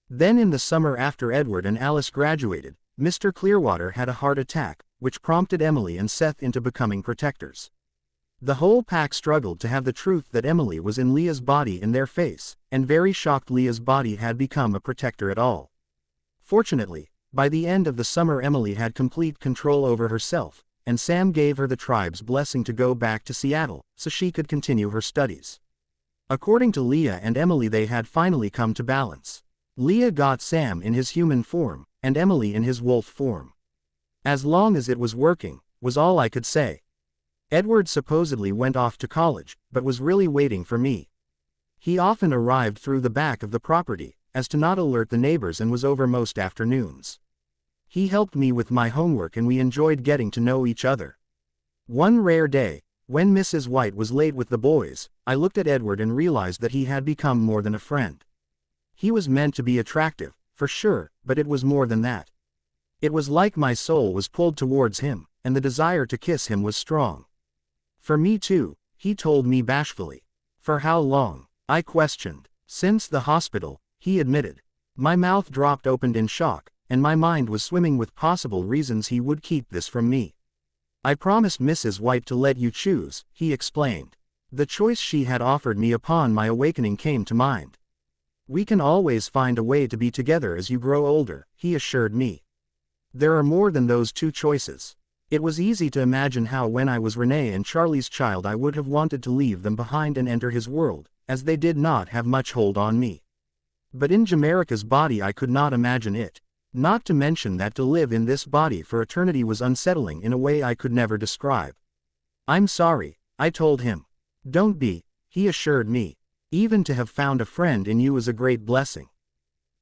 Then in the summer after Edward and Alice graduated, Mr. Clearwater had a heart attack, which prompted Emily and Seth into becoming protectors. The whole pack struggled to have the truth that Emily was in Leah's body in their face, and very shocked Leah's body had become a protector at all. Fortunately, by the end of the summer Emily had complete control over herself, and Sam gave her the tribe's blessing to go back to Seattle, so she could continue her studies. According to Leah and Emily, they had finally come to balance. Leah got Sam in his human form, and Emily in his wolf form. As long as it was working, was all I could say. Edward supposedly went off to college, but was really waiting for me. He often arrived through the back of the property, as to not alert the neighbors, and was over most afternoons. He helped me with my homework and we enjoyed getting to know each other. One rare day, when Mrs. White was late with the boys, I looked at Edward and realized that he had become more than a friend. He was meant to be attractive, for sure, but it was more than that. It was like my soul was pulled towards him, and the desire to kiss him was strong. For me too, he told me bashfully. For how long? I questioned. Since the hospital, he admitted. My mouth dropped open in shock, and my mind was swimming with possible reasons he would keep this from me. I promised Mrs. White to let you choose, he explained. The choice she had offered me upon my awakening came to mind. We can always find a way to be together as you grow older, he assured me. There are more than those 2 choices. It was easy to imagine how when I was Renee and Charlie's child I would have wanted to leave them behind and enter his world, as they did not have much hold on me. But in Jamaica's body I could not imagine it. Not to mention that to live in this body for eternity was unsettling in a way I could never describe. I'm sorry, I told him. Don't be, he assured me. Even to have found a friend in you is a great blessing.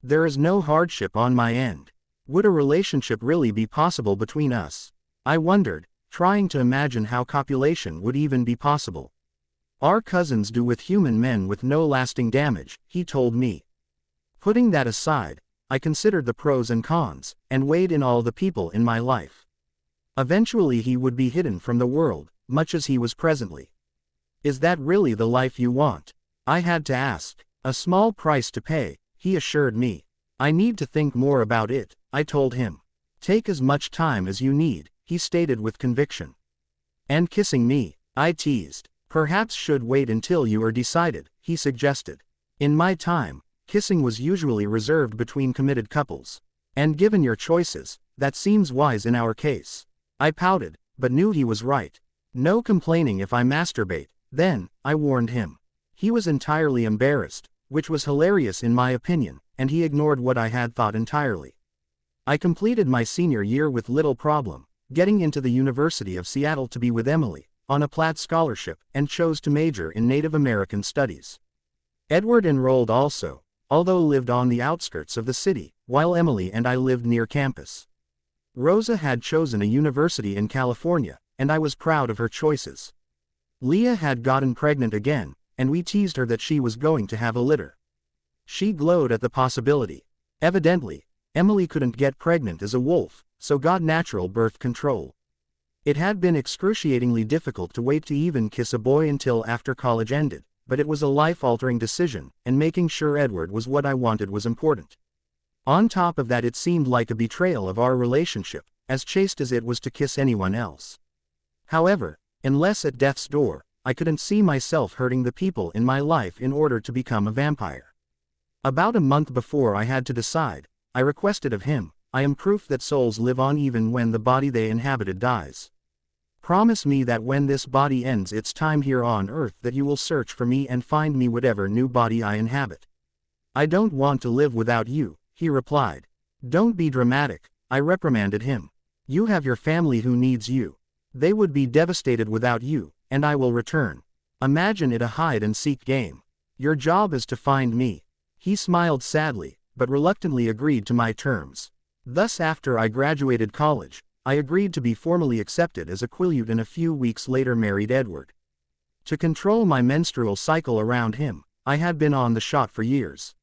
There is no hardship on my end. Would a relationship really be possible between us? I wondered, trying to imagine how copulation would even be possible. Our cousins do with human men with no lasting damage, he told me. Putting that aside, I considered the pros and cons, and weighed in all the people in my life. Eventually he would be hidden from the world, much as he was presently. Is that really the life you want? I had to ask. A small price to pay, he assured me. I need to think more about it, I told him. Take as much time as you need, he stated with conviction. And kissing me, I teased. Perhaps should wait until you are decided, he suggested. In my time, kissing was usually reserved between committed couples. And given your choices, that seems wise in our case. I pouted, but knew he was right. No complaining if I masturbate, then, I warned him. He was entirely embarrassed, which was hilarious in my opinion, and he ignored what I had thought entirely. I completed my senior year with little problem, getting into the University of Seattle to be with Emily, on a Platt scholarship, and chose to major in Native American Studies. Edward enrolled also, although lived on the outskirts of the city, while Emily and I lived near campus. Rosa had chosen a university in California, and I was proud of her choices. Leah had gotten pregnant again, and we teased her that she was going to have a litter. She glowed at the possibility. Evidently, Emily couldn't get pregnant as a wolf, so got natural birth control. It had been excruciatingly difficult to wait to even kiss a boy until after college ended, but it was a life-altering decision, and making sure Edward was what I wanted was important. On top of that, it seemed like a betrayal of our relationship, as chaste as it was to kiss anyone else. However, unless at death's door, I couldn't see myself hurting the people in my life in order to become a vampire. About a month before I had to decide, I requested of him, "I am proof that souls live on even when the body they inhabited dies. Promise me that when this body ends its time here on earth that you will search for me and find me whatever new body I inhabit." "I don't want to live without you," he replied. "Don't be dramatic," I reprimanded him. "You have your family who needs you. They would be devastated without you, and I will return. Imagine it a hide-and-seek game. Your job is to find me." He smiled sadly, but reluctantly agreed to my terms. Thus, after I graduated college, I agreed to be formally accepted as a Quileute and a few weeks later married Edward. To control my menstrual cycle around him, I had been on the shot for years.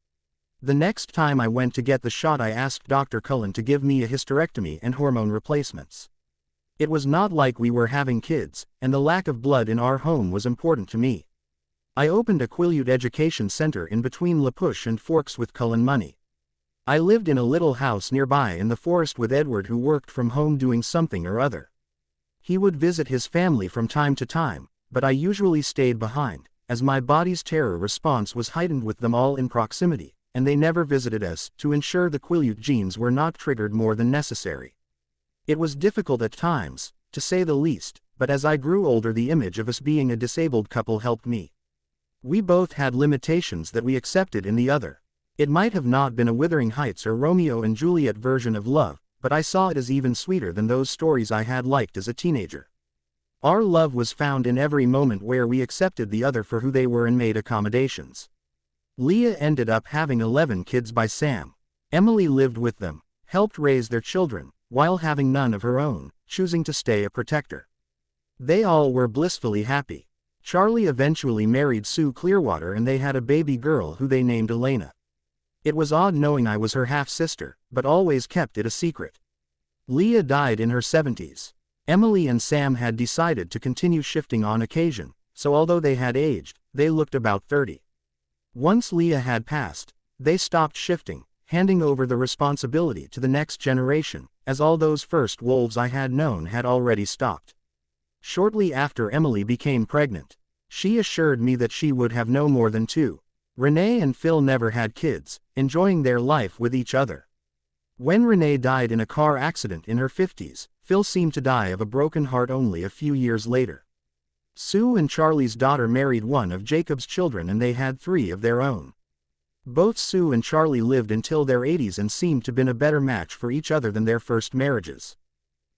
The next time I went to get the shot, I asked Dr. Cullen to give me a hysterectomy and hormone replacements. It was not like we were having kids, and the lack of blood in our home was important to me. I opened a Quileute education center in between La Push and Forks with Cullen money. I lived in a little house nearby in the forest with Edward, who worked from home doing something or other. He would visit his family from time to time, but I usually stayed behind, as my body's terror response was heightened with them all in proximity, and they never visited us, to ensure the Quileute genes were not triggered more than necessary. It was difficult at times, to say the least, but as I grew older the image of us being a disabled couple helped me. We both had limitations that we accepted in the other. It might have not been a Wuthering Heights or Romeo and Juliet version of love, but I saw it as even sweeter than those stories I had liked as a teenager. Our love was found in every moment where we accepted the other for who they were and made accommodations. Leah ended up having 11 kids by Sam. Emily lived with them, helped raise their children, while having none of her own, choosing to stay a protector. They all were blissfully happy. Charlie eventually married Sue Clearwater and they had a baby girl who they named Elena. It was odd knowing I was her half-sister, but always kept it a secret. Leah died in her 70s. Emily and Sam had decided to continue shifting on occasion, so although they had aged, they looked about 30. Once Leah had passed, they stopped shifting, handing over the responsibility to the next generation, as all those first wolves I had known had already stopped. Shortly after Emily became pregnant, she assured me that she would have no more than 2. Renee and Phil never had kids, enjoying their life with each other. When Renee died in a car accident in her 50s, Phil seemed to die of a broken heart only a few years later. Sue and Charlie's daughter married one of Jacob's children and they had 3 of their own. Both Sue and Charlie lived until their 80s and seemed to have been a better match for each other than their first marriages.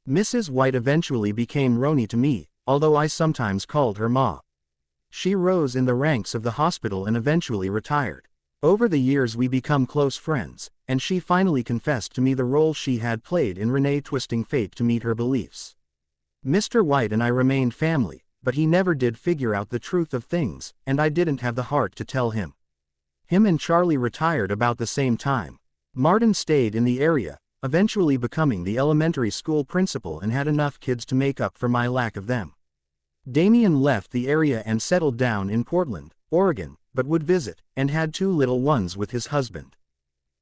Mrs. White eventually became Roni to me, although I sometimes called her Ma. She rose in the ranks of the hospital and eventually retired. Over the years we become close friends, and she finally confessed to me the role she had played in Renee twisting fate to meet her beliefs. Mr. White and I remained family, but he never did figure out the truth of things, and I didn't have the heart to tell him. Him and Charlie retired about the same time. Martin stayed in the area, eventually becoming the elementary school principal and had enough kids to make up for my lack of them. Damien left the area and settled down in Portland, Oregon, but would visit, and had 2 little ones with his husband.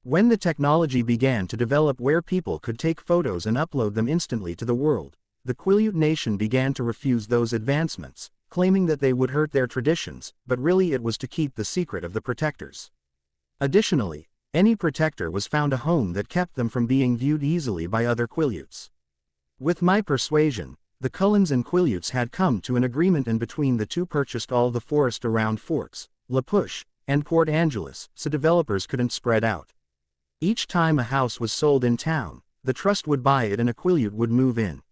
When the technology began to develop where people could take photos and upload them instantly to the world, the Quileute Nation began to refuse those advancements, claiming that they would hurt their traditions, but really it was to keep the secret of the protectors. Additionally, any protector was found a home that kept them from being viewed easily by other Quileutes. With my persuasion, the Cullens and Quileutes had come to an agreement, and between the two purchased all the forest around Forks, La Push, and Port Angeles, so developers couldn't spread out. Each time a house was sold in town, the trust would buy it and a Quileute would move in.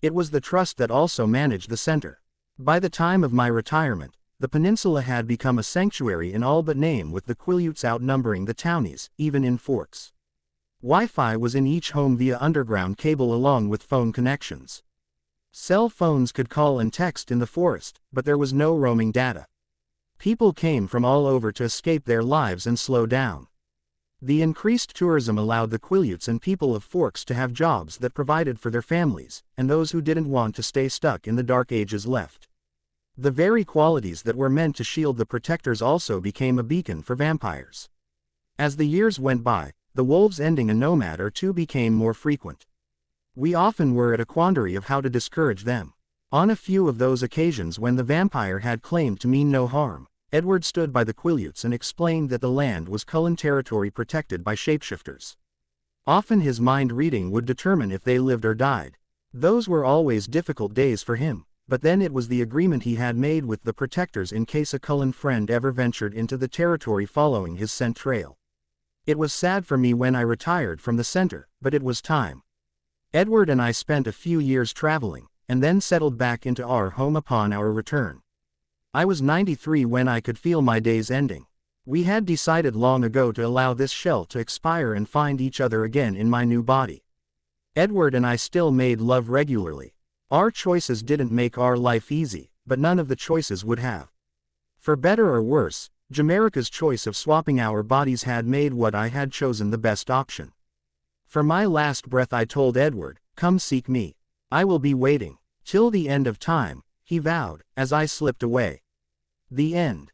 It was the trust that also managed the center. By the time of my retirement, the peninsula had become a sanctuary in all but name, with the Quileutes outnumbering the townies, even in Forks. Wi-Fi was in each home via underground cable along with phone connections. Cell phones could call and text in the forest, but there was no roaming data. People came from all over to escape their lives and slow down. The increased tourism allowed the Quileutes and people of Forks to have jobs that provided for their families, and those who didn't want to stay stuck in the Dark Ages left. The very qualities that were meant to shield the protectors also became a beacon for vampires. As the years went by, the wolves ending a nomad or two became more frequent. We often were at a quandary of how to discourage them. On a few of those occasions when the vampire had claimed to mean no harm, Edward stood by the Quileutes and explained that the land was Cullen territory protected by shapeshifters. Often his mind reading would determine if they lived or died. Those were always difficult days for him, but then it was the agreement he had made with the protectors in case a Cullen friend ever ventured into the territory following his scent trail. It was sad for me when I retired from the center, but it was time. Edward and I spent a few years traveling, and then settled back into our home upon our return. I was 93 when I could feel my days ending. We had decided long ago to allow this shell to expire and find each other again in my new body. Edward and I still made love regularly. Our choices didn't make our life easy, but none of the choices would have. For better or worse, Jamaica's choice of swapping our bodies had made what I had chosen the best option. For my last breath I told Edward, "Come seek me. I will be waiting. Till the end of time," he vowed, as I slipped away. The end.